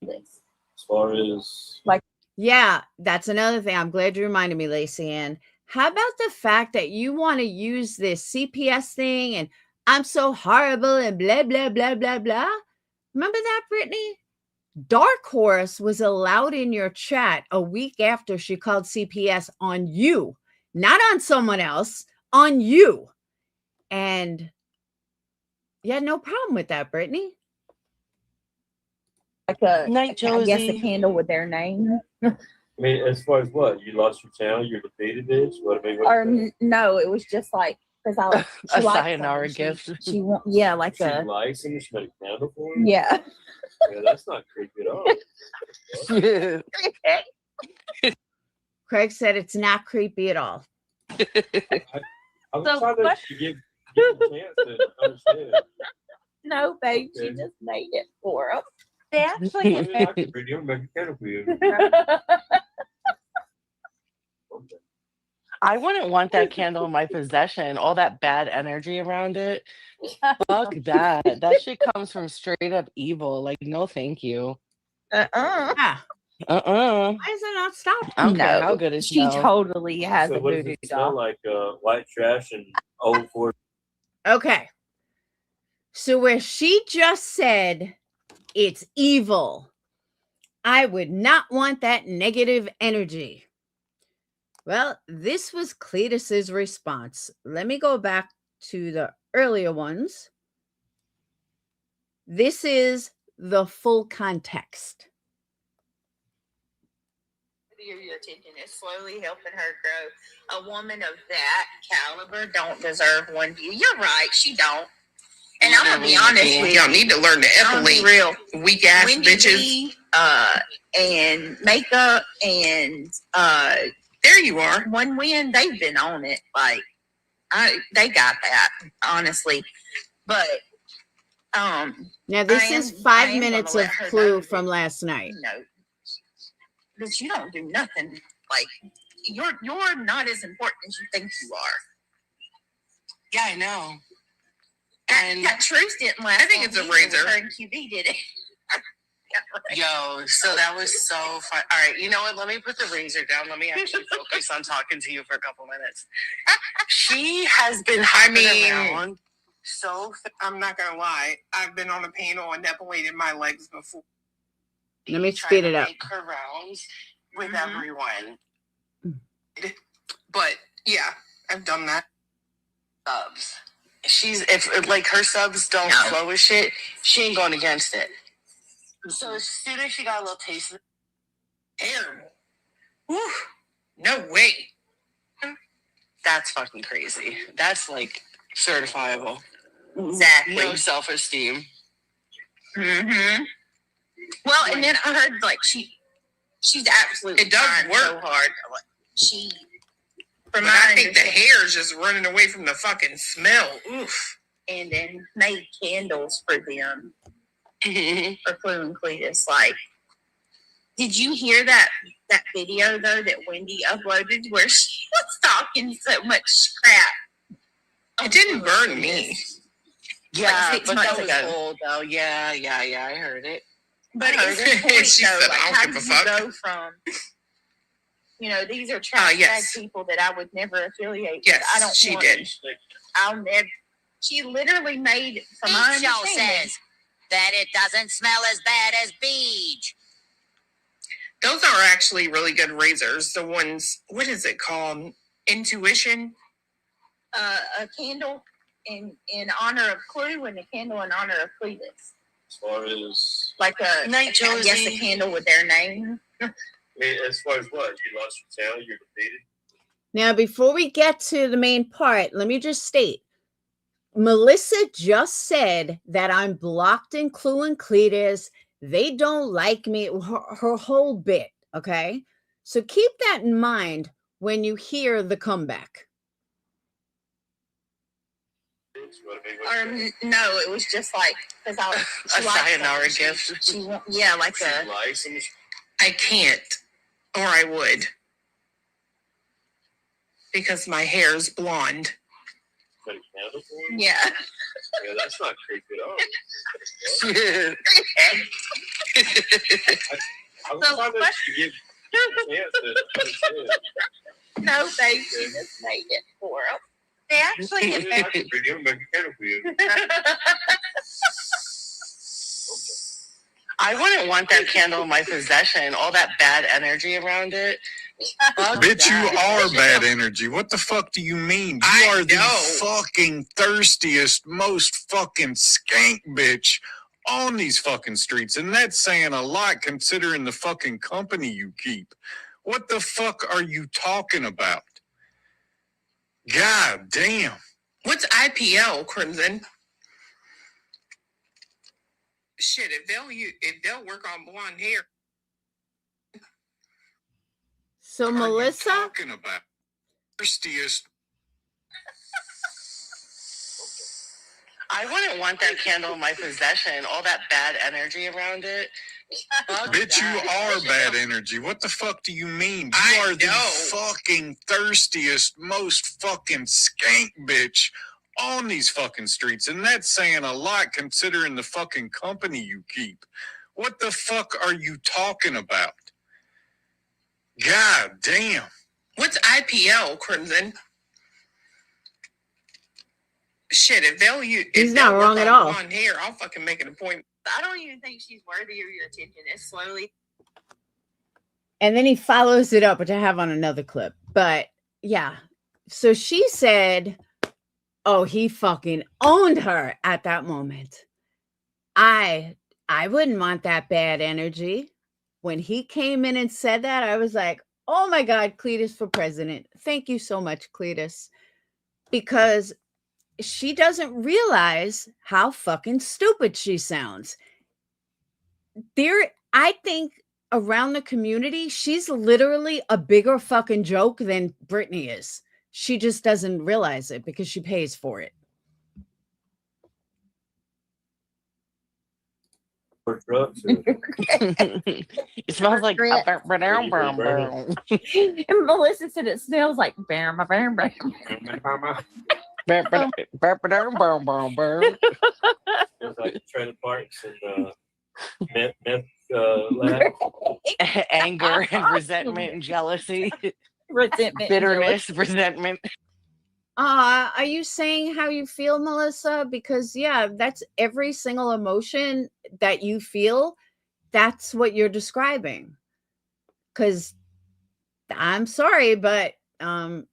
As far as Yeah, that's another thing. I'm glad you reminded me, Lacey Ann. How about the fact that you want to use this CPS thing and I'm so horrible and blah, blah, blah, blah, blah? Remember that, Brittany? Dark Horse was allowed in your chat a week after she called CPS on you, not on someone else, on you. And you had no problem with that, Brittany. Like a, Night, I guess a Josie. candle with their name. I mean, as far as what you lost your channel, you're defeated, bitch. What I mean, Or no, it was just like because I A she likes sayonara them. gift. She want like she a likes him. She made a candle for him. yeah. Yeah, that's not creepy at all. Craig said it's not creepy at all. I was So trying what- to give him a chance to understand. No, babe, she Okay. just made it for him. They actually I mean, I can bring you make a candle for you. Okay. I wouldn't want that candle in my possession. All that bad energy around it. Fuck that. That shit comes from straight up evil. Like, no, thank you. Ah, Uh-uh. why is it not stopped? I don't care No, how good it she smells. totally has So a what does voodoo it smell doll. like? White trash and old Ford. Okay. So where she just said it's evil, I would not want that negative energy. Well, this was Cletus's response. Let me go back to the earlier ones. This is the full context. Your attention is slowly helping her grow. A woman of that caliber don't deserve one view. You're right, she don't. And I'm gonna be honest with y'all. Need to learn to ethylene. Real weak ass bitches. And makeup and there you are. One win, they've been on it. Like they got that honestly, but Now, this I is am 5 gonna minutes let of her Clue know from that, last night. you know, but you don't do nothing. Like you're not as important as you think you are. Yeah, I know. That truth didn't last. I think it's a razor. Her and QB did it. Yo, so that was so fun. All right, you know what? Let me put the razor down. Let me actually focus on talking to you for a couple minutes. She has been hopping around. So I'm not gonna lie. I've been on a panel and depilated my legs before. Let me speed it up. Make her rounds with everyone. But yeah, I've done that. Subs. She's if like her subs don't flow with shit, she ain't going against it. So as soon as she got a little taste of Terrible. Whew. No way. that's fucking crazy. That's like certifiable. Exactly. No self-esteem. Mm-hmm. Well, and then I heard like she's absolutely It does trying work. so hard. She, from But my I think the understanding, hair is just running away from the fucking smell. Oof. and then made candles for them Mhm. for Clue and Cletus. Like, did you hear that video though that Wendy uploaded where she was talking so much crap? It didn't burn me. Yeah, 6 but months that was ago. old though. Yeah, I heard it. But I it's heard the point, she though, said, like, "I don't how give do a you fuck." go from, these are trash bag yes. people that I would never affiliate Yes, with. I don't she want, did. I'll never. She literally made, from my Beej show understanding, says that it doesn't smell as bad as Beej. Those are actually really good razors. The ones, what is it called? Intuition? a candle in honor of Clue and a candle in honor of Cletus. As far as Like a, Night, I guess a Josie. candle with their name. as far as what? You lost your tail, you're defeated. Now, before we get to the main part, let me just state Melissa just said that I'm blocked in Clue and Cletus. They don't like me, her whole bit. Okay. So keep that in mind when you hear the comeback. No, it was just like, because I was. A sayonara gift. Yeah, like She a. likes them. I can't, or I would. Because my hair's blonde. Put a candle for you? Yeah. Yeah, that's not creepy at all. I was So, trying to give you a chance to understand. No, babe, she just made it for them. They actually I'm gonna make a candle for you. I wouldn't want that candle in my possession. All that bad energy around it. Fuck Bitch, you that. are bad energy. What the fuck do you mean? You I are the know. fucking thirstiest, most fucking skank bitch on these fucking streets. And that's saying a lot considering the fucking company you keep. What the fuck are you talking about? God damn. What's IPL, Crimson? Shit, if they'll work on blonde hair. So, Are you Melissa, talking about thirstiest. I wouldn't want that candle in my possession. All that bad energy around it. Fuck Bitch, you that. are bad energy. What the fuck do you mean? You I are the know. fucking thirstiest, most fucking skank bitch on these fucking streets. And that's saying a lot considering the fucking company you keep. What the fuck are you talking about? God damn. What's IPL, Crimson? Shit, if He's they'll not work wrong at on all. blonde hair, I'll fucking make an appointment. I don't even think she's worthy of your attention. It's slowly. and then he follows it up, which I have on another clip. But yeah, so she said, oh, he fucking owned her at that moment. I wouldn't want that bad energy. When he came in and said that, I was like, oh my God, Cletus for president. Thank you so much, Cletus. Because she doesn't realize how fucking stupid she sounds. I think around the community, she's literally a bigger fucking joke than Britney is. She just doesn't realize it because she pays for it. For drugs. Or It smells like Regret. And Melissa said it smells like bam, bam, bam. It was like trailer parks and meth laugh. Anger and resentment and jealousy, Resentment, bitterness, resentment. Are you saying how you feel, Melissa? Because yeah, that's every single emotion that you feel. That's what you're describing. Because I'm sorry, but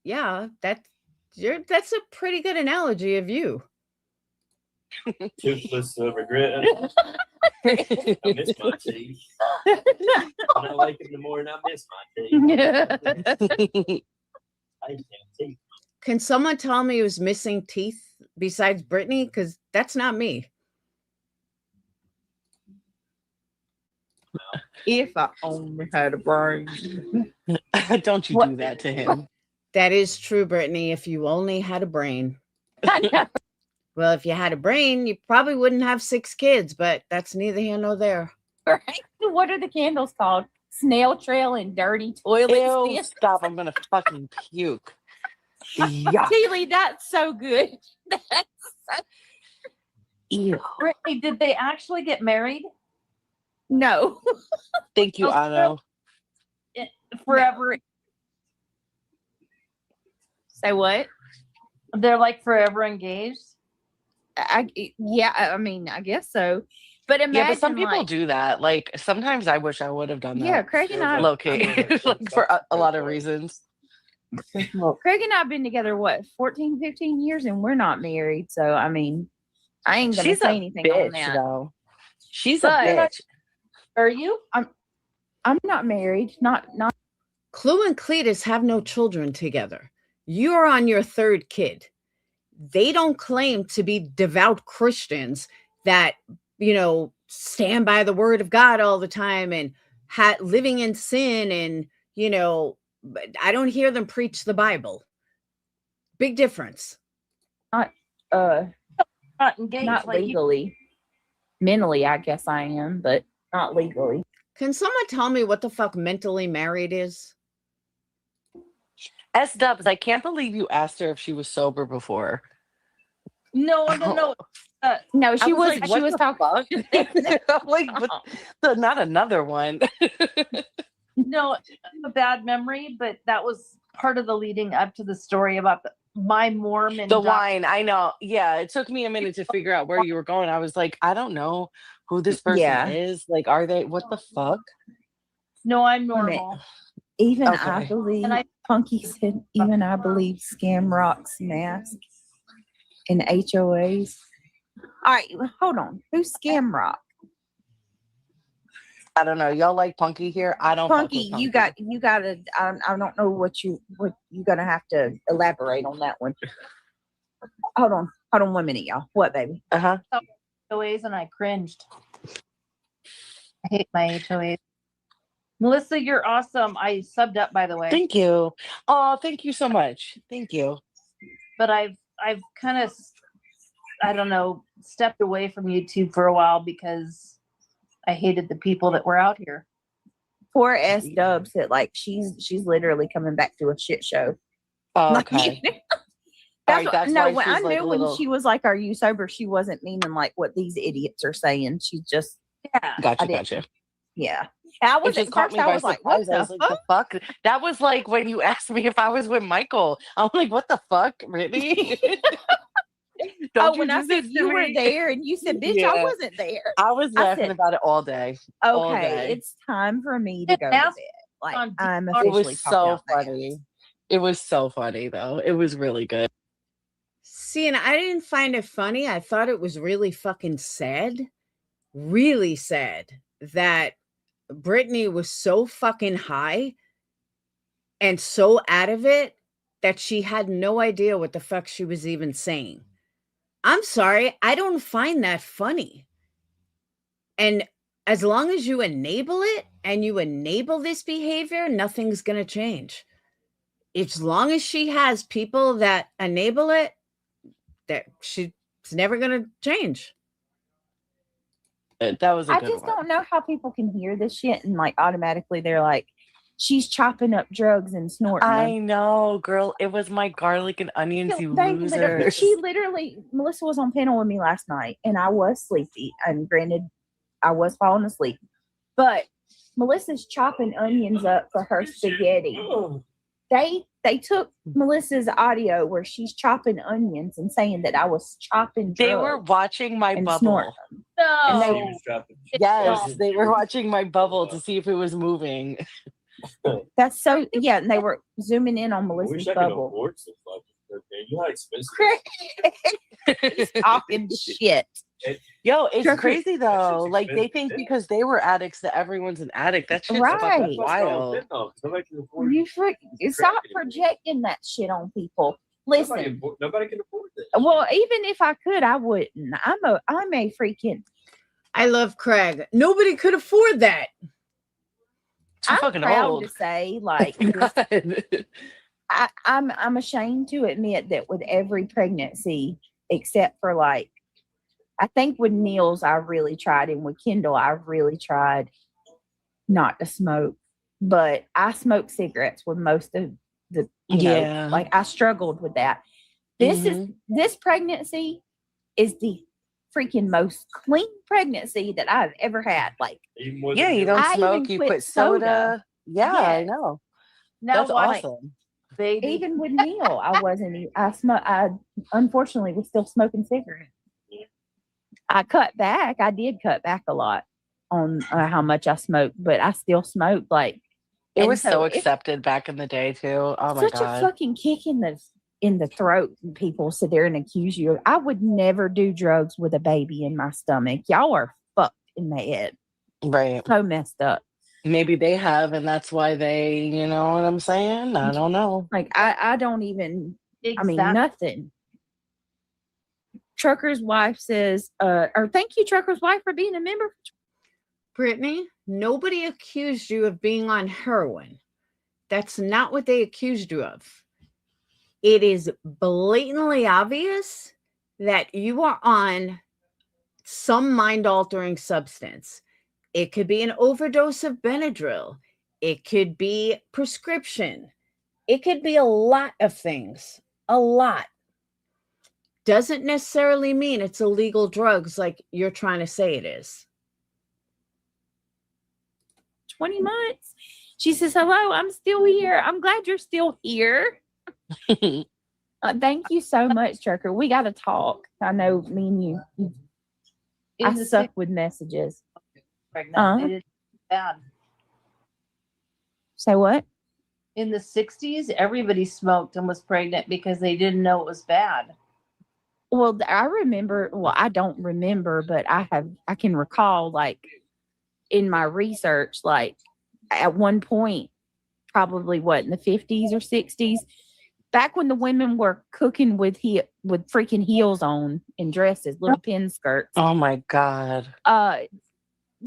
yeah, that's a pretty good analogy of you. Toothless regret. I miss my teeth. And I like them the more than I miss my teeth. I used to have teeth. Can someone tell me who's missing teeth besides Brittany? Because that's not me. If I only had a brain. Don't you do that to him. That is true, Brittany. If you only had a brain. I know. Well, if you had a brain, you probably wouldn't have 6 kids, but that's neither here nor there. Right? What are the candles called? Snail trail and dirty toilet Ew, stand. stop. I'm going to fucking puke. Yuck. Keely, that's so good. That's so... Ew. Brittany, did they actually get married? No. Thank you, Anno. Forever. Say what? They're like forever engaged. I mean, I guess so. But imagine, Yeah, but some people like, do that. Like, sometimes I wish I would have done that. Yeah, Craig and I, Low key. Like, for a lot of reasons. Craig and I have been together, what, 14, 15 years, and we're not married. So, I mean, I ain't going to She's say a anything bitch, on that. though. She's a But- bitch. Are you? I'm not married. Not. Clue and Cletus have no children together. You're on your 3rd kid. They don't claim to be devout Christians that, stand by the word of God all the time and living in sin. And, I don't hear them preach the Bible. Big difference. Not engaged. Not like legally. Mentally, I guess I am, but not legally. Can someone tell me what the fuck mentally married is? S-Dubs, I can't believe you asked her if she was sober before. No. No, she was was. like, She what was the talking. fuck? I'm like, not another one. No, a bad memory, but that was part of the leading up to the story about my Mormon. The wine, I know. Yeah, it took me a minute to figure out where you were going. I was like, I don't know who this person is. Like, are they? What the fuck? No, I'm normal. Even Okay. I believe. And Punky said, even I believe Scam Rock's mask and HOAs. All right, hold on. Who's Scam Rock? I don't know. Y'all like Punky here? I don't. Punky, you gotta. I don't know what you're gonna have to elaborate on that one. Hold on 1 minute, y'all. What, baby? HOAs and I cringed. I hate my HOAs. Melissa, you're awesome. I subbed up, by the way. Thank you. Oh, thank you so much. Thank you. But I've kind of, I don't know, stepped away from YouTube for a while because I hated the people that were out here. Poor S-Dubs said, like, she's literally coming back to a shit show. Oh, okay. That's That's no, why when she's I like knew a when little- she was like, "Are you sober?" She wasn't meaning like what these idiots are saying. She just, Gotcha. yeah. I was It just at caught first. me I by was like, "What surprise. I was the like, the fuck? That was like when you asked me if I was with Michael. I'm like, what the fuck? Really? Don't when do I said this to you were me? there and you said, "Bitch, Yeah. I wasn't there." I was I laughing said, about it all day. all Okay, day. it's time for me to go to bed. Like, I'm It officially was so talking out funny. It was so funny though. It was really good. See, and I didn't find it funny. I thought it was really fucking sad. Really sad that Brittany was so fucking high and so out of it that she had no idea what the fuck she was even saying. I'm sorry, I don't find that funny. And as long as you enable it and you enable this behavior, nothing's going to change. As long as she has people that enable it, that she's never going to change. That was a I good just one. don't know how people can hear this shit and like automatically they're like, she's chopping up drugs and snorting them. I know, girl. It was my garlic and onions, you Thank you, but losers. she literally, Melissa was on panel with me last night and I was sleepy. And granted, I was falling asleep. But Melissa's chopping onions up for her spaghetti. They took Melissa's audio where she's chopping onions and saying that I was chopping drugs. They were watching my and bubble. snorting them. No. And He they, was dropping. Yes, they were watching my bubble to see if it was moving. that's so, yeah, and they were zooming in on I wish Melissa's I could bubble. afford some fucking cocaine. You know how expensive. He's talking shit. Yo, it's Sure. crazy though. shit's Like they expensive, think yeah. because they were addicts that everyone's an addict. That shit's Right. fucking wild. Nobody can afford You it. stop projecting that shit on people. Listen, Nobody can afford it. well, even if I could, I wouldn't. I'm a freaking. I love Craig. Nobody could afford that. Too I'm fucking proud old. to say, like, God. I'm ashamed to admit that with every pregnancy, except for like, I think with Niels I really tried, and with Kendall I really tried not to smoke. But I smoked cigarettes with most of the, Yeah. like I struggled with that. This pregnancy is the freaking most clean pregnancy that I've ever had. Like, Even more Yeah, than you don't I smoke, even you quit put soda. soda. Yeah, I Yes. know. Now That's why, awesome. baby? even with Neil, I wasn't. I unfortunately was still smoking cigarettes. I cut back. I did cut back a lot on how much I smoked, but I still smoked. Like, It and was so it's accepted back in the day too. Oh my such god. a fucking kick in the throat when people sit there and accuse you. I would never do drugs with a baby in my stomach. Y'all are fucked in the head. Right. So messed up. Maybe they have, and that's why they, you know what I'm saying? I don't know. Like I don't even. I mean, Exactly. nothing. Trucker's wife says, or thank you, Trucker's wife, for being a member. Brittany, nobody accused you of being on heroin. That's not what they accused you of. It is blatantly obvious that you are on some mind-altering substance. It could be an overdose of Benadryl. It could be prescription. It could be a lot of things. A lot. Doesn't necessarily mean it's illegal drugs like you're trying to say it is. 20 months. She says, hello, I'm still here. I'm glad you're still here. Thank you so much, Trucker. We got to talk. I know me and you I In the suck with messages. pregnant. They did bad. Say what? In the 60s, everybody smoked and was pregnant because they didn't know it was bad. Well, I remember, well, I don't remember, but I can recall, like, in my research, like, at one point, probably what, in the 50s or 60s, back when the women were cooking with freaking heels on and dresses, little pin skirts. Oh my god.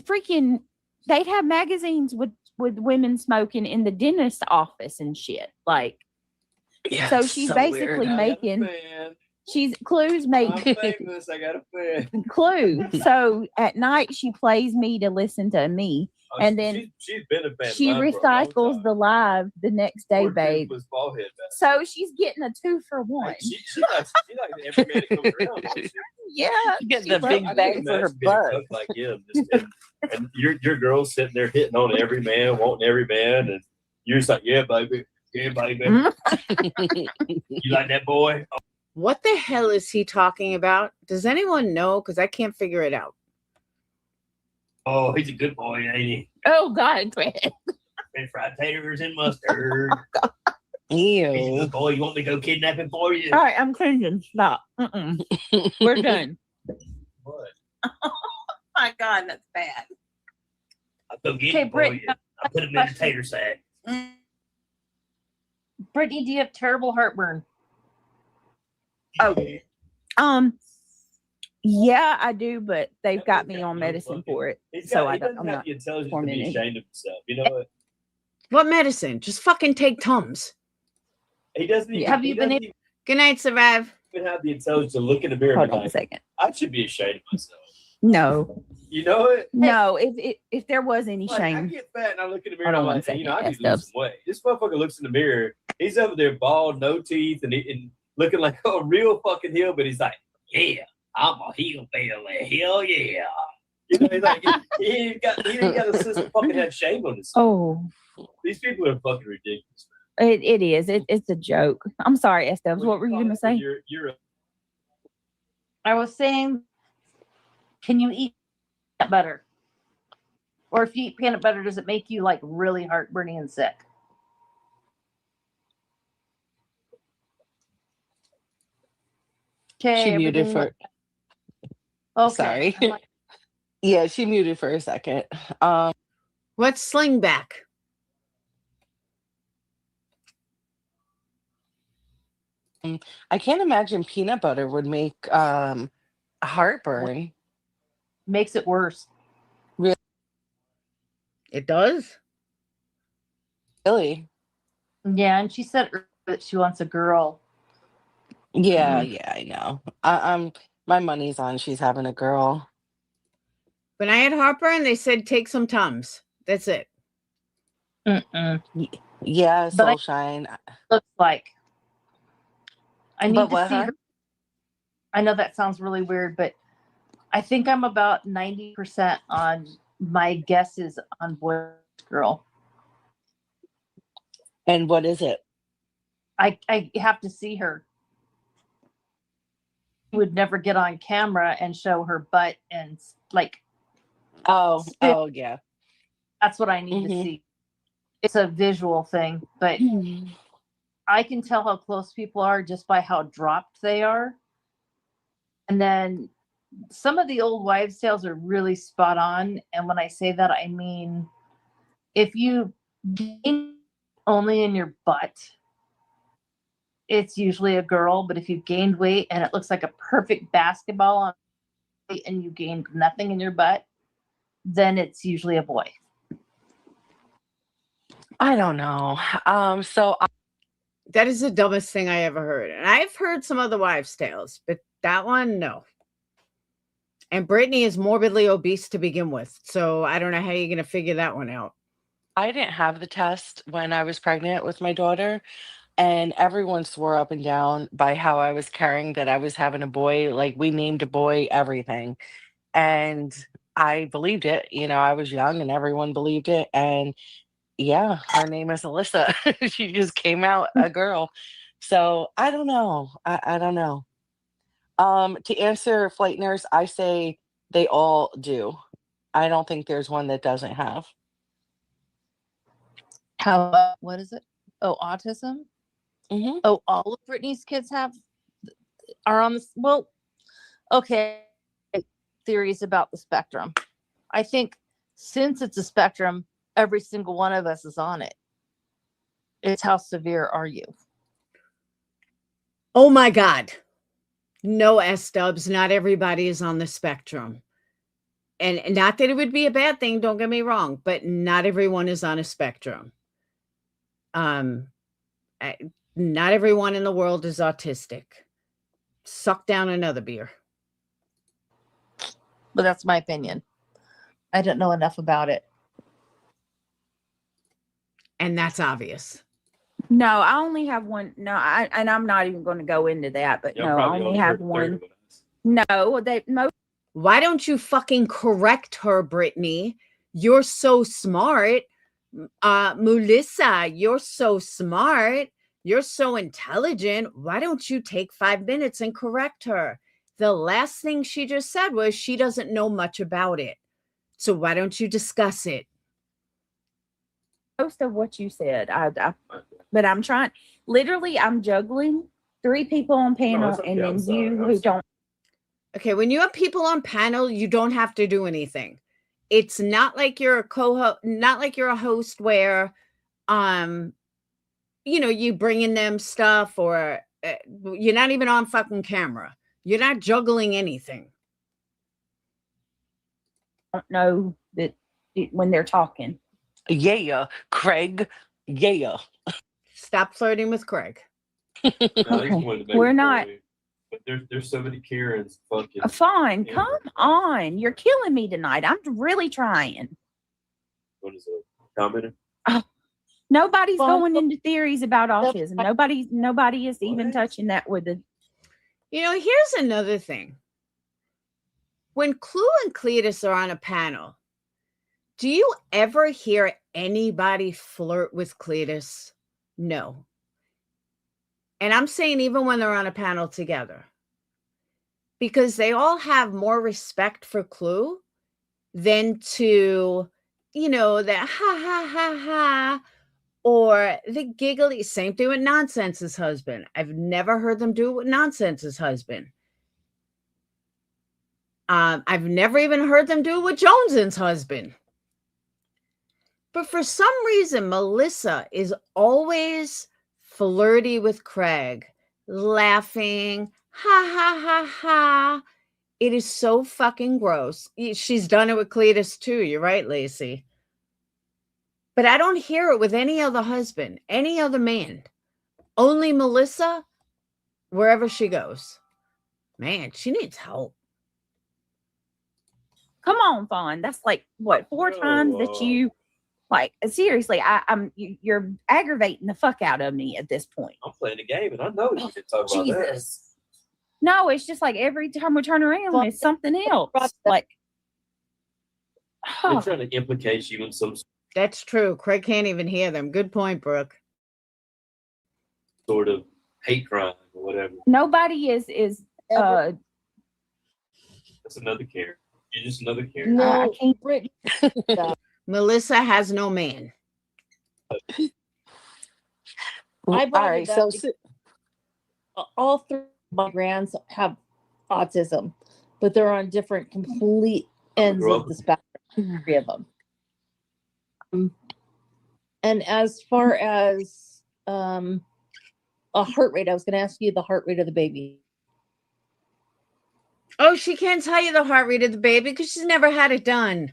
Freaking, they'd have magazines with women smoking in the dentist office and shit. Like, Yeah, so it's she's so basically weird. making, she's Clue's make I'm famous. I got a fan. Clue. So at night she plays me to listen to me, and then she's been a fan. she recycles the live the next day, babe. So she's getting a 2-for-1. She likes every man that comes around. don't she? Yeah, You get she the loves- big I bang can for her imagine being a butt. cook like him, and your girl's sitting there hitting on every man, wanting every man, and you're just like, yeah, baby, yeah, baby. You like that boy? What the hell is he talking about? Does anyone know? Because I can't figure it out. Oh, he's a good boy, ain't he? Oh God, Chris. And fried taters and mustard. He's a Ew. good boy. You want me to go kidnap him for you? All right, I'm cringing. Stop. We're done. What? Oh my God, that's bad. I'll go get Okay, him for Britt, you. I'll put him in a tater sack. Brittany, do you have terrible heartburn? Oh, yeah, I do, but they've got me on medicine for it, so he doesn't I'm have not. the intelligence to forming be any. ashamed of himself. You know what? What medicine? Just fucking take Tums. He doesn't even, Have you been doesn't Good night, Survive. even have the intelligence to look in the mirror Hold and be on a like, second. I should be ashamed of myself. No, You know it? no. If there was any Like, I shame, get fat and I look in the mirror Hold and on I'm one like, hey, you know, I second, need to lose some weight. This motherfucker looks in the mirror. He's over there bald, no teeth, and looking like a real fucking hill, but he's like, yeah, I'm a hillbilly. Hell yeah. You know, like, he didn't got a sense of fucking have shame on himself. Oh, These people are fucking ridiculous. it is. It's a joke. I'm sorry, Estelle. What were you going to say? You're I was saying, can you eat peanut butter? Or if you eat peanut butter, does it make you like really heartburning and sick? Okay. She muted for. Okay. Sorry. I'm like, Yeah, she muted for a second. What's sling back? I can't imagine peanut butter would make heartburn. makes it worse. It does? Really? Yeah, and she said that she wants a girl. Yeah, yeah, I know. I'm my money's on she's having a girl. When I had heartburn, they said take some Tums. That's it. Yeah, But I Soulshine. looks like I need But to what, see huh? her. I know that sounds really weird, but I think I'm about 90% on my guesses on boy girl. And what is it? I have to see her. She would never get on camera and show her butt and like Oh, spit. oh yeah. That's what I need to see. It's a visual thing, but I can tell how close people are just by how dropped they are. And then some of the old wives' tales are really spot on. And when I say that, I mean, if you gain only in your butt, it's usually a girl. But if you gained weight and it looks like a perfect basketball on and you gained nothing in your butt, then it's usually a boy. I don't know. That is the dumbest thing I ever heard. And I've heard some other wives' tales, but that one, no. And Brittany is morbidly obese to begin with. So I don't know how you're going to figure that one out. I didn't have the test when I was pregnant with my daughter, and everyone swore up and down by how I was carrying that I was having a boy. Like, we named a boy everything. And I believed it. You know, I was young and everyone believed it. And yeah, her name is Alyssa. She just came out a girl. So I don't know. I don't know. To answer Flight Nurse, I say they all do. I don't think there's one that doesn't have. How, what is it? Oh, autism? Mhm. Oh, all of Brittany's kids are on this. Well, okay. Theories about the spectrum. I think since it's a spectrum, every single one of us is on it. It's how severe are you? Oh my God. No, S-dubs. Not everybody is on the spectrum. And not that it would be a bad thing, don't get me wrong, but not everyone is on a spectrum. Not everyone in the world is autistic. Suck down another beer. But that's my opinion. I don't know enough about it. And that's obvious. No, I only have one. No, and I'm not even going to go into that. But no, I only have one. No, Why don't you fucking correct her, Brittany? You're so smart. Melissa, you're so smart. You're so intelligent. Why don't you take 5 minutes and correct her? The last thing she just said was she doesn't know much about it. So why don't you discuss it? most of what you said. But I'm trying. Literally, I'm juggling 3 people on panel, okay. and I'm then sorry. you who don't. Okay, when you have people on panel, you don't have to do anything. It's not like you're a co-host, not like you're a host where, you bring in them stuff or you're not even on fucking camera. You're not juggling anything. Don't know that when they're talking. Yeah, Craig. Yeah. Stop flirting with Craig. No, I just Okay. wanted to make We're a not. point. But there's so many Karens fucking. Fine, Yeah. come on. You're killing me tonight. I'm really trying. What is it? Commenter? Nobody's Well, going into theories about autism. Nobody is even touching that with it. Here's another thing. When Clue and Cletus are on a panel, do you ever hear anybody flirt with Cletus? No. And I'm saying even when they're on a panel together, because they all have more respect for Clue than to, the ha ha ha ha, or the giggly. Same thing with Nonsense's husband. I've never heard them do it with Nonsense's husband. I've never even heard them do it with Jones's husband. But for some reason, Melissa is always flirty with Craig, laughing, ha ha ha ha. It is so fucking gross. She's done it with Cletus too. You're right, Lacey. But I don't hear it with any other husband, any other man. Only Melissa, wherever she goes. Man, she needs help. Come on, Fawn. That's like what, 4 times that you like seriously, you're aggravating the fuck out of me at this point. I'm playing the game and I know you can talk about that. No, it's just like every time we turn around, it's something else. Like They're trying to implicate you in some That's true. Craig can't even hear them. Good point, Brooke. sort of hate crime or whatever. nobody is That's another character. You're just another character. No, I can't. Brittany. Melissa has no man. I brought All right, it up so because all 3 of my grands have autism, but they're on different complete ends of the spectrum. 3 of them. And as far as a heart rate, I was going to ask you the heart rate of the baby. Oh, she can't tell you the heart rate of the baby because she's never had it done.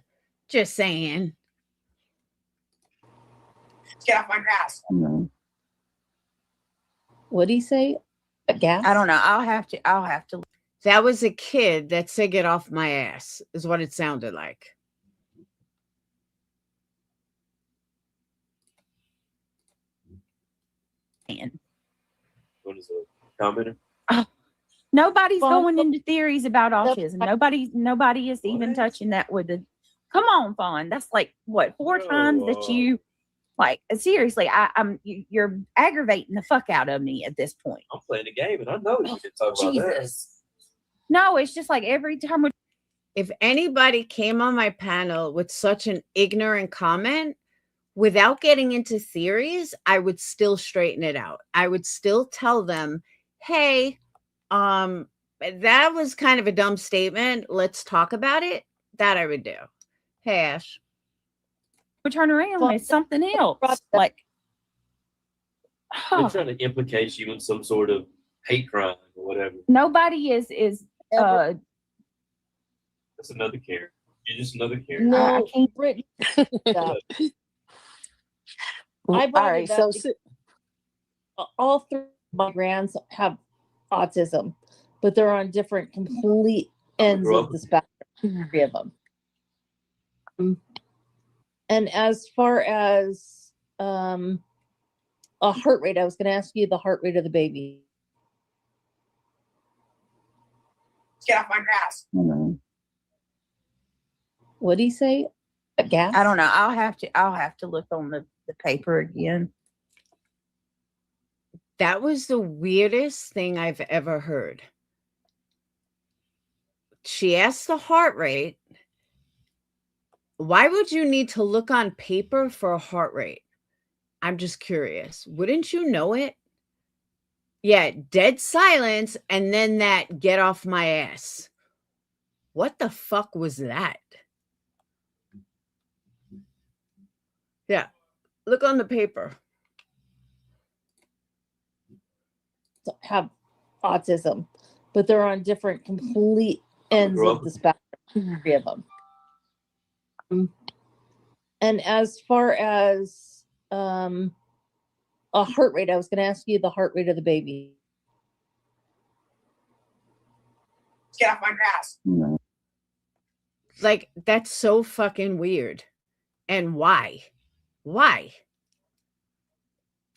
Just saying. Get off my grass. What do you say? A gas? I don't know. I'll have to. That was a kid that said, "Get off my ass," is what it sounded like. What is it? Commenter? Nobody's Fawn, going into theories about autism. Nobody is even touching that with the. Come on, Fawn. That's like what, 4 times that you like seriously. You're aggravating the fuck out of me at this point. I'm playing the game and I know you can talk about that. No, it's just like every time we. If anybody came on my panel with such an ignorant comment, without getting into theories, I would still straighten it out. I would still tell them, hey, that was kind of a dumb statement. Let's talk about it. That I would do. Hey, Ash. We turn around, it's something else. Like They're trying to implicate you in some sort of hate crime or whatever. nobody is That's another character. You're just another character. No, I can't. Brittany. all I brought right, it up so because all 3 of my grands have autism, but they're on different complete ends of the spectrum. 3 of them. And as far as a heart rate, I was going to ask you the heart rate of the baby. Get off my grass. What do you say? A gas? I don't know. I'll have to look on the paper again. That was the weirdest thing I've ever heard. She asked the heart rate. Why would you need to look on paper for a heart rate? I'm just curious. Wouldn't you know it? Yeah, dead silence, and then that "get off my ass." What the fuck was that? Yeah, look on the paper. Have autism, but they're on different complete ends of the spectrum. 3 of them. And as far as a heart rate, I was going to ask you the heart rate of the baby. Get off my grass. Like, that's so fucking weird. And why? Why?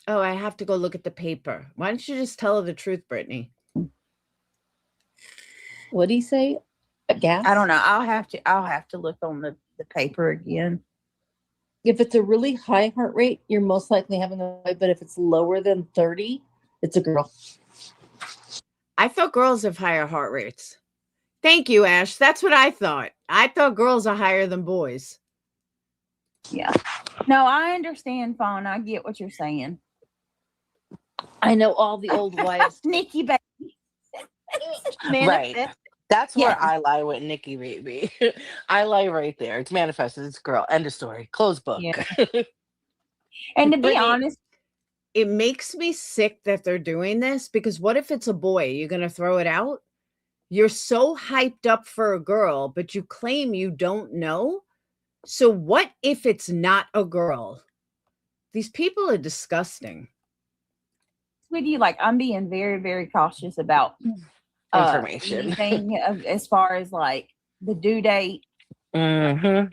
Oh, I have to go look at the paper. Why don't you just tell her the truth, Brittany? What do you say? Gas? I don't know. I'll have to look on the paper again. If it's a really high heart rate, you're most likely having a boy, but if it's lower than 30, it's a girl. I thought girls have higher heart rates. Thank you, Ash. That's what I thought. I thought girls are higher than boys. Yeah. No, I understand, Fawn. I get what you're saying. I know all the old wives. Nikki, baby. Right. That's where Yeah. I lie with Nikki, baby. I lie right there. It's manifested. It's a girl. End of story. Close book. Yeah. And to be Brittany, honest, it makes me sick that they're doing this, because what if it's a boy? You're going to throw it out? You're so hyped up for a girl, but you claim you don't know. So what if it's not a girl? These people are disgusting. with you, like I'm being very, very cautious about Information. anything as far as like the due date, Mm-hmm.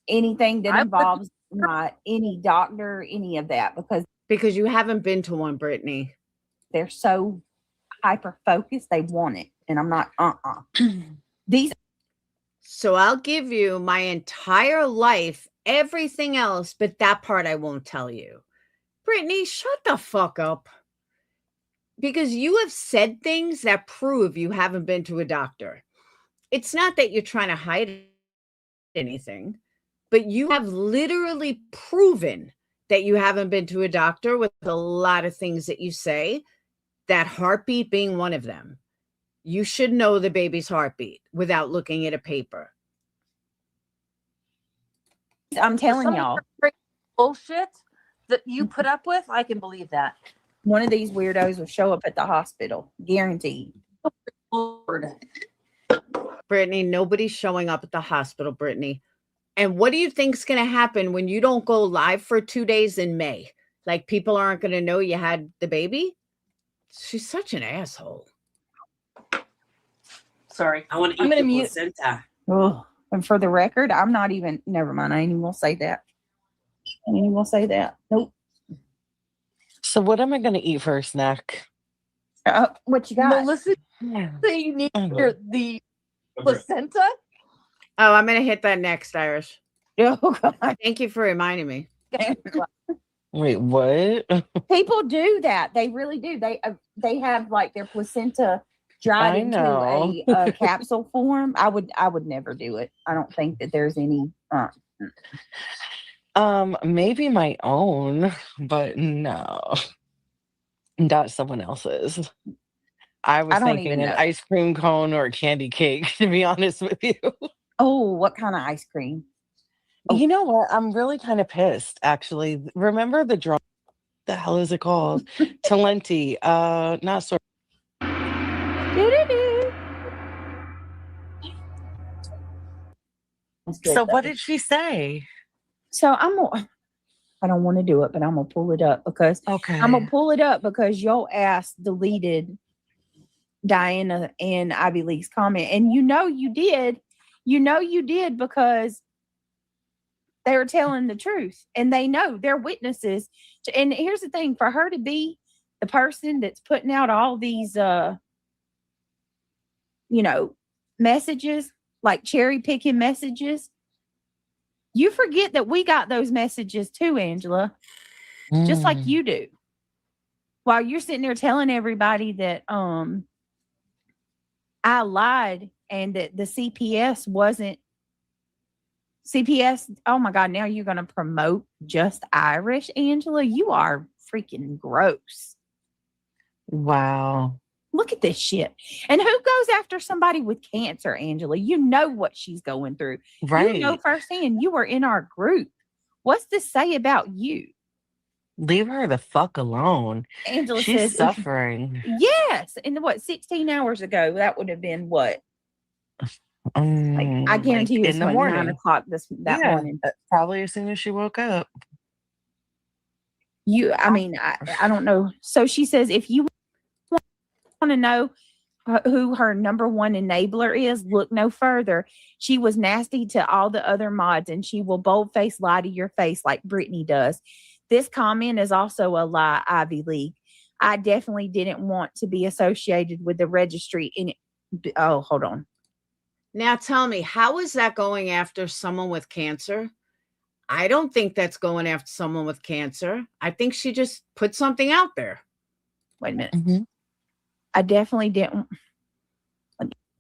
anything that involves not any doctor, any of that, Because you haven't been to one, Brittany. they're so hyper focused. They want it, and I'm not. These. So I'll give you my entire life, everything else, but that part I won't tell you. Brittany, shut the fuck up. Because you have said things that prove you haven't been to a doctor. It's not that you're trying to hide anything, but you have literally proven that you haven't been to a doctor with a lot of things that you say, that heartbeat being one of them. You should know the baby's heartbeat without looking at a paper. I'm telling y'all, bullshit that you put up with, I can believe that. one of these weirdos will show up at the hospital, guaranteed. Lord. Brittany, nobody's showing up at the hospital, Brittany. And what do you think's going to happen when you don't go live for 2 days in May? Like, people aren't going to know you had the baby? She's such an asshole. Sorry. I want to I'm eat gonna the mute. placenta. Oh, and for the record, I'm not even. Never mind. I ain't even gonna say that. I ain't even gonna say that. Nope. So what am I going to eat for a snack? What you got? Melissa, say you need the placenta? Oh, I'm going to hit that next, Irish. Oh God. Thank you for reminding me. Wait, what? People do that. They really do. They have like their placenta dried I into know. a capsule form. I would never do it. I don't think that there's any. Maybe my own, but no, not someone else's. I was don't thinking even an know. ice cream cone or a candy cake, to be honest with you. Oh, what kind of ice cream? You know what? I'm really kind of pissed, actually. Remember the drum? The hell is it called? Talenti. Not so. So what did she say? So I don't want to do it, but I'm gonna pull it up because Okay. I'm gonna pull it up because your ass deleted Diana and Ivy League's comment, and you know you did because they were telling the truth, and they know they're witnesses. And here's the thing: for her to be the person that's putting out all these, messages, like cherry picking messages, you forget that we got those messages too, Angela, just like you do. While you're sitting there telling everybody that I lied and that the CPS wasn't CPS. Oh my God, now you're going to promote Just Irish, Angela. You are freaking gross. Wow. Look at this shit. And who goes after somebody with cancer, Angela? You know what she's going through. Right. You know firsthand. You were in our group. What's this say about you? Leave her the fuck alone. Angela She's says, suffering. yes. And what, 16 hours ago, that would have been what? I guarantee you in the like morning. 9 o'clock that morning. Probably as soon as she woke up. I don't know. So she says, if you want to know who her number one enabler is, look no further. She was nasty to all the other mods, and she will boldface lie to your face like Brittany does. This comment is also a lie, Ivy League. I definitely didn't want to be associated with the registry. Hold on. Now tell me, how is that going after someone with cancer? I don't think that's going after someone with cancer. I think she just put something out there. Wait a minute. Mm-hmm. I definitely didn't.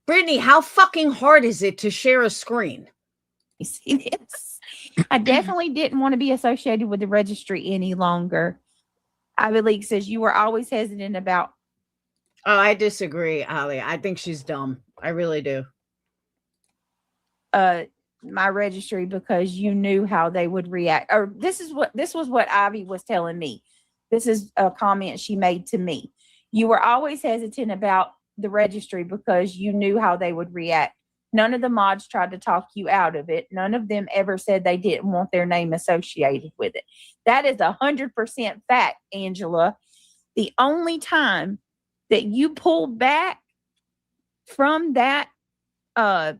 Brittany, how fucking hard is it to share a screen? You see this? I definitely didn't want to be associated with the registry any longer. Ivy League says you were always hesitant about. Oh, I disagree, Ali. I think she's dumb. I really do. My registry because you knew how they would react. Or this was what Ivy was telling me. This is a comment she made to me. You were always hesitant about the registry because you knew how they would react. None of the mods tried to talk you out of it. None of them ever said they didn't want their name associated with it. That is 100% fact, Angela. The only time that you pulled back from that, and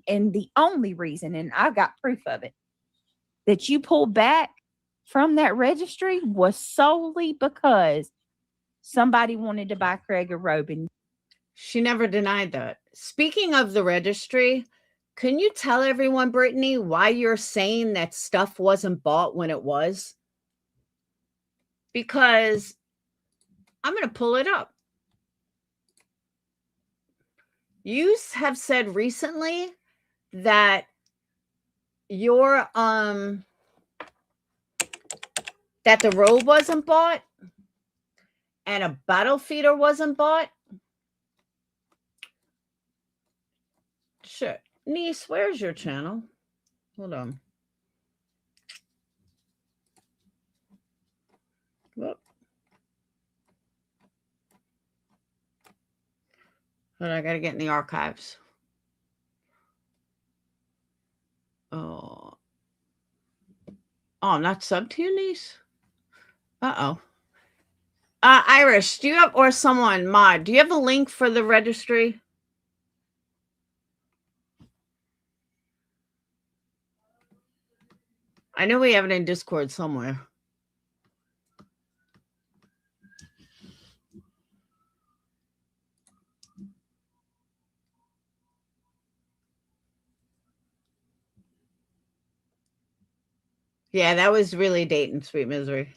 the only reason, and I've got proof of it, that you pulled back from that registry was solely because somebody wanted to buy Craig a robe. And she never denied that. Speaking of the registry, can you tell everyone, Brittany, why you're saying that stuff wasn't bought when it was? Because I'm going to pull it up. You have said recently that your that the robe wasn't bought and a bottle feeder wasn't bought. Shit. Niece, where's your channel? Hold on. Whoop. But I gotta get in the archives. Oh, I'm not sub to you, niece. Uh-oh. Irish, do you have, or someone, Mod, do you have a link for the registry? I know we have it in Discord somewhere. Yeah, that was really dating Sweet Misery.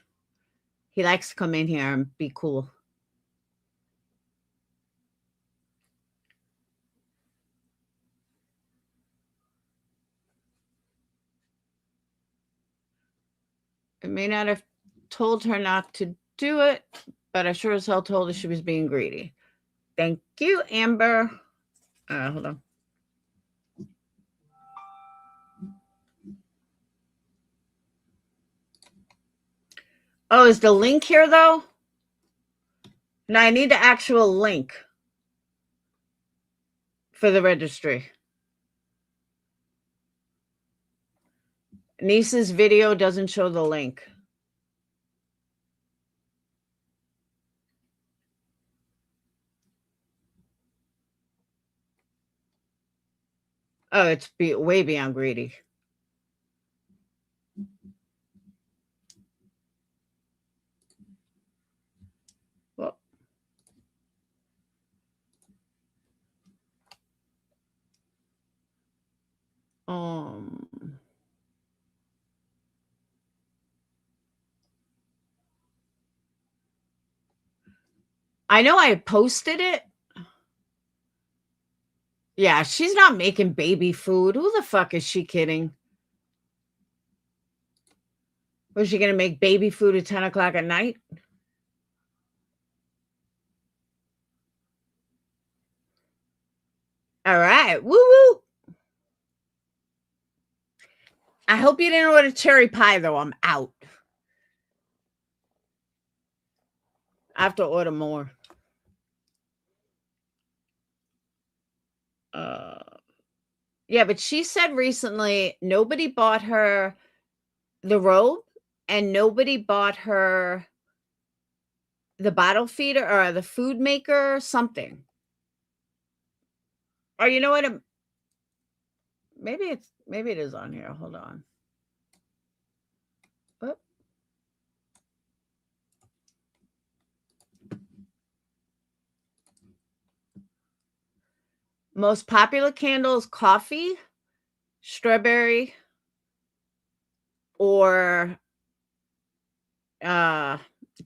He likes to come in here and be cool. I may not have told her not to do it, but I sure as hell told her she was being greedy. Thank you, Amber. Hold on. Oh, is the link here, though? No, I need the actual link for the registry. Niece's video doesn't show the link. Oh, it's way beyond greedy. Well, I know I posted it. Yeah, she's not making baby food. Who the fuck is she kidding? Was she going to make baby food at 10 o'clock at night? All right. Woo woo. I hope you didn't order cherry pie, though. I'm out. I have to order more. Yeah, but she said recently nobody bought her the robe and nobody bought her the bottle feeder or the food maker or something. Or you know what? Maybe it is on here. Hold on. Whoop. most popular candles, coffee, strawberry, or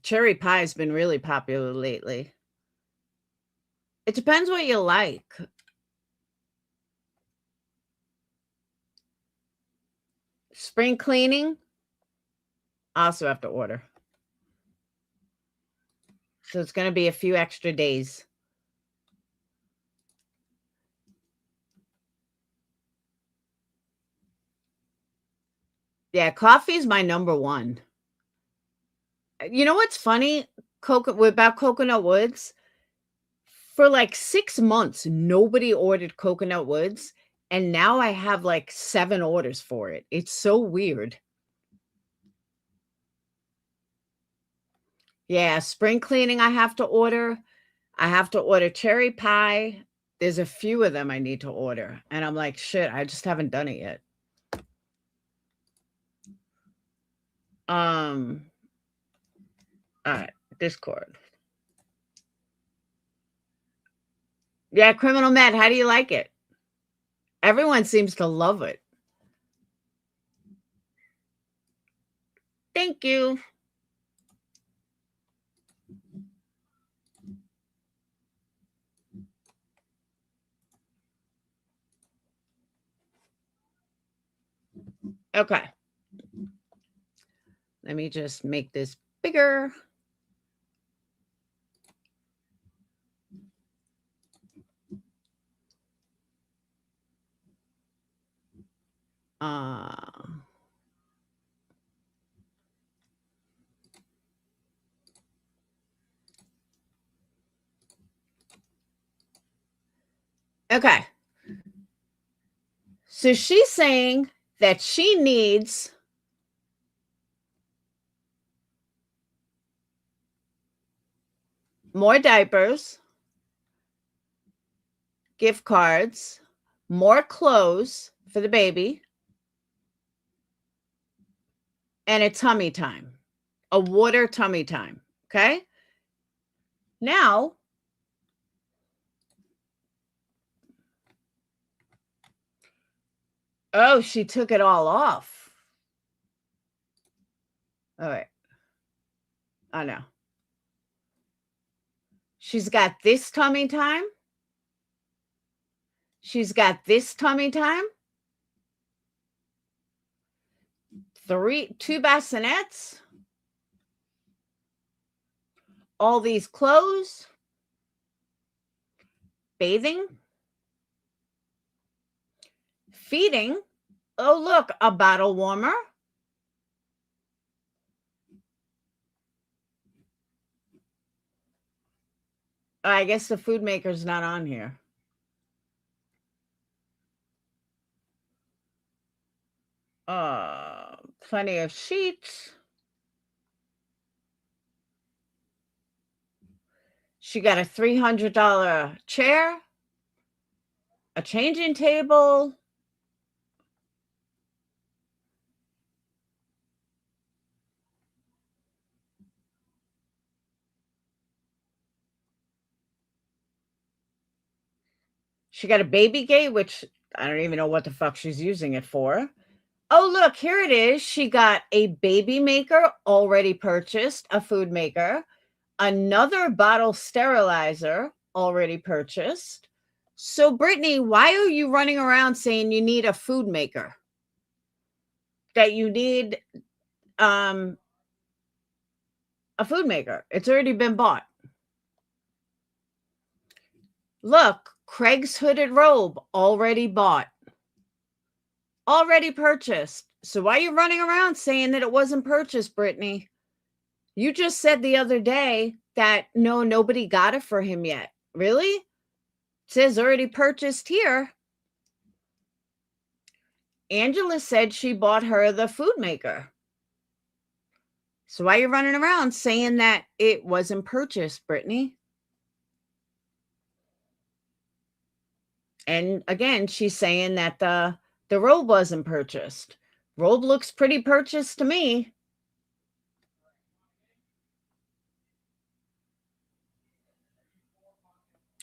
cherry pie has been really popular lately. It depends what you like. Spring cleaning, I also have to order. So it's going to be a few extra days. Yeah, coffee is my number one. You know what's funny about Coconut Woods? For like 6 months, nobody ordered Coconut Woods, and now I have like 7 orders for it. It's so weird. Yeah, spring cleaning I have to order. I have to order cherry pie. There's a few of them I need to order, and I'm like, shit, I just haven't done it yet. All right, Discord. Yeah, Criminal Med, how do you like it? Everyone seems to love it. Thank you. Okay. Let me just make this bigger. Okay. So she's saying that she needs more diapers, gift cards, more clothes for the baby, and a tummy time, a water tummy time. Okay. Now, oh, she took it all off. All right. I know. She's got this tummy time. She's got this tummy time. 2 bassinets. All these clothes. Bathing. Feeding. Oh, look, a bottle warmer. I guess the food maker's not on here. Plenty of sheets. She got a $300 chair, a changing table. She got a baby gate, which I don't even know what the fuck she's using it for. Oh, look, here it is. She got a baby maker already purchased, a food maker, another bottle sterilizer already purchased. So, Brittany, why are you running around saying you need a food maker? That you need a food maker. It's already been bought. Look, Craig's hooded robe already bought. Already purchased. So why are you running around saying that it wasn't purchased, Brittany? You just said the other day that nobody got it for him yet. Really? It says already purchased here. Angela said she bought her the food maker. So why are you running around saying that it wasn't purchased, Brittany? And again, she's saying that the robe wasn't purchased. Robe looks pretty purchased to me.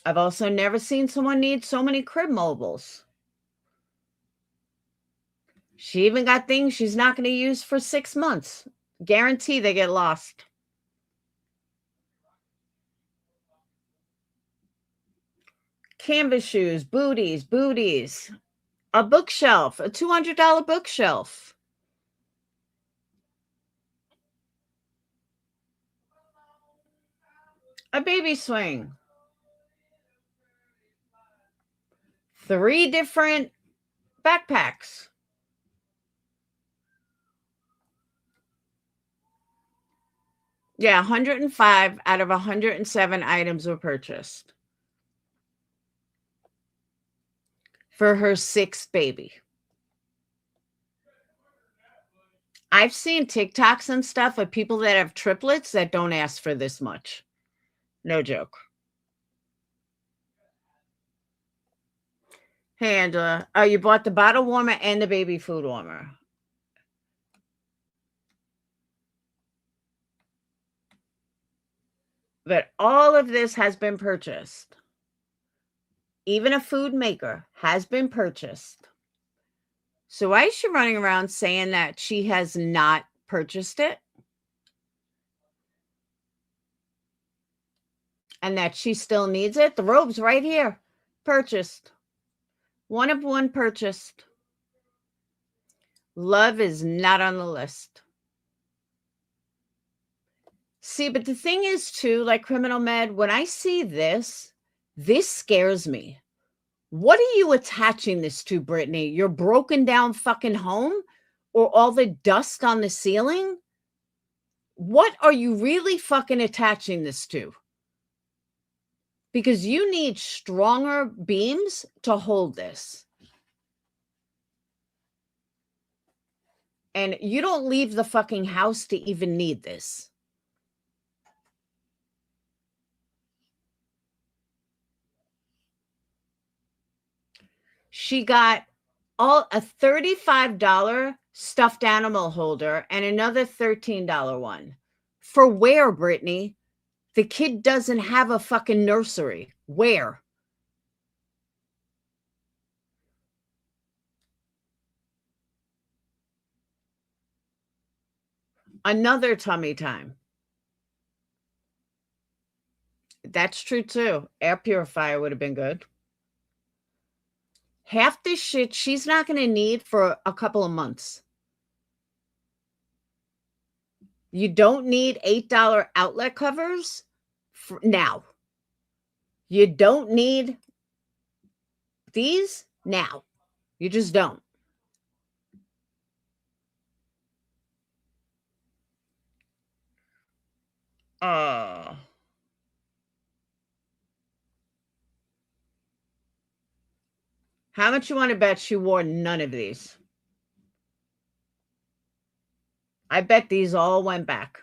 I've also never seen someone need so many crib mobiles. She even got things she's not going to use for 6 months. Guarantee they get lost. Canvas shoes, booties. A bookshelf, a $200 bookshelf. A baby swing. 3 different backpacks. Yeah, 105 out of 107 items were purchased for her 6th baby. I've seen TikToks and stuff of people that have triplets that don't ask for this much. No joke. Hey, Angela. Oh, you bought the bottle warmer and the baby food warmer. But all of this has been purchased. Even a food maker has been purchased. So why is she running around saying that she has not purchased it? And that she still needs it? The robe's right here. Purchased. 1 of 1 purchased. Love is not on the list. See, but the thing is too, like Criminal Med, when I see this scares me. What are you attaching this to, Brittany? Your broken down fucking home or all the dust on the ceiling? What are you really fucking attaching this to? Because you need stronger beams to hold this. And you don't leave the fucking house to even need this. She got a $35 stuffed animal holder and another $13 one. For where, Brittany? The kid doesn't have a fucking nursery. Where? Another tummy time. That's true too. Air purifier would have been good. Half this shit she's not going to need for a couple of months. You don't need $8 outlet covers now. You don't need these now. You just don't. How much you want to bet she wore none of these? I bet these all went back.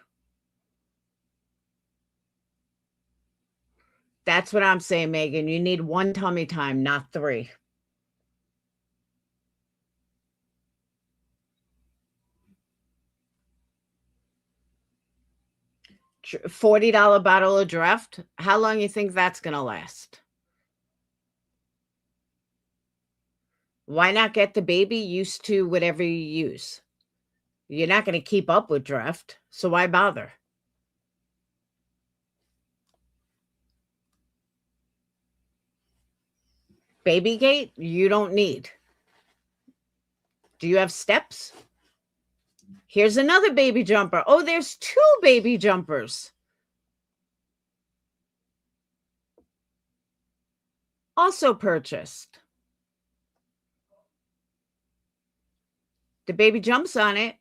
That's what I'm saying, Megan. You need 1 tummy time, not 3. $40 bottle of draft. How long you think that's going to last? Why not get the baby used to whatever you use? You're not going to keep up with draft, so why bother? Baby gate, you don't need. Do you have steps? Here's another baby jumper. Oh, there's 2 baby jumpers. Also purchased. The baby jumps on it.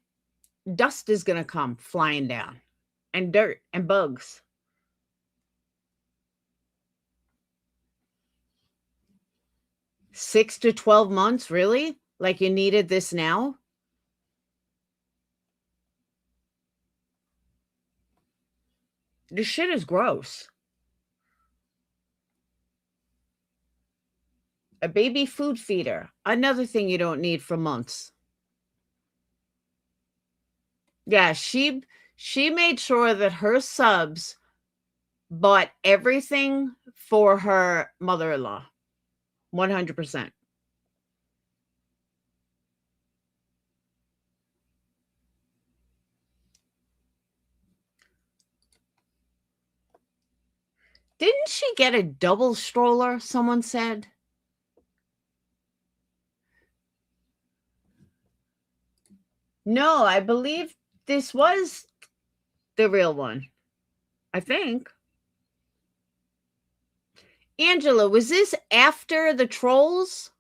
Dust is going to come flying down. And dirt and bugs. Six to 12 months, really? Like you needed this now? This shit is gross. A baby food feeder. Another thing you don't need for months. Yeah, she made sure that her subs bought everything for her mother-in-law. 100%. Didn't she get a double stroller, someone said? No, I believe this was the real one. I think. Angela, was this after the trolls?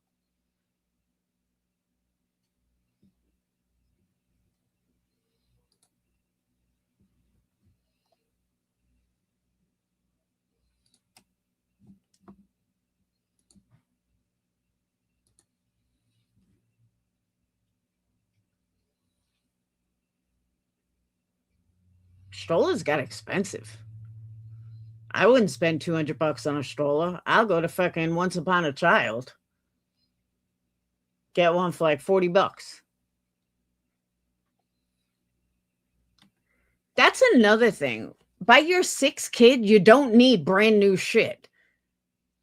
Strollers got expensive. I wouldn't spend $200 on a stroller. I'll go to fucking Once Upon a Child. Get one for like $40. That's another thing. By your sixth kid, you don't need brand new shit.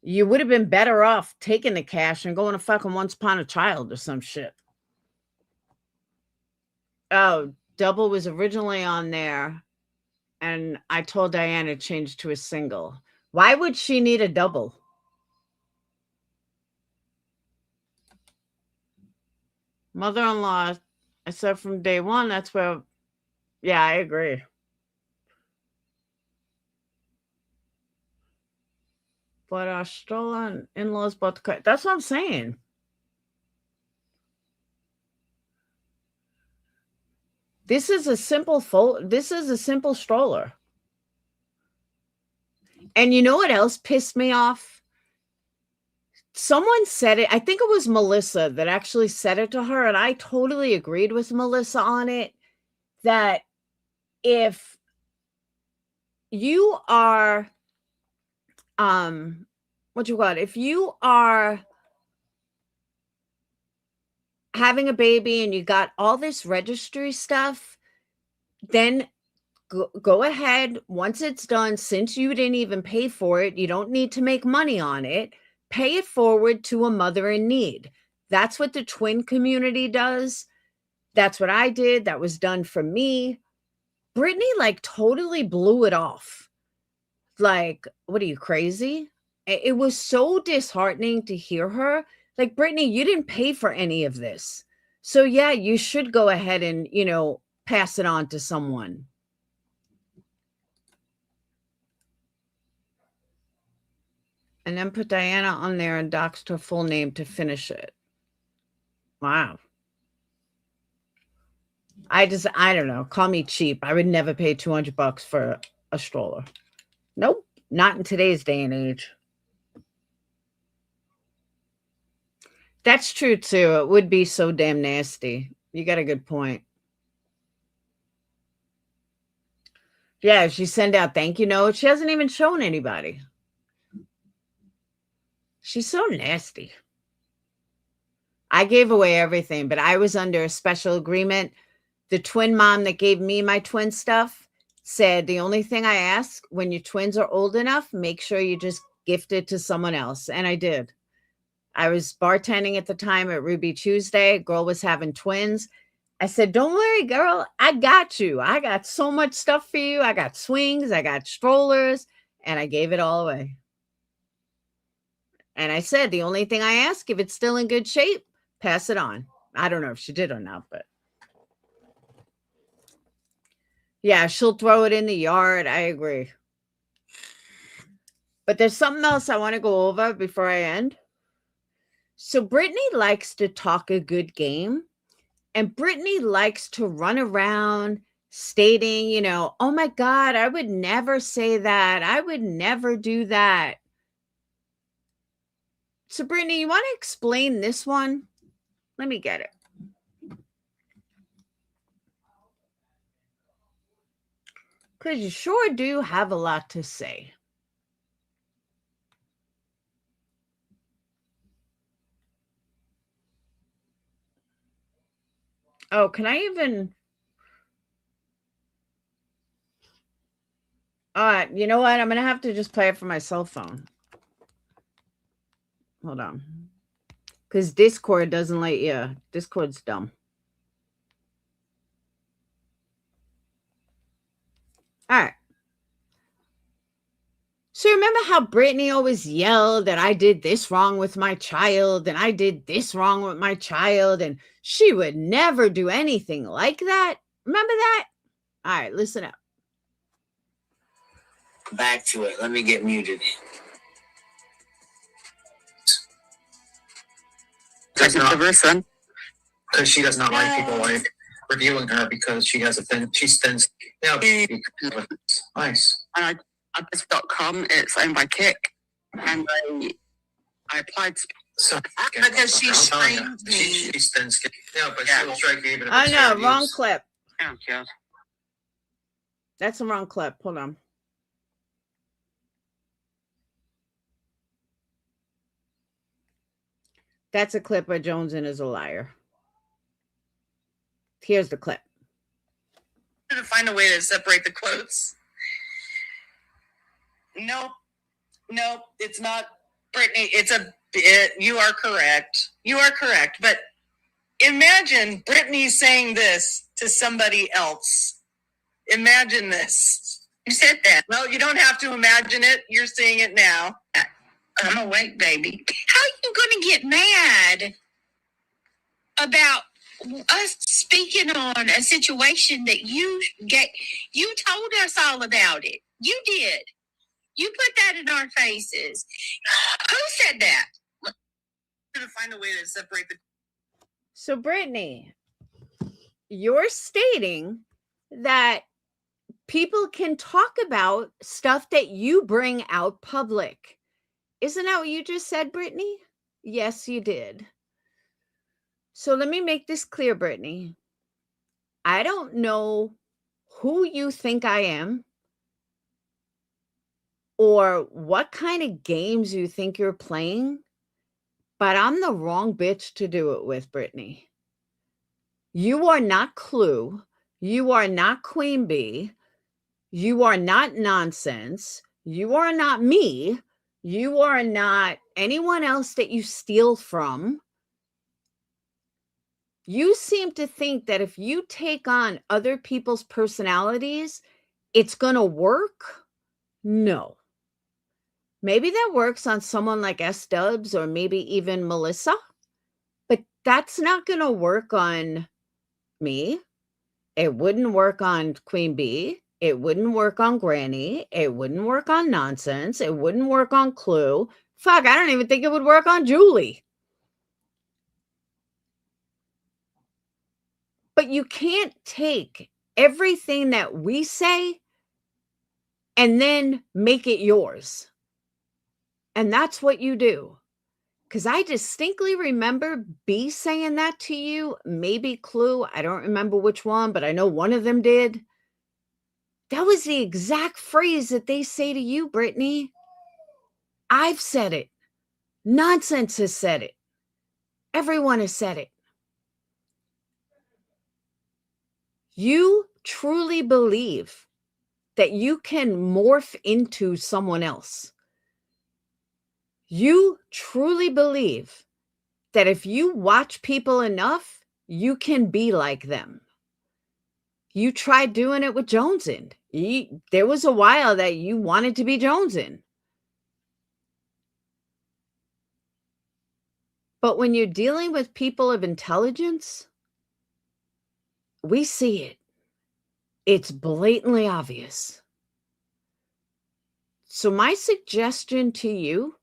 You would have been better off taking the cash and going to fucking Once Upon a Child or some shit. Oh, double was originally on there, and I told Diana to change to a single. Why would she need a double? Mother-in-law, I said from day one, that's where, yeah, I agree. But stolen in-laws bought the car. That's what I'm saying. This is a simple this is a simple stroller. And you know what else pissed me off? Someone said it. I think it was Melissa that actually said it to her, and I totally agreed with Melissa on it, that if you are if you are having a baby and you got all this registry stuff, then go ahead. Once it's done, since you didn't even pay for it, you don't need to make money on it. Pay it forward to a mother in need. That's what the twin community does. That's what I did. That was done for me. Brittany like totally blew it off. Like, what are you, crazy? It was so disheartening to hear her. Like, Brittany, you didn't pay for any of this. So yeah, you should go ahead and, pass it on to someone. And then put Diana on there and doxed her full name to finish it. Wow. I don't know. Call me cheap. I would never pay $200 for a stroller. Nope. Not in today's day and age. That's true too. It would be so damn nasty. You got a good point. Yeah, she send out thank you notes. She hasn't even shown anybody. She's so nasty. I gave away everything, but I was under a special agreement. The twin mom that gave me my twin stuff said, the only thing I ask when your twins are old enough, make sure you just gift it to someone else. And I did. I was bartending at the time at Ruby Tuesday. Girl was having twins. I said, don't worry, girl. I got you. I got so much stuff for you. I got swings. I got strollers. And I gave it all away. And I said, the only thing I ask, if it's still in good shape, pass it on. I don't know if she did or not, but yeah, she'll throw it in the yard. I agree. But there's something else I want to go over before I end. So Brittany likes to talk a good game, and Brittany likes to run around stating, oh my God, I would never say that. I would never do that. So Brittany, you want to explain this one? Let me get it. Because you sure do have a lot to say. Oh, can I even... All right, you know what? I'm gonna have to just play it from my cell phone. Hold on. Because Discord doesn't let you. Discord's dumb. All right. So remember how Brittany always yelled that I did this wrong with my child and I did this wrong with my child and she would never do anything like that? Remember that? All right, listen up. Back to it. Let me get muted. Because she does not like people like reviewing her because she has she's thin. Yeah, nice. And I Best.com, it's owned by Kick, and I applied because she screamed me. She's thin skin. Yeah, but she'll strike you even if it's Oh no, wrong clip. Oh, God. That's the wrong clip. Hold on. That's a clip where Joneson is a liar. Here's the clip. To find a way to separate the quotes. Nope, it's not Brittany. You are correct. You are correct. But imagine Brittany saying this to somebody else. Imagine this. You said that. Well, you don't have to imagine it. You're seeing it now. I'm awake, baby. How are you going to get mad about us speaking on a situation that you told us all about it? You did. You put that in our faces. Who said that? To find a way to separate the. So, Brittany, you're stating that people can talk about stuff that you bring out public. Isn't that what you just said, Brittany? Yes, you did. So let me make this clear, Brittany. I don't know who you think I am or what kind of games you think you're playing, but I'm the wrong bitch to do it with, Brittany. You are not Clue. You are not Queen Bee. You are not Nonsense. You are not me. You are not anyone else that you steal from. You seem to think that if you take on other people's personalities, it's going to work. No. Maybe that works on someone like S-Dubs or maybe even Melissa, but that's not going to work on me. It wouldn't work on Queen Bee. It wouldn't work on Granny. It wouldn't work on Nonsense. It wouldn't work on Clue. Fuck, I don't even think it would work on Julie. But you can't take everything that we say and then make it yours. And that's what you do. Because I distinctly remember B saying that to you, maybe Clue. I don't remember which one, but I know one of them did. That was the exact phrase that they say to you, Brittany. I've said it. Nonsense has said it. Everyone has said it. You truly believe that you can morph into someone else. You truly believe that if you watch people enough, you can be like them. You tried doing it with Joneson. There was a while that you wanted to be Joneson. But when you're dealing with people of intelligence, we see it. It's blatantly obvious. So my suggestion to you,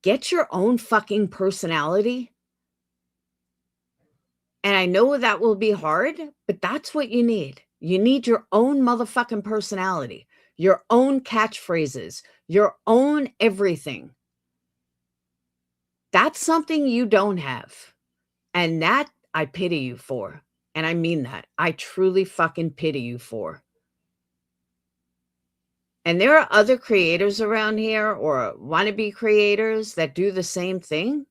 get your own fucking personality. And I know that will be hard, but that's what you need. You need your own motherfucking personality, your own catchphrases, your own everything. That's something you don't have. And that I pity you for. And I mean that. I truly fucking pity you for. And there are other creators around here or wannabe creators that do the same thing.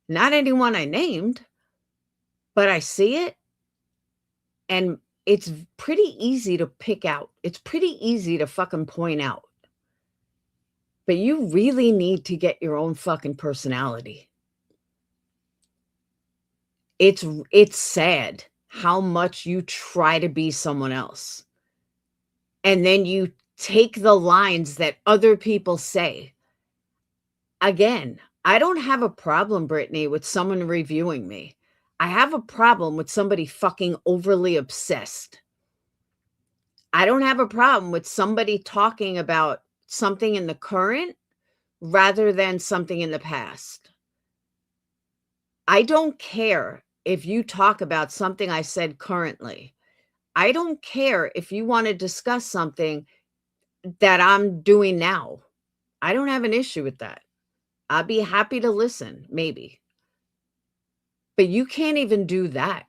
Not anyone I named, but I see it. And it's pretty easy to pick out. It's pretty easy to fucking point out. But you really need to get your own fucking personality. It's sad how much you try to be someone else. And then you take the lines that other people say. Again, I don't have a problem, Brittany, with someone reviewing me. I have a problem with somebody fucking overly obsessed. I don't have a problem with somebody talking about something in the current rather than something in the past. I don't care if you talk about something I said currently. I don't care if you want to discuss something that I'm doing now. I don't have an issue with that. I'll be happy to listen, maybe. But you can't even do that.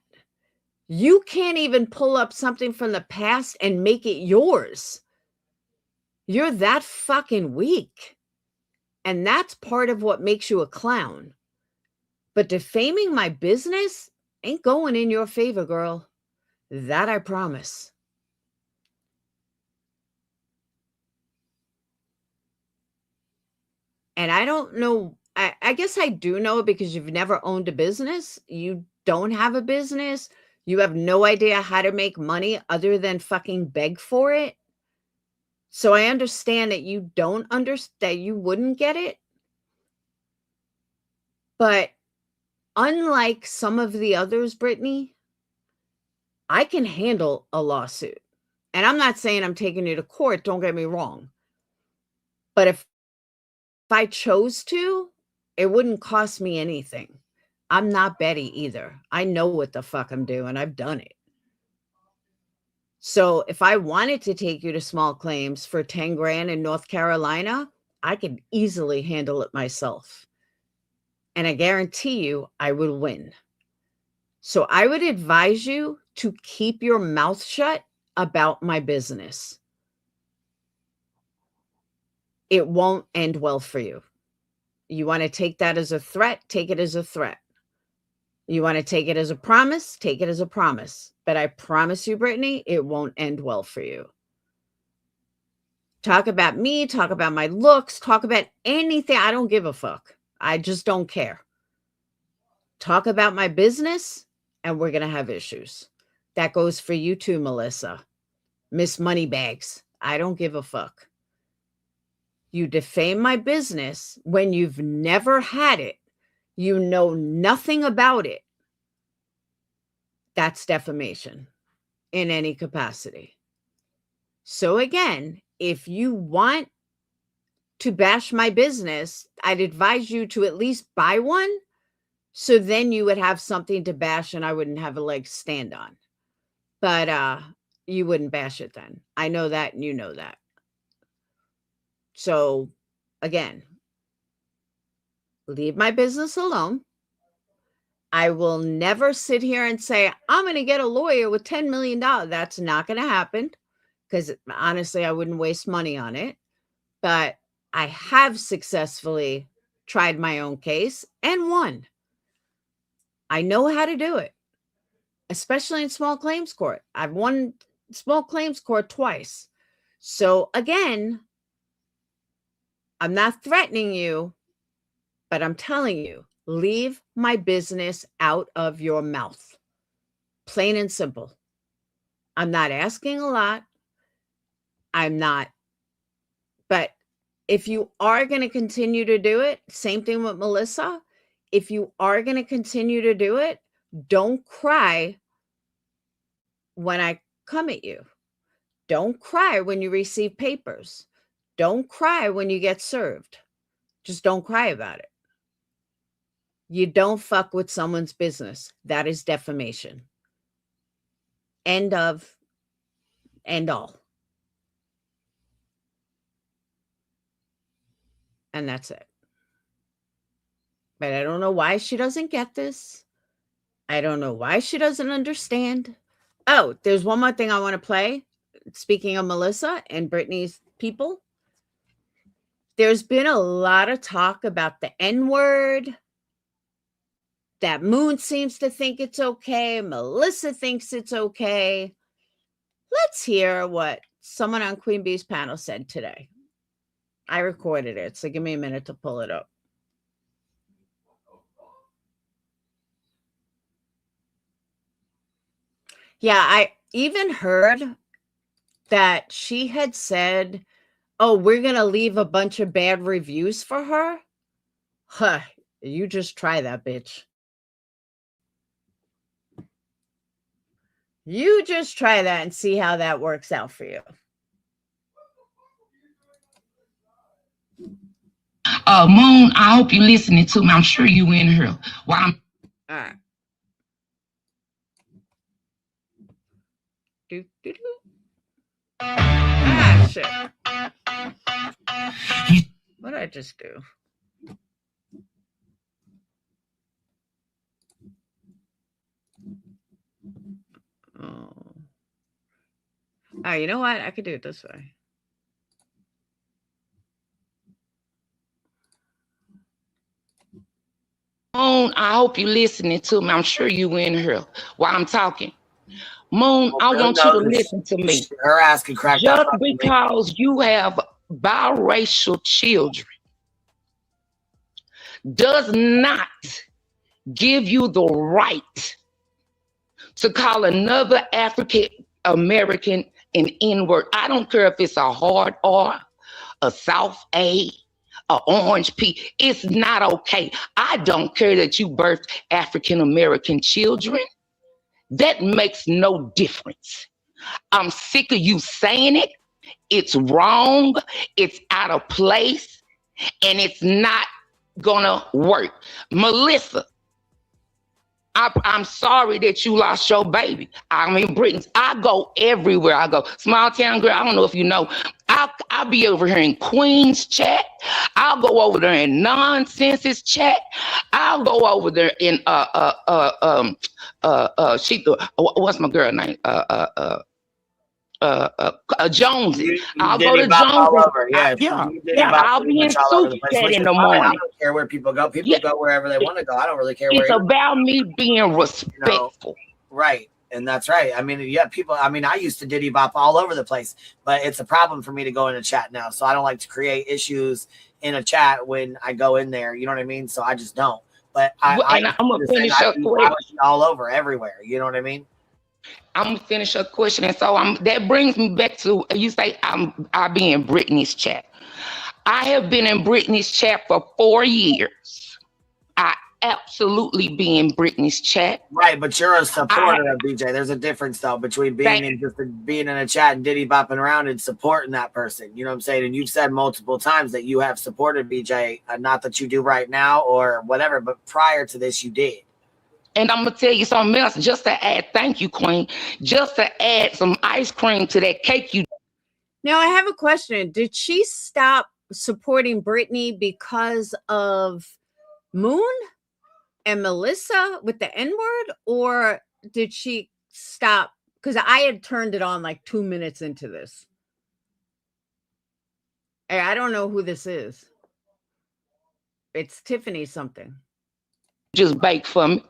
You can't even pull up something from the past and make it yours. You're that fucking weak. And that's part of what makes you a clown. But defaming my business ain't going in your favor, girl. That I promise. And I don't know, I guess I do know because you've never owned a business. You don't have a business. You have no idea how to make money other than fucking beg for it. So I understand that you don't understand, that you wouldn't get it. But unlike some of the others, Brittany, I can handle a lawsuit. And I'm not saying I'm taking you to court, don't get me wrong. But if I chose to, it wouldn't cost me anything. I'm not Betty either. I know what the fuck I'm doing. I've done it. So if I wanted to take you to small claims for 10 grand in North Carolina, I could easily handle it myself. And I guarantee you I would win. So I would advise you to keep your mouth shut about my business. It won't end well for you. You want to take that as a threat? Take it as a threat. You want to take it as a promise? Take it as a promise. But I promise you, Brittany, it won't end well for you. Talk about me, talk about my looks, talk about anything. I don't give a fuck. I just don't care. Talk about my business, and we're going to have issues. That goes for you too, Melissa. Miss Moneybags. I don't give a fuck. You defame my business when you've never had it. You know nothing about it. That's defamation in any capacity. So again, if you want to bash my business, I'd advise you to at least buy one. So then you would have something to bash and I wouldn't have a leg to stand on. But you wouldn't bash it then. I know that and you know that. So again, leave my business alone. I will never sit here and say, I'm going to get a lawyer with $10 million. That's not going to happen because honestly, I wouldn't waste money on it. But I have successfully tried my own case and won. I know how to do it, especially in small claims court. I've won small claims court twice. So again, I'm not threatening you, but I'm telling you, leave my business out of your mouth. Plain and simple. I'm not asking a lot. I'm not. But if you are going to continue to do it, same thing with Melissa. If you are going to continue to do it, don't cry when I come at you. Don't cry when you receive papers. Don't cry when you get served. Just don't cry about it. You don't fuck with someone's business. That is defamation. End of, end all. And that's it. But I don't know why she doesn't get this. I don't know why she doesn't understand. Oh, there's one more thing I want to play. Speaking of Melissa and Brittany's people, there's been a lot of talk about the N-word. That Moon seems to think it's okay. Melissa thinks it's okay. let's hear what someone on Queen Bee's panel said today. I recorded it, so give me a minute to pull it up. Yeah, I even heard that she had said, oh, we're going to leave a bunch of bad reviews for her. Huh, you just try that, bitch. You just try that and see how that works out for you. Moon, I hope you're listening to me. I'm sure you in here. While I'm All right. Do, do, do. Ah, shit. What did I just do? Oh, you know what? I could do it this way. Moon, I hope you're listening to me. I'm sure you in here while I'm talking. Moon, I want you to listen to me. Her ass can crack Just that because you have biracial children does not give you the right to call another African American an N-word. I don't care if it's a hard R, a soft A, a orange P. It's not okay. I don't care that you birthed African American children. That makes no difference. I'm sick of you saying it. It's wrong. It's out of place. And it's not gonna work. Melissa, I'm sorry that you lost your baby. I mean, Britain, I go everywhere I go. Small town girl, I don't know if you know, I'll be over here in Queens chat. I'll go over there in Nonsenses chat. I'll go over there in what's my girl name? Jones. I'll go to Jones. I'll be in soup chat in the morning. I don't care where people go. People go wherever they want to go. I don't really care. It's about me being respectful. Right. And that's right. I mean, yeah, people, I mean, I used to diddy bop all over the place, but it's a problem for me to go in a chat now. So I don't like to create issues in a chat when I go in there. You know what I mean? So I just don't. But I'm gonna finish up all over everywhere. You know what I mean? I'm gonna finish a question, and so that brings me back to you say I be in Brittany's chat. I have been in Brittany's chat for 4 years. I absolutely be in Brittany's chat. Right, but you're a supporter of BJ. There's a difference though between being in a chat and diddy bopping around and supporting that person. You know what I'm saying? And you've said multiple times that you have supported BJ, not that you do right now or whatever, but prior to this you did. And I'm going to tell you something else, just to add, thank you, Queen, just to add some ice cream to that cake you. Now, I have a question. Did she stop supporting Brittany because of Moon and Melissa with the N-word? Or did she stop? Because I had turned it on like 2 minutes into this. I don't know who this is. It's Tiffany something. Just bake for me.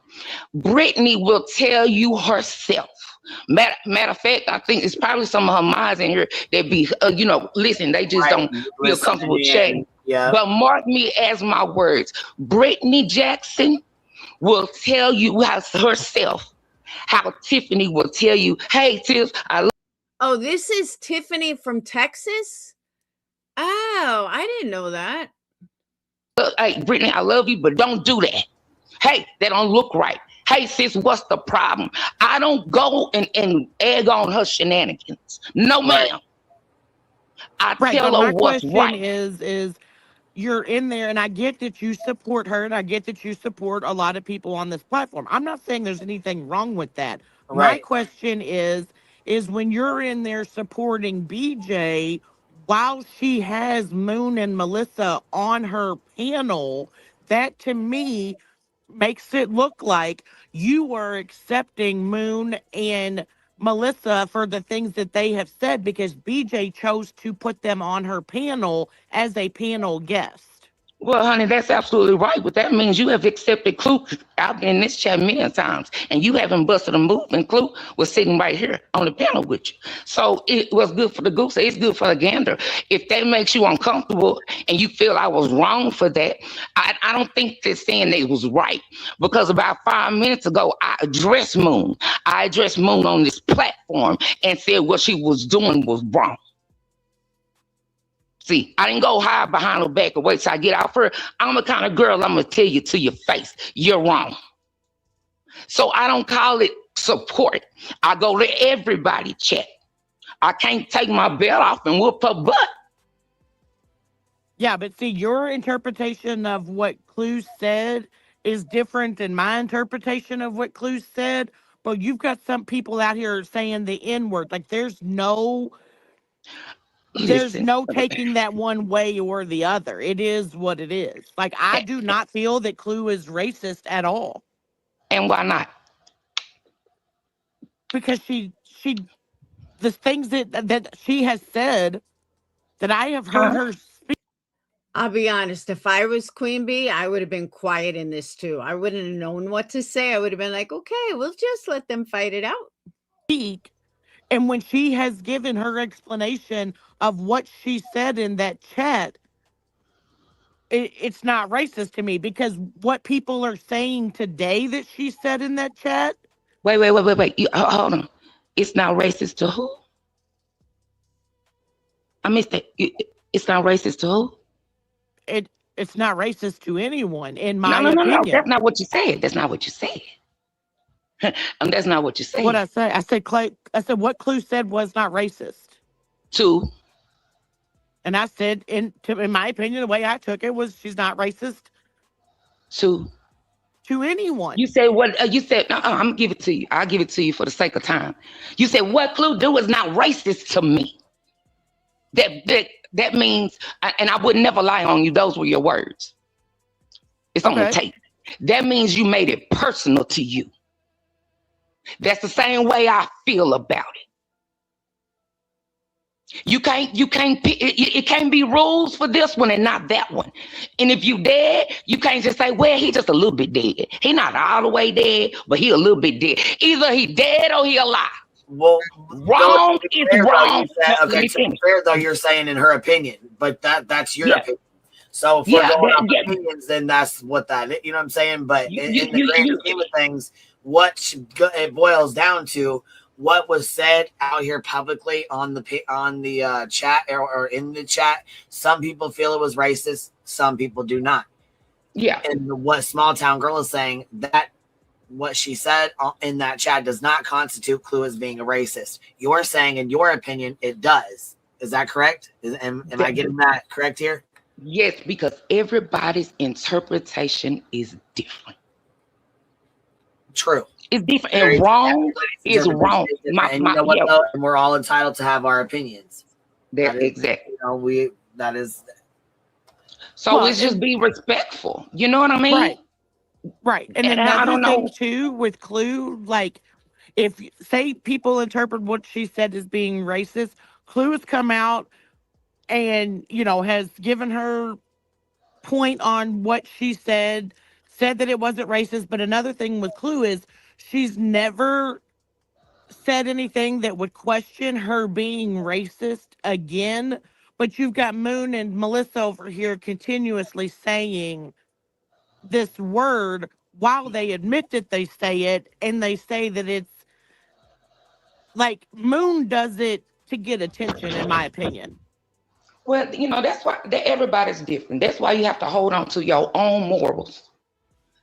Brittany will tell you herself. Matter of fact, I think it's probably some of her moms in here that be, listen, they just don't feel comfortable chatting. Yeah. But mark me as my words. Brittany Jackson will tell you herself how Tiffany will tell you, hey, Tiff, Oh, this is Tiffany from Texas? Oh, I didn't know that. Hey, Brittany, I love you, but don't do that. Hey, that don't look right. Hey, sis, what's the problem? I don't go and egg on her shenanigans. No, ma'am. I tell her what's right. Is you're in there, and I get that you support her, and I get that you support a lot of people on this platform. I'm not saying there's anything wrong with that. Right. My question is when you're in there supporting BJ while she has Moon and Melissa on her panel, that to me makes it look like you are accepting Moon and Melissa for the things that they have said because BJ chose to put them on her panel as a panel guest. Well, honey, that's absolutely right. But that means you have accepted Clue out in this chat many times, and you haven't busted a move, and Clue was sitting right here on the panel with you. So it was good for the goose. It's good for the gander. If that makes you uncomfortable and you feel I was wrong for that, I don't think they're saying they was right. Because about 5 minutes ago, I addressed Moon. I addressed Moon on this platform and said what she was doing was wrong. See, I didn't go hide behind her back or wait till I get out for her. I'm the kind of girl I'm going to tell you to your face, you're wrong. So I don't call it support. I go to everybody chat. I can't take my belt off and whoop her butt. Yeah, but see, your interpretation of what Clue said is different than my interpretation of what Clue said. But you've got some people out here saying the N-word. Like there's no taking that one way or the other. It is what it is. Like I do not feel that Clue is racist at all. And why not? Because the things that she has said that I have heard her speak. I'll be honest, if I was Queen Bee, I would have been quiet in this too. I wouldn't have known what to say. I would have been like, okay, we'll just let them fight it out. And when she has given her explanation of what she said in that chat, it's not racist to me, because what people are saying today that she said in that chat. Wait. Hold on. It's not racist to who? I missed that. It's not racist to who? It's not racist to anyone, in my opinion. No. That's not what you said. That's not what you said. That's not what you said. What I say? I said what Clue said was not racist. To. And I said, in my opinion, the way I took it was she's not racist. To anyone. You say what? You said, I'm gonna give it to you. I'll give it to you for the sake of time. You said what Clue do is not racist to me. That means, and I would never lie on you. Those were your words. It's on the tape. That means you made it personal to you. That's the same way I feel about it. It can't be rules for this one and not that one. And if you dead, you can't just say, well, he just a little bit dead. He not all the way dead, but he a little bit dead. Either he dead or he alive. Well, wrong is wrong. Okay, to be fair though, you're saying in her opinion, but that's your opinion. So if we're going off opinions, then that's what that is. You know what I'm saying? But in the grand scheme of things, it boils down to what was said out here publicly on the chat or in the chat. Some people feel it was racist. Some people do not. Yeah. And what Small Town Girl is saying, that what she said in that chat does not constitute Clue as being a racist. You're saying, in your opinion, it does. Is that correct? Am I getting that correct here? Yes, because everybody's interpretation is different. True. It's different. And wrong is wrong. And you know what, though? And we're all entitled to have our opinions. Exactly. So let's just be respectful. You know what I mean? Right. And another thing too with Clue, like if say people interpret what she said as being racist, Clue has come out and has given her point on what she said that it wasn't racist. But another thing with Clue is she's never said anything that would question her being racist again. But you've got Moon and Melissa over here continuously saying this word while they admit that they say it, and they say that it's like Moon does it to get attention, in my opinion. Well, that's why everybody's different. That's why you have to hold on to your own morals,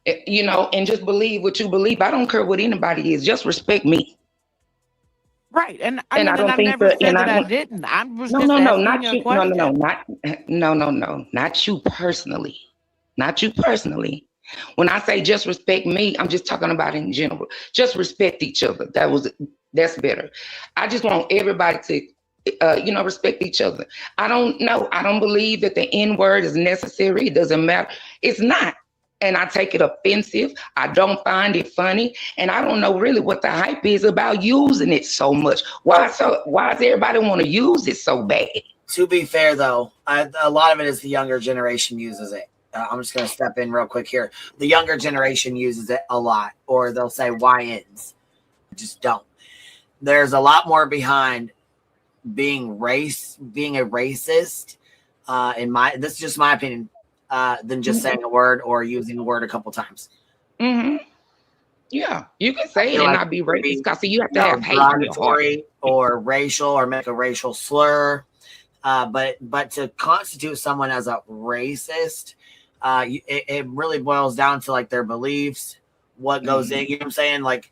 and just believe what you believe. I don't care what anybody is. Just respect me. Right. And I never said that I didn't. I was just asking you a question. Not you personally. Not you personally. When I say just respect me, I'm just talking about in general. Just respect each other. That's better. I just want everybody to respect each other. I don't believe that the N-word is necessary. It doesn't matter. It's not. And I take it offensive. I don't find it funny. And I don't know really what the hype is about using it so much. Why does everybody want to use it so bad? To be fair, though, a lot of it is the younger generation uses it. I'm just going to step in real quick here. The younger generation uses it a lot, or they'll say YNs. Just don't. There's a lot more behind being a racist. This is just my opinion, than just saying a word or using a word a couple times. Mm-hmm. Yeah, you can say it and not be racist because you have to have hate in your heart. Derogatory or racial, or make a racial slur. But to constitute someone as a racist, it really boils down to like their beliefs, what goes in. You know what I'm saying? Like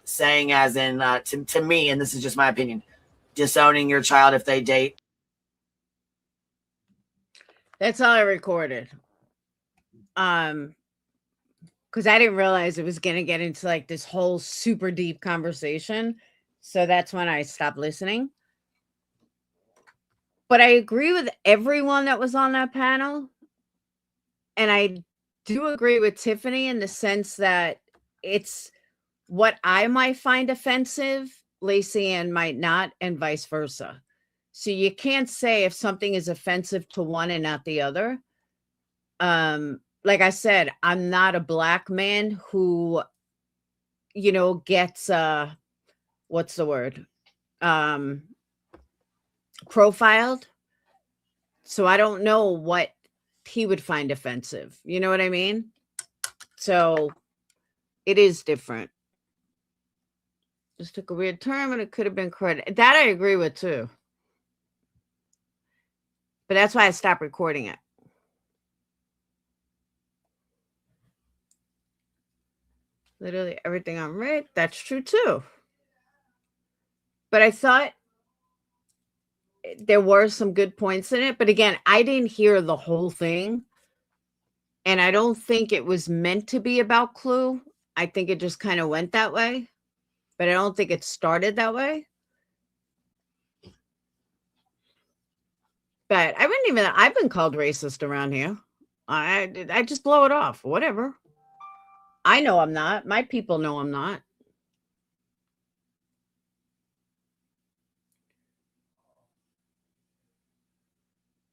saying, as in to me, and this is just my opinion, disowning your child if they date. That's all I recorded. Because I didn't realize it was going to get into like this whole super deep conversation. So that's when I stopped listening. But I agree with everyone that was on that panel. And I do agree with Tiffany in the sense that it's what I might find offensive, Lacey Ann might not, and vice versa. So you can't say if something is offensive to one and not the other. Like I said, I'm not a black man who, gets what's the word? Profiled. So I don't know what he would find offensive. You know what I mean? So it is different. Just took a weird term and it could have been correct. That I agree with too. But that's why I stopped recording it. Literally everything I'm right. That's true too. But I thought there were some good points in it. But again, I didn't hear the whole thing. And I don't think it was meant to be about Clue. I think it just kind of went that way. But I don't think it started that way. But I've been called racist around here. I just blow it off. Whatever. I know I'm not. My people know I'm not.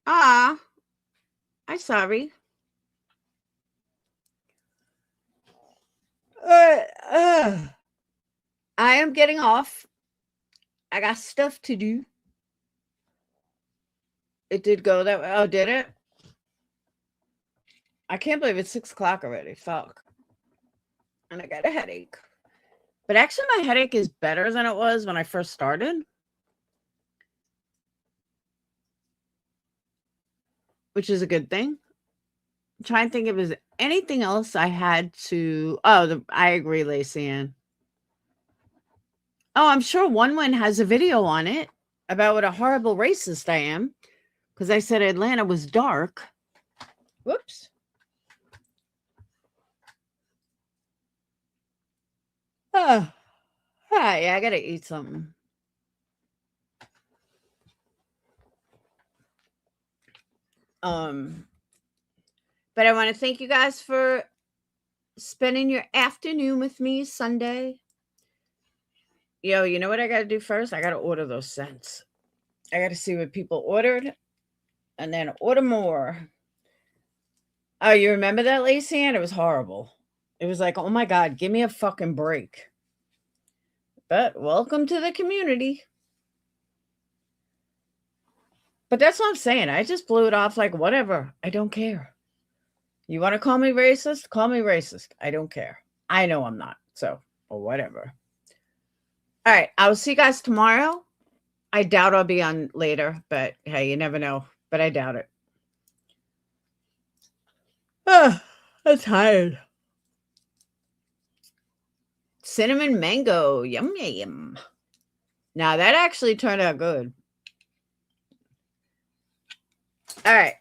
I'm sorry. I am getting off. I got stuff to do. It did go that way. Oh, did it? I can't believe it's 6 o'clock already. Fuck. And I got a headache. But actually, my headache is better than it was when I first started. Which is a good thing. I'm trying to think if there's anything else I had to... I agree, Lacey Ann. Oh, I'm sure OneWin has a video on it about what a horrible racist I am. Because I said Atlanta was dark. Whoops. Oh, hi, I gotta eat something. But I want to thank you guys for spending your afternoon with me Sunday. Yo, you know what I gotta do first? I gotta order those scents. I gotta see what people ordered and then order more. Oh, you remember that, Lacey Ann? It was horrible. It was like, oh my God, give me a fucking break. But welcome to the community. But that's what I'm saying. I just blew it off like, whatever. I don't care. You want to call me racist? Call me racist. I don't care. I know I'm not. So, or whatever. All right. I will see you guys tomorrow. I doubt I'll be on later, but hey, you never know. But I doubt it. I'm tired. Cinnamon mango. Yum, yum. Now, that actually turned out good. All right.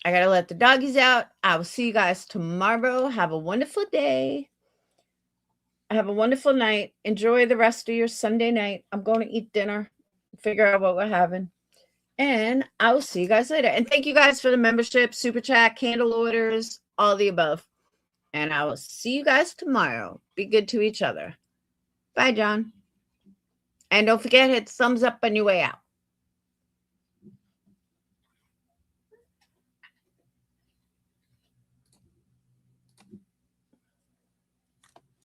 I got to let the doggies out. I will see you guys tomorrow. Have a wonderful day. Have a wonderful night. Enjoy the rest of your Sunday night. I'm going to eat dinner, figure out what we're having. And I will see you guys later. And thank you guys for the membership, super chat, candle orders, all the above. And I will see you guys tomorrow. Be good to each other. Bye, John. And don't forget, hit thumbs up on your way out.